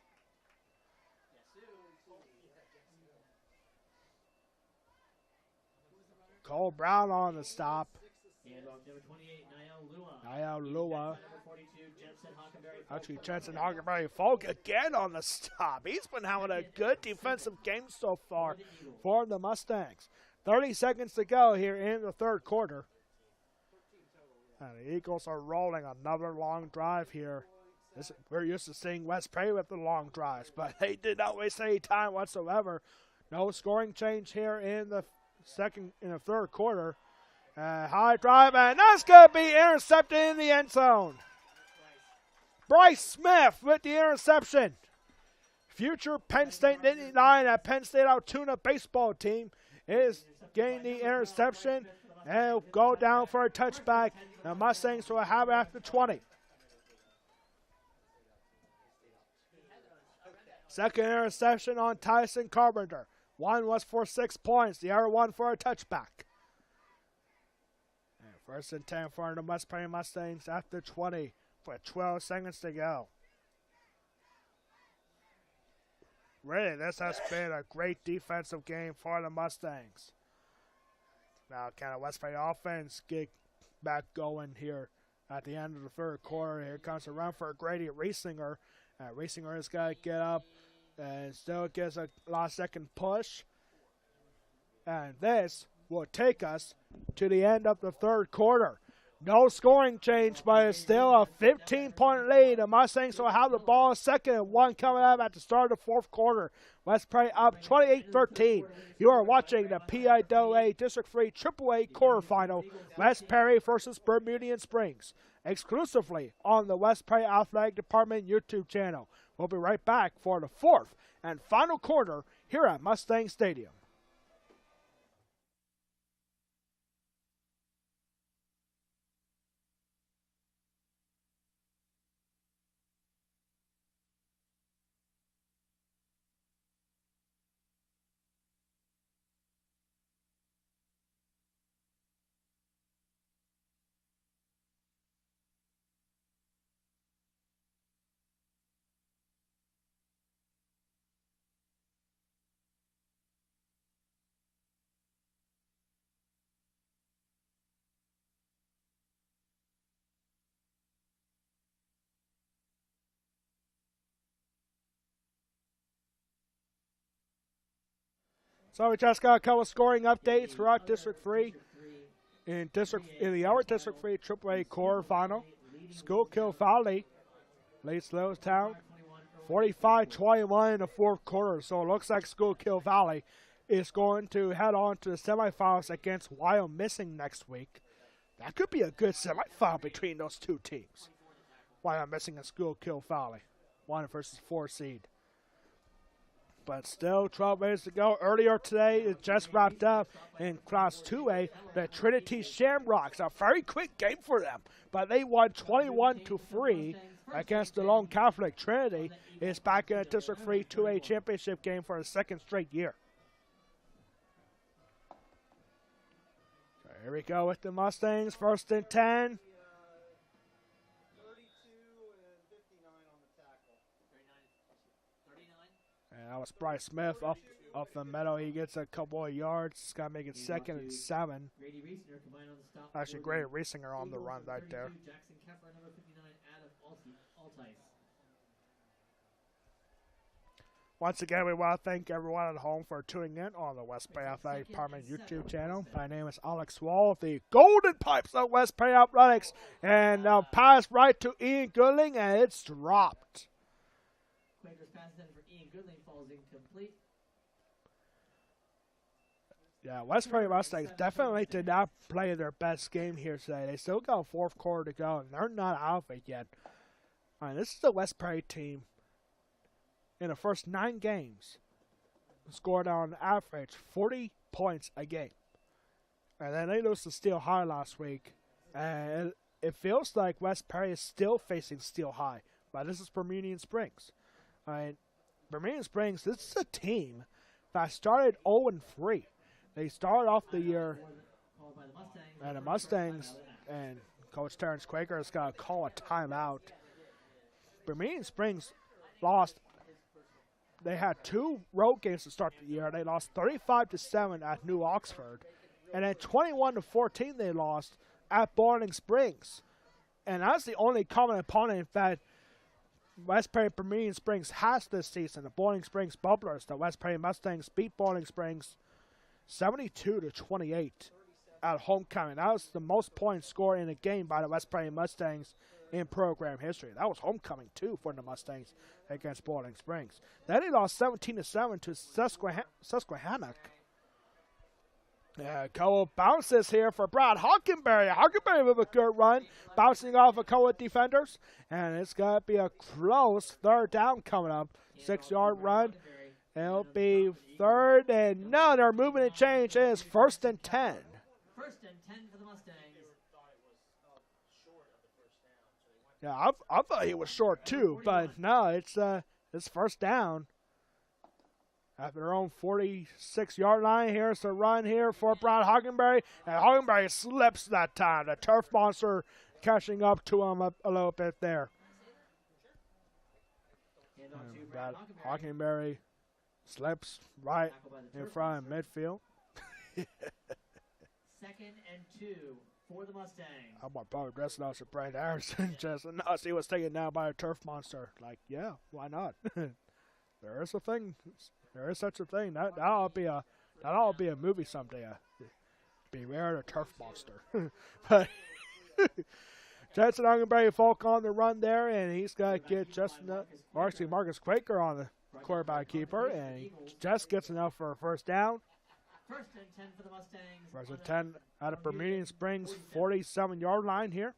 Cole Brown on the stop. Niall Lua. Actually, Jensen Hockenberry Falk again on the stop. He's been having a good defensive game so far for the Mustangs. 30 seconds to go here in the third quarter. And the Eagles are rolling another long drive here. We're used to seeing West Perry with the long drives, but they did not waste any time whatsoever. No scoring change here in the third quarter. High drive, and that's going to be intercepted in the end zone. Bryce Smith with the interception. Future Penn State 99 at Penn State Altoona baseball team is getting the interception and go down for a touchback. The Mustangs will have it at the 20. Second interception on Tyson Carpenter. One was for 6 points, the other one for a touchback. And 1st and 10 for the West Perry Mustangs at the 20 with 12 seconds to go. Really, this has been a great defensive game for the Mustangs. Now, can the West Perry offense get back going here at the end of the third quarter? Here comes a run for Grady Riesinger. Riesinger has got to get up and still gets a last-second push. And this will take us to the end of the third quarter. No scoring change, but it's still a 15-point lead. The Mustangs will have the ball 2nd and 1 coming up at the start of the fourth quarter. West Perry up 28-13. You are watching the PIAA District 3 AAA quarterfinal, West Perry versus Bermudian Springs, exclusively on the West Perry Athletic Department YouTube channel. We'll be right back for the fourth and final quarter here at Mustang Stadium. So we just got a couple of scoring updates throughout District 3. In the Upper District 3 AAA quarterfinal, Schuylkill Valley leads Lewistown 45-21 in the fourth quarter. So it looks like Schuylkill Valley is going to head on to the semifinals against Wyomissing next week. That could be a good semifinal between those two teams. Wyomissing and Schuylkill Valley, 1 versus 4 seed. But still 12 ways to go. Earlier today, it just wrapped up in Class 2A. The Trinity Shamrocks, a very quick game for them. But they won 21-3 against the Lone Catholic. Trinity is back in a District 3 2A championship game for the second straight year. So here we go with the Mustangs. First and 10. 32 and 59 on the tackle. 39. And that was Bryce Smith up the middle. He gets a couple of yards. He's got to make it second and 7. Grady Reesinger combined on the stop. Actually, Grady Reesinger on the run right there. Jackson Keffer, number 59, Adam Altice. Once again, we want to thank everyone at home for tuning in on the West Bay Athletic Department YouTube channel. My name is Alex Wall of the Golden Pipes of West Bay Athletics. And now pass right to Ian Goodling, and it's dropped. Quakers pass in for Ian Goodling, falls incomplete. Yeah, West Prairie Mustangs definitely did not play their best game here today. They still got a fourth quarter to go, and they're not out of it yet. All right, this is the West Prairie team. In the first 9 games, scored on average 40 points a game. And then they lost to Steel High last week. And it feels like West Prairie is still facing Steel High. But this is Bermudian Springs. All right, Bermudian Springs, this is a team that started 0-3. They started off the year, and the Mustangs and Coach Terrence Quaker has got to call a timeout. Bermudian Springs lost. They had 2 road games to start the year. They lost 35-7 at New Oxford, and then 21-14 they lost at Boiling Springs. And that's the only common opponent that West Prairie Bermudian Springs has this season. The Boiling Springs Bubblers. The West Prairie Mustangs beat Boiling Springs 72-28 at homecoming. That was the most points scored in a game by the West Prairie Mustangs in program history. That was homecoming too for the Mustangs against Boiling Springs. Then they lost 17-7 to Susquehannock. Yeah, couple bounces here for Brad Hockenberry. Hockenberry with a good run, bouncing off a couple of defenders, and it's got to be a close third down coming up. 6-yard run. It'll be third and no, they're moving and change. It is 1st and 10. 1st and 10 for the Mustangs. Yeah, I thought he was short too, but no, it's 1st down. After their own 46-yard line, here's the run here for Brad Hockenberry, and Hockenberry slips that time. The turf monster catching up to him a little bit there. And Brad Hockenberry slips right in front of midfield. 2nd and 2 for the Mustangs. I'm probably dressing up as Brian Harrison. Just nuts. He was taken down by a turf monster. Like, yeah, why not? There is a thing. There is such a thing. That ought to be a movie someday. Beware the turf monster. But Jensen Hockenberry Folk on the run there, and he's got to get Marcus Quaker on the quarterback keeper, and he just gets enough for a 1st down. 1st and 10 for the Mustangs. 1st and 10 out of Bermudian Springs 47-yard line here.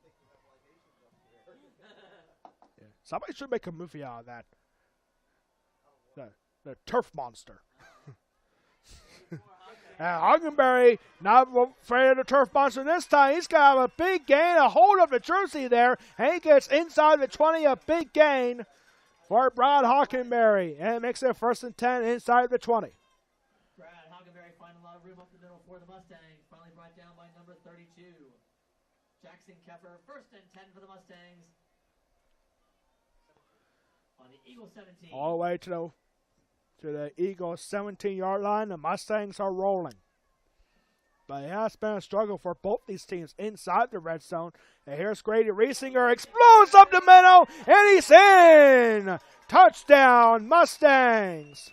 Yeah. Somebody should make a movie out of that. The turf monster. And Hockenberry not afraid of the turf monster this time. He's got a big gain, a hold of the jersey there, and he gets inside the 20, a big gain for Brad Hockenberry, and makes it 1st and 10 inside the 20. Brad Hockenberry finding a lot of room up the middle for the Mustangs. Finally brought down by number 32. Jackson Keffer, 1st and 10 for the Mustangs. On the Eagle 17. All the way to the Eagles 17-yard line. The Mustangs are rolling. But it has been a struggle for both these teams inside the red zone. And here's Grady Reesinger, explodes up the middle, and he's in! Touchdown, Mustangs!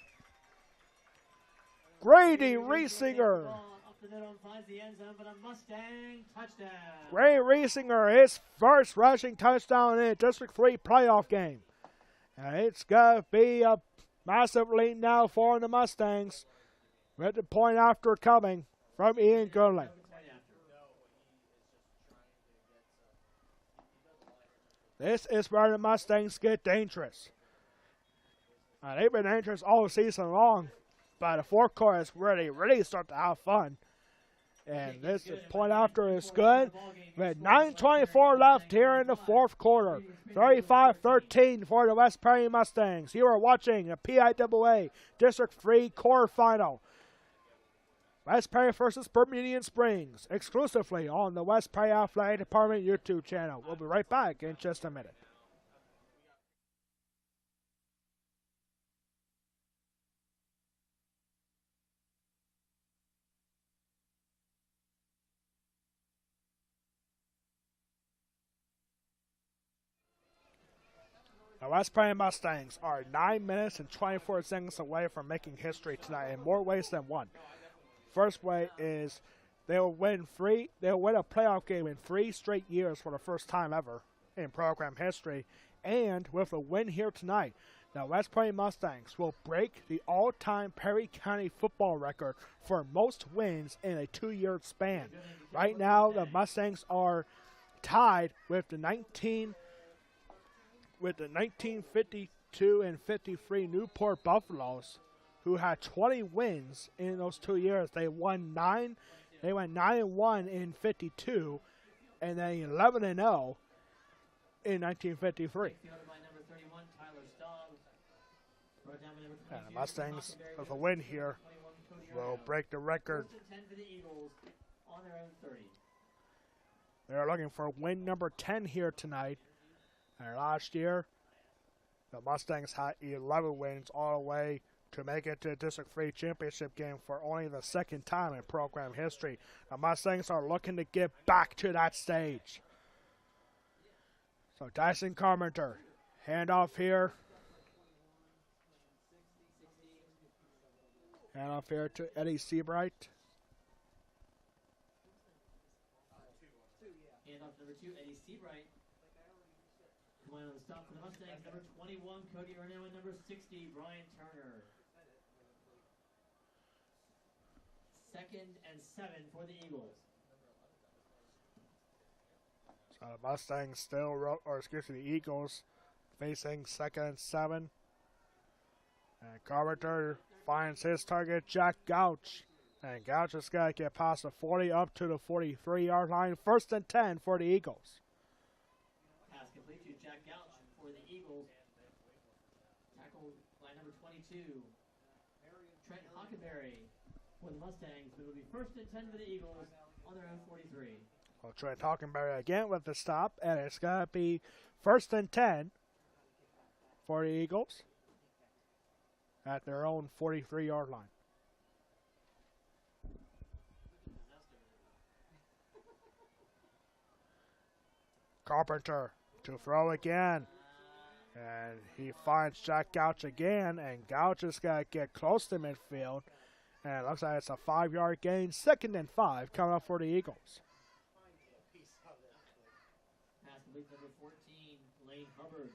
Grady Riesinger. Ball up the middle and finds the end zone for the Mustang touchdown. Grady Riesinger, his first rushing touchdown in a District 3 playoff game. And it's going to be a massive lead now for the Mustangs, with the point after coming from Ian Goodley. This is where the Mustangs get dangerous. They've been dangerous all season long, but the fourth quarter is where they really start to have fun. And this point after is good, with 9:24 left here in the fourth quarter. 35-13 for the West Prairie Mustangs. You are watching the PIAA District 3 quarterfinal. West Prairie versus Bermudian Springs, exclusively on the West Prairie Athletic Department YouTube channel. We'll be right back in just a minute. The West Prairie Mustangs are 9 minutes and 24 seconds away from making history tonight in more ways than one. First way is they'll win a playoff game in 3 straight years for the first time ever in program history. And with a win here tonight, the West Prairie Mustangs will break the all-time Perry County football record for most wins in a 2-year span. Right now, the Mustangs are tied with the 1952 and 53 Newport Buffaloes, who had 20 wins in those 2 years. They won 9. They went 9-1 in 52, and then 11-0 in 1953. And the Mustangs, with a win here, will break the record. They're looking for win number 10 here tonight. And last year, the Mustangs had 11 wins all the way to make it to the District 3 championship game for only the second time in program history. The Mustangs are looking to get back to that stage. So Dyson Carpenter, handoff here. Handoff here to Eddie Seabright. Handoff number 2, Eddie Seabright. On the stop for the Mustangs, number 21, Cody Arnell, and number 60, Brian Turner. 2nd and 7 for the Eagles. So the Mustangs the Eagles facing 2nd and 7. And Carpenter finds his target, Jack Gouch. And Gouch is going to get past the 40 up to the 43-yard line. 1st and 10 for the Eagles. Pass complete to Jack Gouch for the Eagles. Tackled by number 22, Trent Hockenberry for the Mustangs. It will be 1st and 10 for the Eagles on their own 43. Well, Trent Hockenberry again with the stop, and it's going to be 1st and 10 for the Eagles at their own 43-yard line. Carpenter to throw again. And he finds Jack Gouch again, and Gouch is going to get close to midfield. And it looks like it's a 5-yard gain. 2nd and 5 coming up for the Eagles. Pass complete number 14, Lane Hubbard.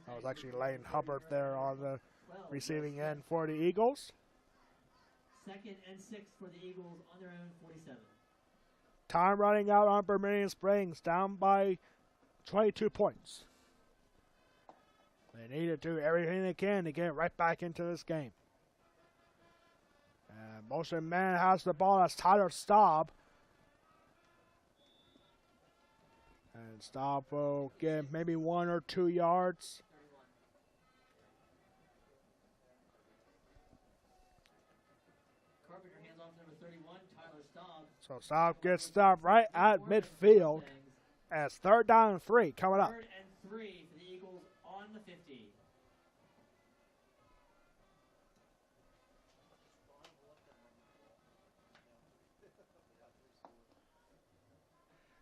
That was actually Lane Hubbard there on the receiving end for the Eagles. 2nd and 6 for the Eagles on their own 47. Time running out on Bermudian Springs, down by 22 points. They need to do everything they can to get right back into this game. And motion man has the ball. That's Tyler Staub. And Staub will get maybe 1 or 2 yards. Carpenter hands off number 31, Tyler Staub. So Staub gets stopped right at midfield. As 3rd down and 3 coming up. 3rd and 3 for the Eagles on the 50.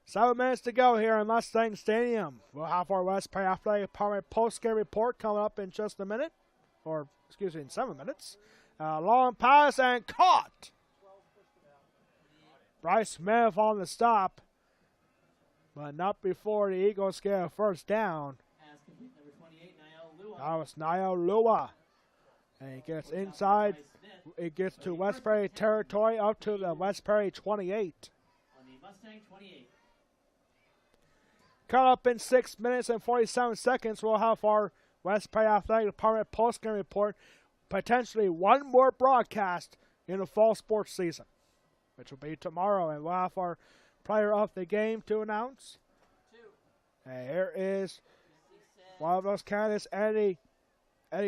Seven minutes to go here in Mustang Stadium. We'll have our West Prairie Athletic Department post-game report coming up in just a minute. Or, excuse me, in 7 minutes. A long pass and caught. Bryce Smith on the stop, but not before the Eagles get a first down. Pass complete, number 28, Niall Lua. That was Niall Lua. And he gets inside. By Smith It gets to Westbury territory up to the Westbury 28. on the Mustang 28. Cut up in 6 minutes and 47 seconds. We'll have our Westbury Athletic Department postgame report. Potentially one more broadcast in the fall sports season, which will be tomorrow. And we'll have our player of the game to announce. And here is one of those candidates, Eddie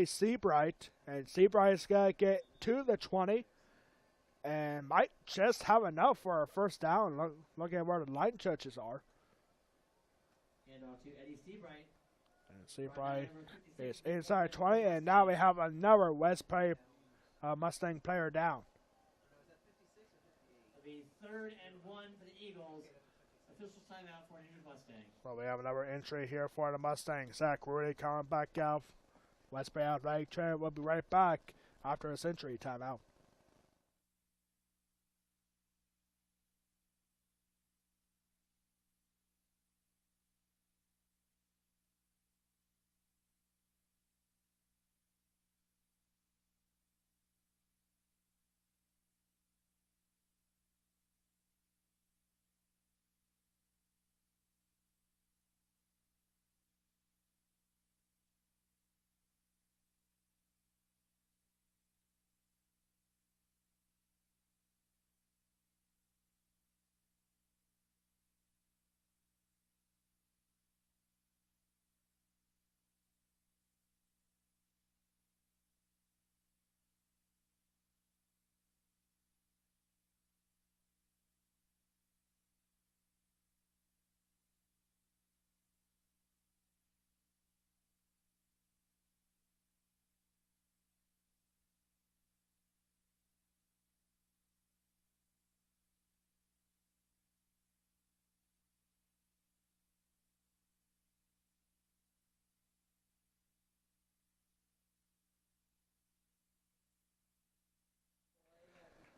Seabright. And Seabright's going to get to the 20 and might just have enough for a first down. Looking at where the line judges are. And off to Eddie Seabright. And Seabright is inside 20, and now we have another Westbury Mustang player down. It'll be 3rd and 1 for the Eagles. Official timeout for an injured Mustang. So we have another entry here for the Mustangs. Zach Rudy coming back out. Westbury Athletic Trainer will be right back after this injury timeout.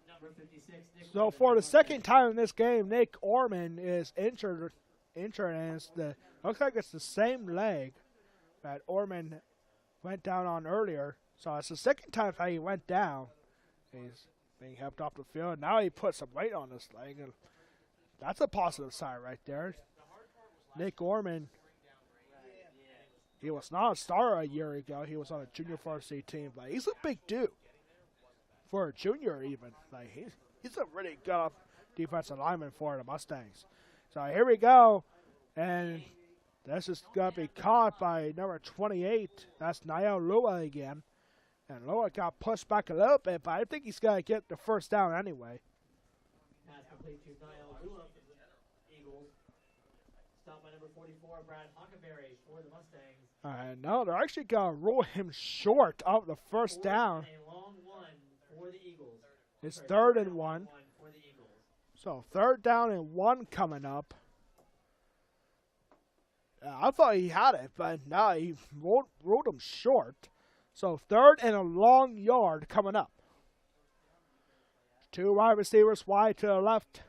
Number 56, Nick So Orman for the for second Mustang. time in this game, Nick Orman is injured, and looks like it's the same leg that Orman went down on earlier. So it's the second time that he went down. He's being helped off the field. Now he put some weight on his leg, and that's a positive sign right there. Nick Orman, he was not a star a year ago. He was on a junior varsity team, but he's a big dude. For a junior even. Like he's a really good defensive lineman for the Mustangs. So here we go. And this is going to be caught by number 28. That's Niall Lua again. And Lua got pushed back a little bit, but I think he's going to get the first down anyway. Pass complete to Niall Lua for the Eagles. Stopped by number 44, Brad Hockenberry for the Mustangs. No, they're actually going to roll him short of the first down. A long one for the Eagles. It's Sorry, 3rd and 1. for the Eagles. So 3rd down and 1 coming up. I thought he had it, but no, he rolled him short. So 3rd and a long yard coming up. 2 wide receivers wide to the left.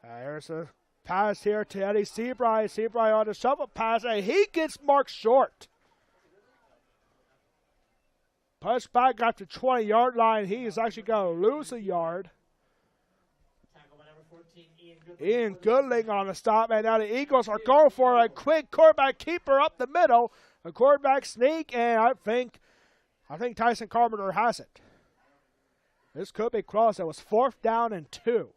Here's a pass here to Eddie Seabright. Seabright on the shovel pass, and he gets marked short. Push back at the 20-yard line. He is actually going to lose a yard. Tackle by number 14, Ian Goodling. Ian Goodling on the stop, and now the Eagles are going for a quick quarterback keeper up the middle. A quarterback sneak, and I think Tyson Carpenter has it. This could be close. It was 4th down and 2.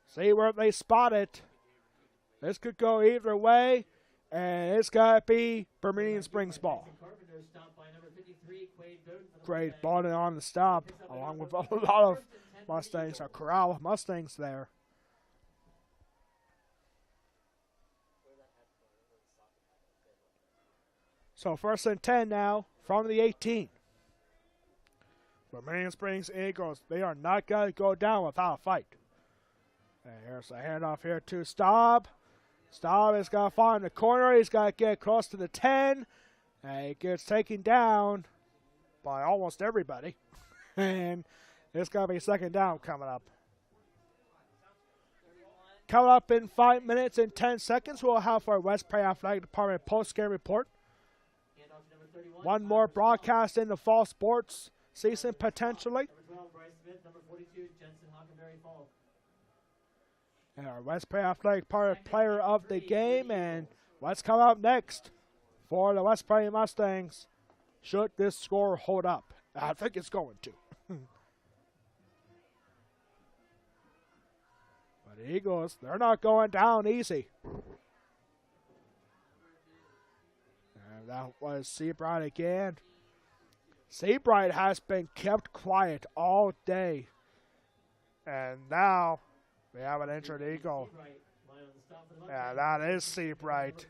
See where they spot it. This could go either way, and it's got to be Bermudian Springs ball. Carpenter stopped by number 53, Quade Bowden for the Great Mustangs. ball on the stop, along with a lot of Mustangs, a corral of Mustangs there. So 1st and 10 now from the 18. Bermudian Springs Eagles, they are not going to go down without a fight. And here's a handoff here to Staub. Staub is going to find the corner. He's got to get close to the 10. And it gets taken down by almost everybody. And it's going to be second down coming up. Coming up in 5 minutes and 10 seconds, we'll have our West Prairie Athletic Department post-game report. One more broadcast in the fall sports season, potentially. And our West Prairie Athletic Department player of the game. And what's coming up next for the West Prairie Mustangs? Should this score hold up? I think it's going to. But the Eagles, they're not going down easy. And that was Seabright again. Seabright has been kept quiet all day. And now we have an injured Eagle. Yeah, that is Seabright.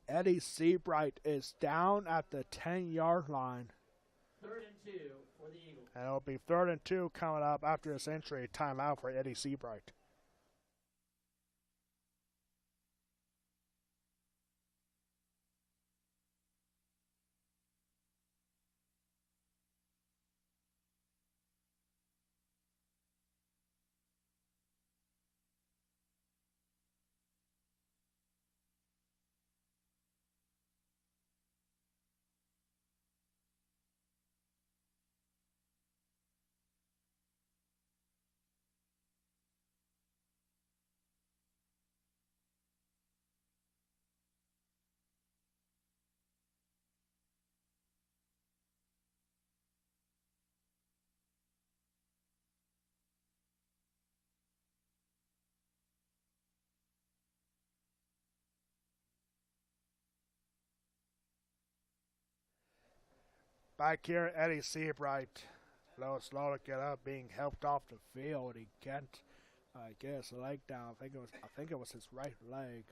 Eddie Seabright is down at the 10-yard line. 3rd and 2 for the Eagles. And it'll be 3rd and 2 coming up after this injury timeout for Eddie Seabright. Back here, Eddie Seabright, a little slow to get up, being helped off the field. He can't get his leg down. I think it was his right leg.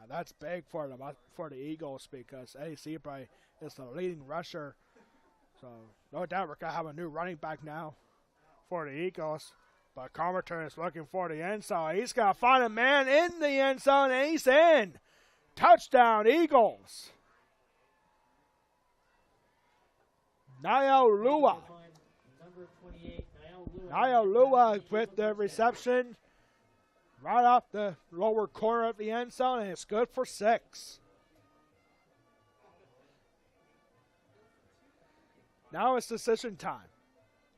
That's big for the Eagles because Eddie Seabright is the leading rusher. So no doubt we're gonna have a new running back now for the Eagles. But Carmerton is looking for the end zone. He's gonna find a man in the end zone, and he's in. Touchdown, Eagles. Niall Lua. Niall Lua with the reception right off the lower corner of the end zone, and it's good for 6. Now it's decision time.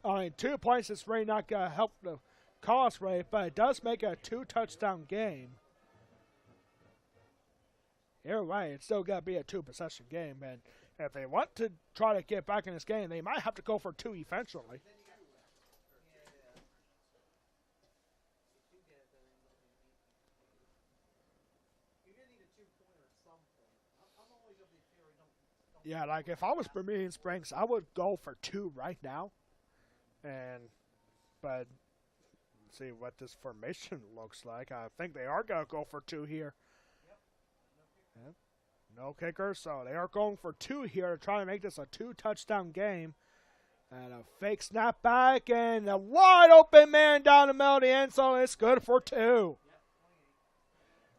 I mean, 2 points is really not going to help the cost rate, but it does make it a 2-touchdown game. Either way, it's still got to be a 2-possession game, and if they want to try to get back in this game, they might have to go for 2 eventually. Yeah, like if I was Bermudian Springs, I would go for 2 right now. But see what this formation looks like. I think they are going to go for 2 here. Yep. No kicker, so they are going for 2 here to try to make this a 2-touchdown game. And a fake snap back and a wide open man down the middle of the end zone. It's good for 2.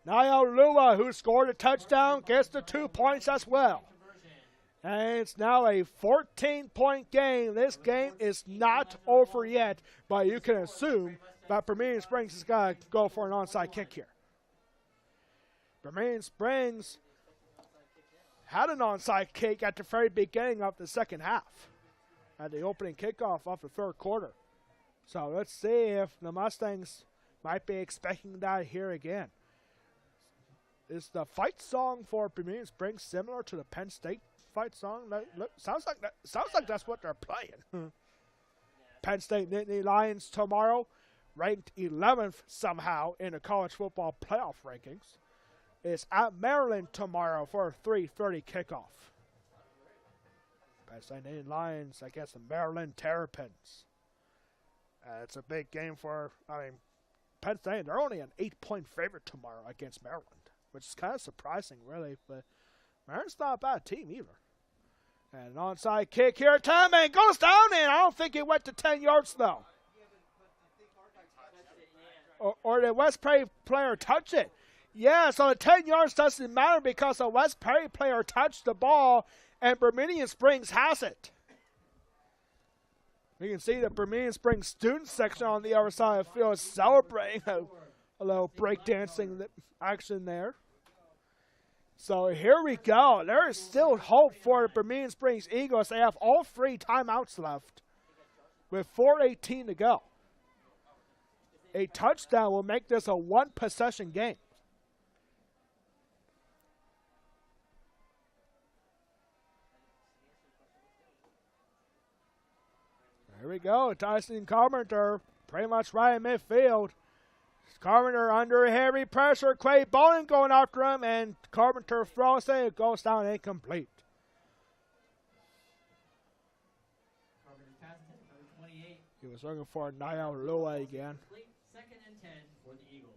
Niall Lua, who scored a touchdown, gets the 2 points as well. And it's now a 14-point game. This game is not over yet, but you can assume that Bermudian Springs is going to go for an onside kick here. Bermudian Springs had an onside kick at the very beginning of the second half, at the opening kickoff of the 3rd quarter. So let's see if the Mustangs might be expecting that here again. Is the fight song for Bermudian Springs similar to the Penn State fight song? Sounds like that's what they're playing. Penn State Nittany Lions tomorrow, ranked 11th somehow in the college football playoff rankings. Is at Maryland tomorrow for a 3:30 kickoff. Penn State Nittany Lions against the Maryland Terrapins. It's a big game for, Penn State. They're only an 8-point favorite tomorrow against Maryland, which is kind of surprising, really. But Maryland's not a bad team either. And an onside kick here. Time goes down, and I don't think it went to 10 yards, though. Or the West Prairie player touched it. Yeah, so the 10 yards doesn't matter because a West Perry player touched the ball and Bermudian Springs has it. You can see the Bermudian Springs student section on the other side of the field celebrating a little breakdancing action there. So here we go. There is still hope for the Bermudian Springs Eagles. They have all 3 timeouts left with 4:18 to go. A touchdown will make this a 1-possession game. Here we go. Tyson Carpenter pretty much right in midfield. Carpenter under heavy pressure. Clay Bowling going after him, and Carpenter throws it. It goes down incomplete. Carpenter's pass attempt, number 28. He was looking for Niall Lua again. Second and 10 for the Eagles.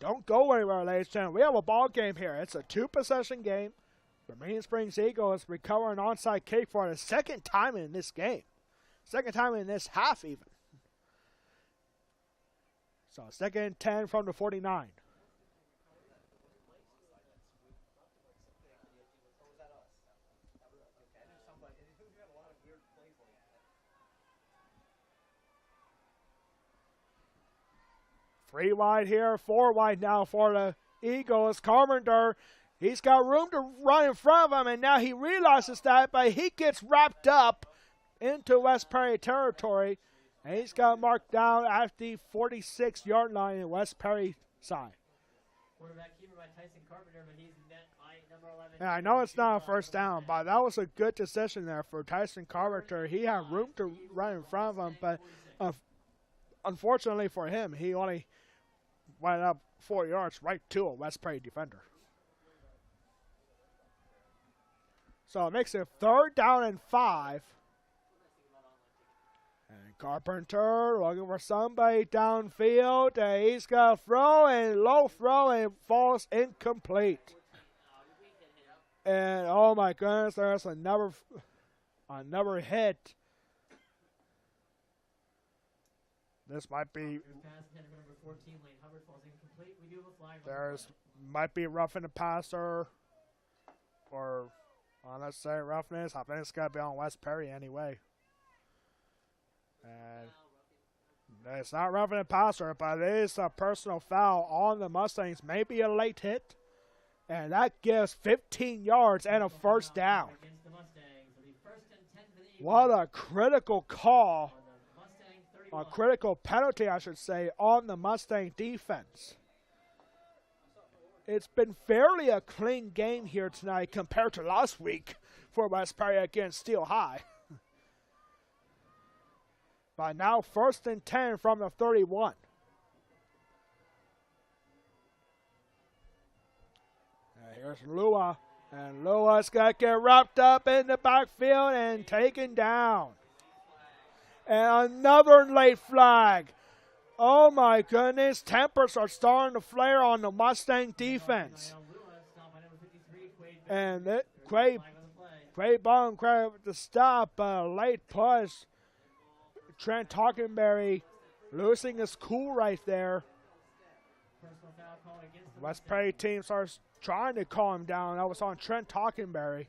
Don't go anywhere, ladies and gentlemen. We have a ball game here. It's a 2-possession game. Bermudian Springs Eagles recover an onside kick for the second time in this game. Second time in this half, even. So, second and 10 from the 49. Three wide here, 4 wide now for the Eagles. Carpenter, he's got room to run in front of him, and now he realizes that, but he gets wrapped up into West Perry territory, and he's got marked down at the 46-yard line in West Perry side. Quarterback keeper by Tyson Carpenter, but he's met by number 11. Yeah, I know it's not a first down, but that was a good decision there for Tyson Carpenter. He had room to run in front of him, but unfortunately for him, he only went up 4 yards right to a West Perry defender. So it makes it 3rd down and 5. And Carpenter looking for somebody downfield. And he's got a throw and low throw and falls incomplete. And oh my goodness, there's another hit. This might be. There's might be roughing the passer, or unnecessary roughness. I think it's got to be on West Perry anyway. And it's not roughing the passer, but it is a personal foul on the Mustangs. Maybe a late hit, and that gives 15 yards and a 1st down. What a critical call. A critical penalty, I should say, on the Mustang defense. It's been fairly a clean game here tonight compared to last week for West Perry against Steel High. But now 1st and 10 from the 31. And here's Lua. And Lua's got to get wrapped up in the backfield and taken down. And another late flag. Oh my goodness, tempers are starting to flare on the Mustang defense. And Quay Bond grabbed the stop, late push. Trent Hockenberry losing his cool right there. West Perry team starts trying to calm him down. That was on Trent Hockenberry.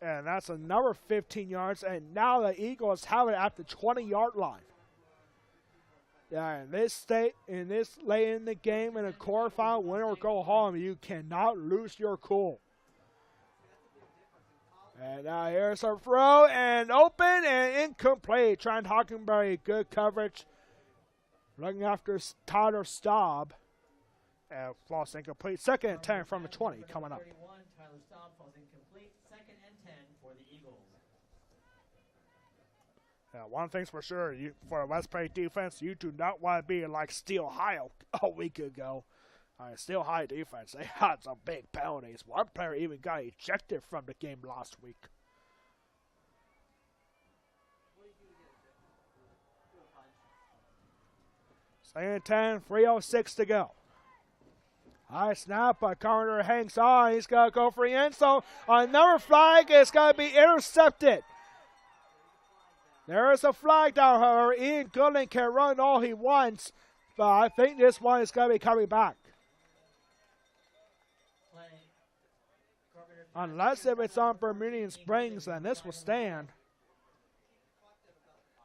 And that's another 15 yards. And now the Eagles have it at the 20-yard line. Yeah, in this late in the game in a quarterfinal, win or go home, you cannot lose your cool. And now here's a throw, and open and incomplete. Trent Hockenberry, good coverage. Looking after Tyler Staub. And falls incomplete. 2nd and 10 from the 20 coming up. Tyler Staub falls incomplete. 2nd and 10 for the Eagles. One thing's for sure, for a West Perry defense, you do not want to be like Steel High a week ago. Steel High defense, they had some big penalties. One player even got ejected from the game last week. Second and 10, 3:06 to go. High snap, but Carter hangs on. He's got to go for the end zone. Another flag is going to be intercepted. There is a flag down, however. Ian Goodling can run all he wants. But I think this one is going to be coming back. Play. Carpenter. Unless if it's on Bermudian Springs, then this will stand.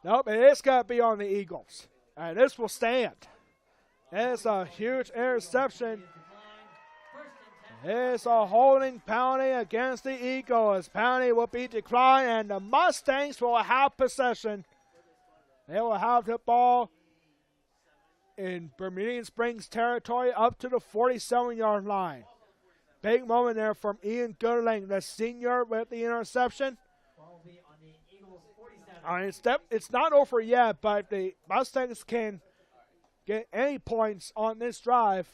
Nope, it is going to be on the Eagles. And this will stand. It's a huge interception. It's a holding penalty against the Eagles. Penalty will be declined, and the Mustangs will have possession. They will have the ball in Bermudian Springs territory up to the 47-yard line. Big moment there from Ian Goodling, the senior, with the interception. Ball will be on the Eagles 47. It's not over yet, but the Mustangs can get any points on this drive.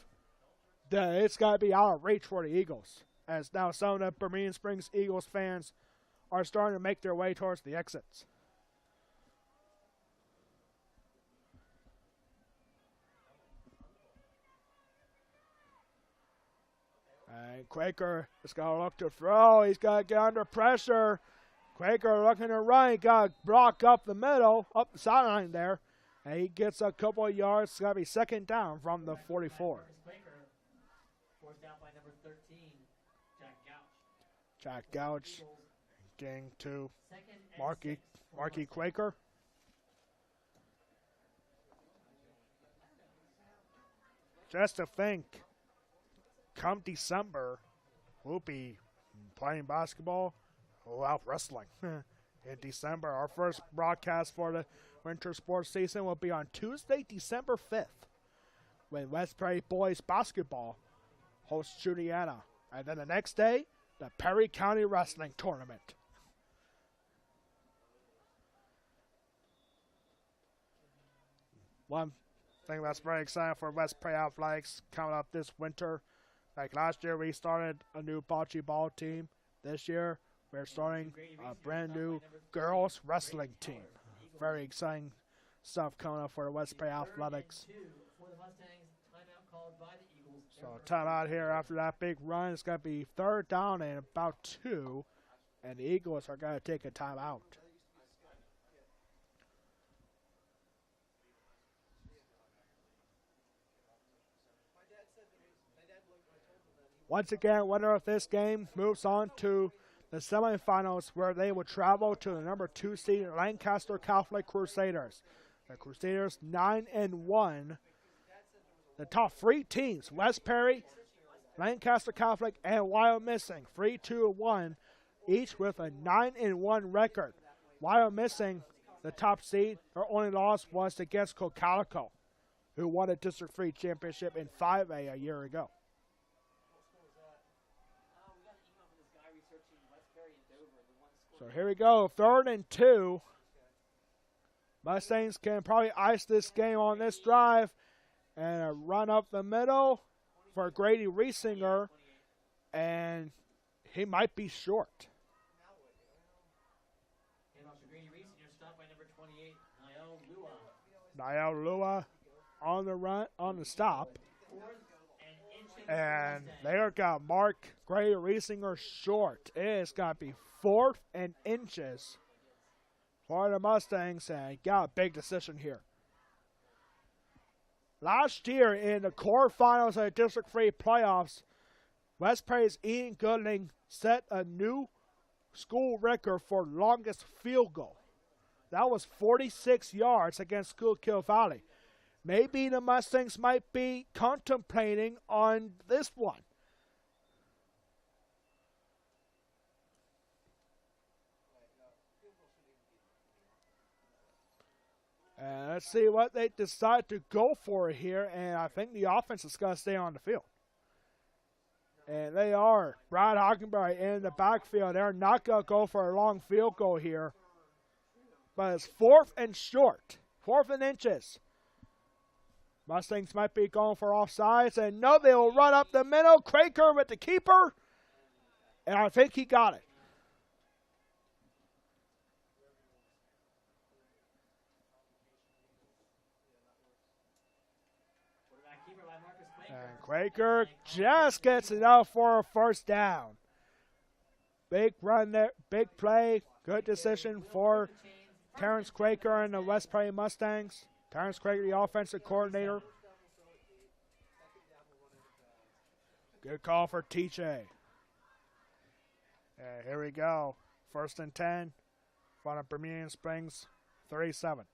It's got to be out of reach for the Eagles, as now some of the Bermudian Springs Eagles fans are starting to make their way towards the exits. And Quaker is going to look to throw. He's got to get under pressure. Quaker looking to run. He got to block up the middle, up the sideline there. And he gets a couple of yards. It's got to be second down from the 44. Forced out by number 13, Jack Gouch. Jack Gouch getting to Second and 6 for Marky Quaker. Just to think, come December, we'll be playing basketball without wrestling. In December, our first broadcast for the winter sports season will be on Tuesday, December 5th, when West Prairie Boys Basketball hosts Juliana. And then the next day, the Perry County Wrestling Tournament. One thing that's very exciting for West Prairie Athletics coming up this winter. Like last year, we started a new bocce ball team. This year, we're starting a brand new girls wrestling team. Very exciting stuff coming up for West Prairie Athletics. So timeout here after that big run. It's going to be third down and about 2, and the Eagles are going to take a timeout. Once again, winner of this game moves on to the semifinals, where they will travel to the number 2 seed Lancaster Catholic Crusaders. The Crusaders 9-1. The top 3 teams, West Perry, Lancaster Catholic, and Wyomissing, 3-2-1, each with a 9-1 record. Wyomissing, the top seed, their only loss was against Cocalico, who won a District 3 championship in 5A a year ago. So here we go, 3rd and 2. Mustangs can probably ice this game on this drive. And a run up the middle for Grady Riesinger. And he might be short. Niall Lua on the run, on the stop. And they're got Mark Grady Riesinger short. It's got to be 4th and inches for the Mustangs, and got a big decision here. Last year in the quarterfinals of the District 3 playoffs, West Prairie's Ian Goodling set a new school record for longest field goal. That was 46 yards against Schuylkill Valley. Maybe the Mustangs might be contemplating on this one. And let's see what they decide to go for here. And I think the offense is going to stay on the field. And they are. Brad Hockenberry in the backfield. They're not going to go for a long field goal here. But it's 4th and short. 4th and inches. Mustangs might be going for offsides. And no, they will run up the middle. Quaker with the keeper. And I think he got it. And Quaker just gets it out for a first down. Big run there, big play, good decision for Terrence Quaker and the West Prairie Mustangs. Terrence Quaker, the offensive coordinator. Good call for TJ. And here we go. 1st and 10. Front of Bermudian Springs, 37.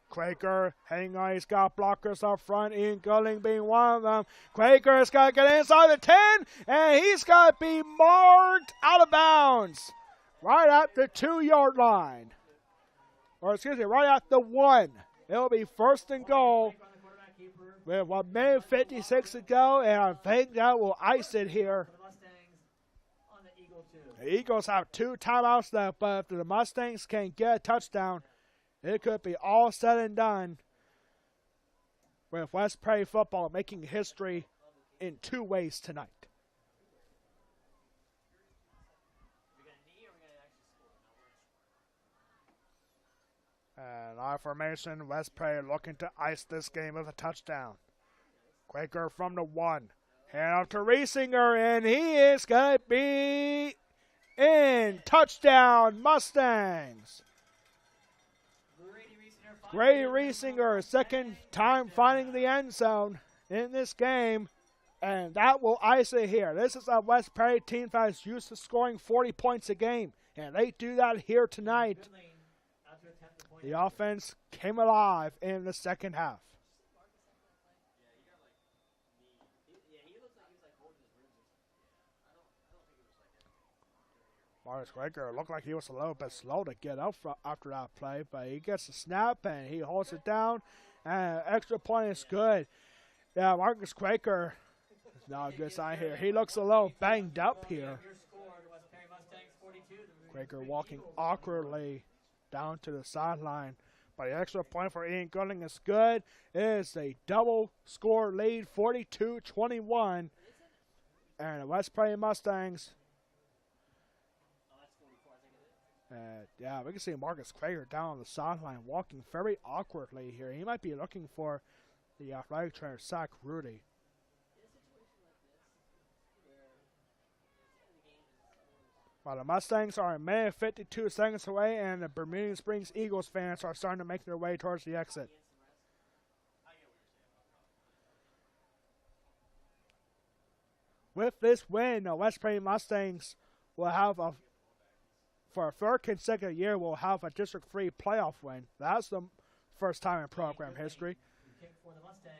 Quaker, hang on, he's got blockers up front. Ian Gulling being one of them. Quaker's got to get inside the 10, and he's got to be marked out of bounds. Right at the 2-yard line. Or excuse me, right at the 1. It'll be 1st and goal with 1 minute 56 to go, and I think that will ice it here. The Eagles have 2 timeouts left, but if the Mustangs can get a touchdown, it could be all said and done with West Prairie football making history in 2 ways tonight. And our formation, West Prairie looking to ice this game with a touchdown. Quaker from the 1. Hand off to Riesinger, and he is going to be in. Touchdown, Mustangs. Grady Riesinger, 2nd time finding the end zone in this game, and that will ice it here. This is a West Prairie team that is used to scoring 40 points a game, and they do that here tonight. The offense came alive in the 2nd half. Marcus Quaker looked like he was a little bit slow to get up after that play, but he gets the snap and he holds it down, and extra point is good. Yeah, Marcus Quaker is not a good sign here. He looks a little banged up here. Quaker walking awkwardly down to the sideline, but the extra point for Ian Gulling is good. It is a double score lead, 42-21, and the West Prairie Mustangs. Yeah, we can see Marcus Quaker down on the sideline walking very awkwardly here. He might be looking for the athletic trainer, Zach Rudy. While the Mustangs are a minute 52 seconds away, and the Bermudian Springs Eagles fans are starting to make their way towards the exit. With this win, the West Prairie Mustangs will have for a 3rd consecutive year, will have a District 3 playoff win. That's the first time in program history.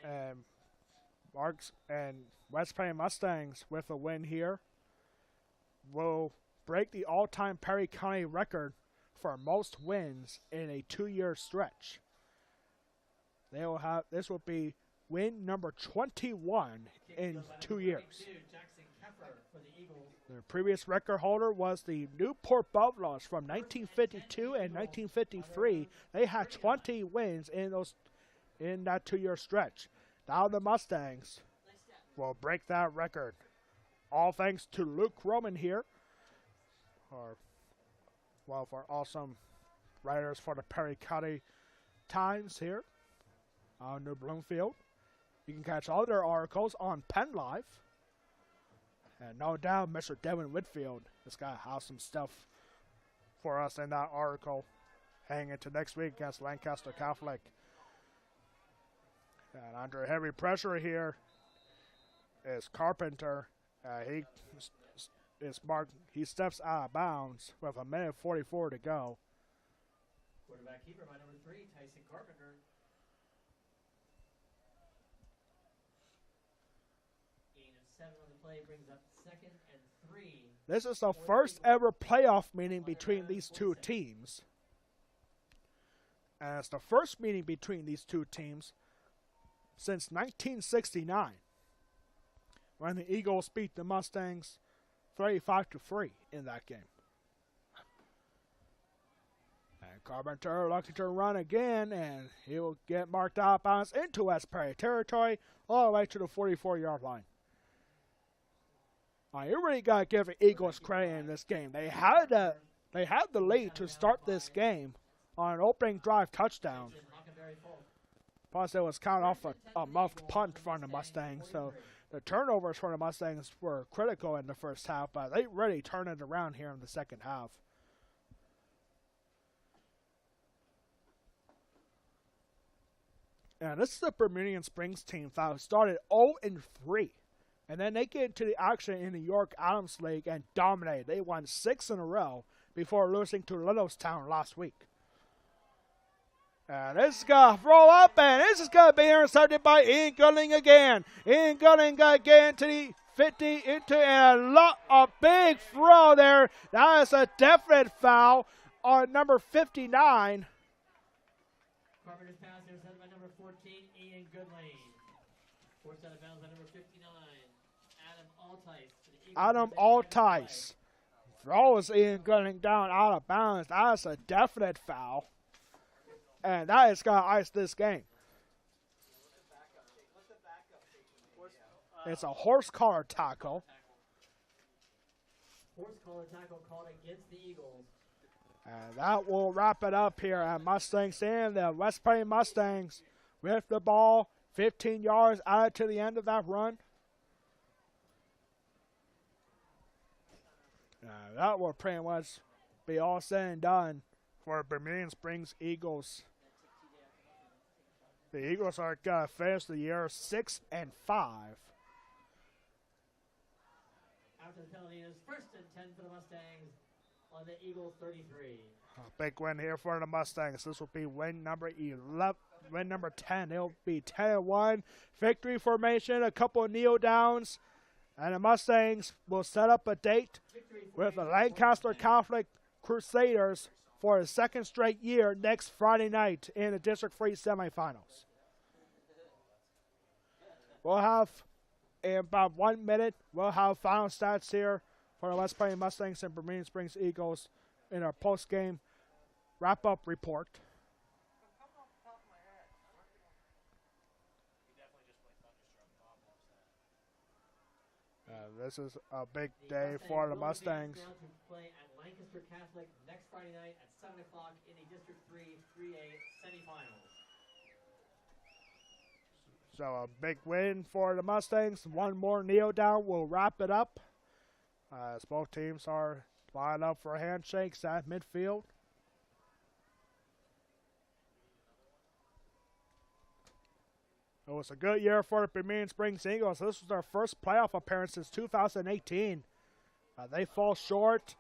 And Marks and West Prairie Mustangs, with a win here, will break the all-time Perry County record for most wins in a 2-year stretch. They will have, this will be win number 21 in 2 years. The previous record holder was the Newport Buffaloes from 1952 and 1953. They had 20 wins in that 2-year stretch. Now the Mustangs will break that record. All thanks to Luke Roman here, for awesome writers for the Perry County Times here on New Bloomfield. You can catch all their articles on Penn Live. And no doubt Mr. Devin Whitfield, this guy has some stuff for us in that article heading into next week against Lancaster Catholic. And under heavy pressure here is Carpenter. He steps out of bounds with a minute 44 to go. Quarterback keeper by number 3, Tyson Carpenter. Gain of 7 on the play brings up 2nd and 3. This is the first ever playoff meeting between these 2 teams. And it's the first meeting between these 2 teams since 1969, when the Eagles beat the Mustangs 35-3 in that game. And Carpenter looking to run again, and he will get marked out bounds into West Prairie territory all the way to the 44-yard line. You really got to give the Eagles credit in this game. They had the lead to start this game on an opening drive touchdown. Plus, it was counted off a muffed punt from the Mustangs, so the turnovers for the Mustangs were critical in the first half, but they really turned it around here in the second half. And this is the Bermudian Springs team that started 0-3 And then they get into the action in the York Adams League and dominate. They won 6 in a row before losing to Littlestown last week. And this is going to throw up, and this is going to be intercepted by Ian Goodling again. Ian Goodling again to the 50 into a big throw there. That is a definite foul on number 59. Carpenter's pass intercepted by number 14, Ian Goodling. Forced out of bounds by number 59, Adam Altice. Adam Altice throws Ian Goodling down out of bounds. That is a definite foul. And that is going to ice this game. It's a horse collar tackle. Horse collar tackle called against the Eagles. And that will wrap it up here at Mustangs and the West Plains Mustangs with the ball. 15 yards added to the end of that run. That will pretty much be all said and done for Bermudian Springs Eagles. The Eagles are going to finish the year 6-5. After the penalty, it is 1st and 10 for the Mustangs on the Eagles 33. A big win here for the Mustangs. This will be win number 11, win number 10. It'll be 10-1. Victory formation, a couple of kneel downs, and the Mustangs will set up a date with the Lancaster Catholic Crusaders for the 2nd straight year next Friday night in the District 3 semifinals. We'll have, in about 1 minute, we'll have final stats here for the West Plains Mustangs and Bermudian Springs Eagles in our post-game wrap-up report. This is a big day for the Mustangs. Now to play at Lancaster Catholic next Friday night at 7 o'clock in the District 3 3A semifinals. So a big win for the Mustangs. One more kneel down will wrap it up. As both teams are lined up for handshakes at midfield. It was a good year for the Bermudian Springs Eagles. This was their first playoff appearance since 2018. They fall short.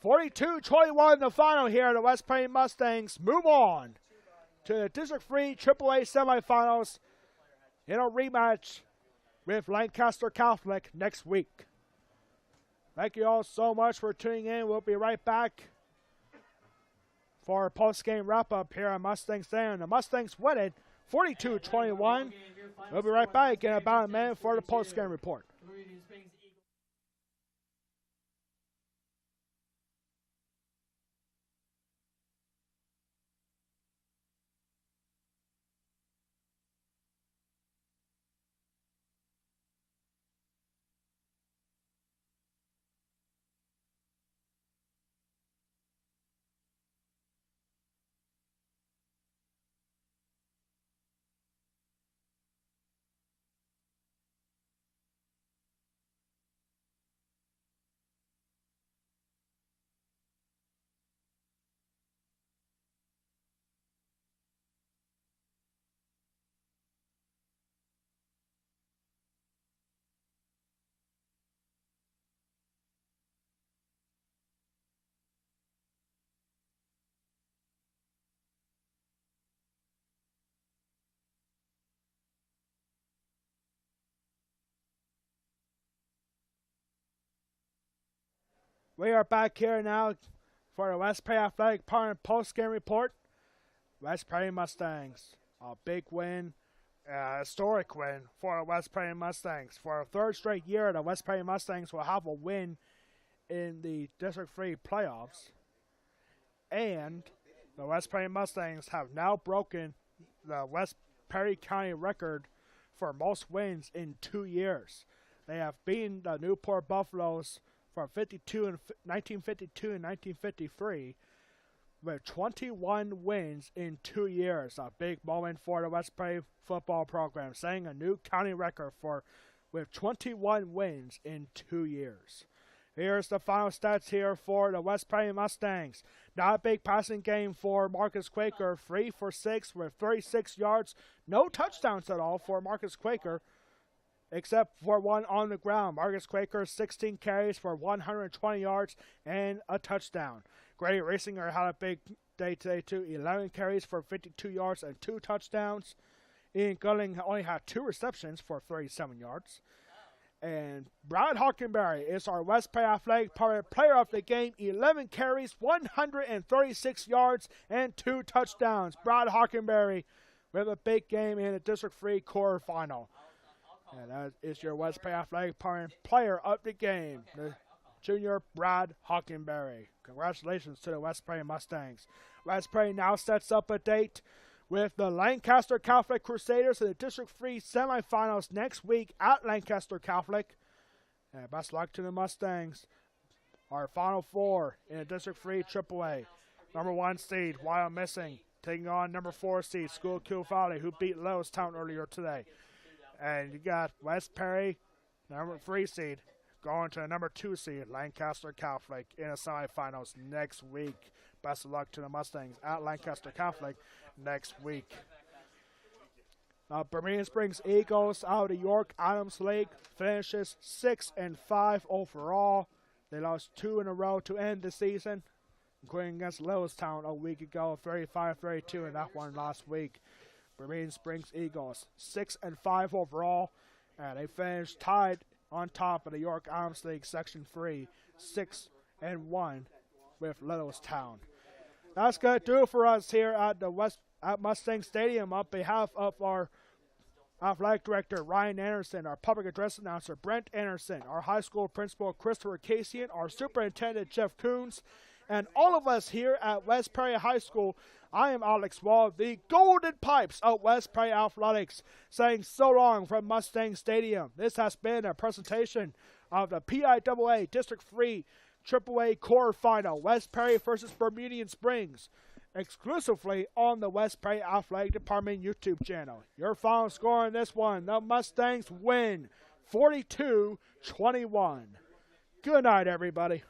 42-21 the final here. The West Plains Mustangs move on to the District 3 AAA semifinals in a rematch with Lancaster Catholic next week. Thank you all so much for tuning in. We'll be right back for a post-game wrap-up here on Mustangs Day. The Mustangs win it 42-21. We'll be right back in about a minute for the post-game report. We are back here now for the West Plains Athletic Department post-game report. West Plains Mustangs, a big win, a historic win for the West Plains Mustangs. For a 3rd straight year, the West Plains Mustangs will have a win in the District 3 playoffs. And the West Plains Mustangs have now broken the West Perry County record for most wins in 2 years. They have beaten the Newport Buffaloes from 1952 and 1953 with 21 wins in 2 years. A big moment for the West Plains football program, setting a new county record with 21 wins in 2 years. Here's the final stats here for the West Plains Mustangs. Not a big passing game for Marcus Quaker. 3 for 6 with 36 yards. No touchdowns at all for Marcus Quaker. except for one on the ground. Marcus Quaker, 16 carries for 120 yards and a touchdown. Grady Racing had a big day today too. 11 carries for 52 yards and 2 touchdowns. Ian Gulling only had 2 receptions for 37 yards. And Brad Hockenberry is our West Bay Athletic player of the game. 11 carries, 136 yards, and 2 touchdowns. Brad Hockenberry with a big game in the District 3 quarterfinal. And that is your West Bay Athletic player of the game, the junior Brad Hockenberry. Congratulations to the West Bay Mustangs. West Bay now sets up a date with the Lancaster Catholic Crusaders in the District 3 semifinals next week at Lancaster Catholic. And best luck to the Mustangs. Our Final 4 in the District 3 AAA. Number 1 seed, Wild Missing, taking on number 4 seed, Schuylkill Valley, who beat Lewistown earlier today. And you got West Perry, number 3 seed, going to the number 2 seed, Lancaster Catholic, in the semifinals next week. Best of luck to the Mustangs at Lancaster Catholic next week. Bermudian Springs Eagles out of the York Adams League finishes 6-5 overall. They lost 2 in a row to end the season, including against Lewistown a week ago, 35-32 in that one last week. Bermudian Springs Eagles 6-5 overall, and they finished tied on top of the York Adams League Section 3, 6-1 with Littlestown. That's going to do it for us here at Mustang Stadium. On behalf of our athletic director, Ryan Anderson, our public address announcer, Brent Anderson, our high school principal, Christopher Casian, our superintendent, Jeff Coons, and all of us here at West Prairie High School, I am Alex Wall, the Golden Pipes of West Prairie Athletics, saying so long from Mustang Stadium. This has been a presentation of the PIAA District 3 AAA quarterfinal, West Prairie versus Bermudian Springs, exclusively on the West Prairie Athletic Department YouTube channel. Your final score in this one, the Mustangs win 42-21. Good night, everybody.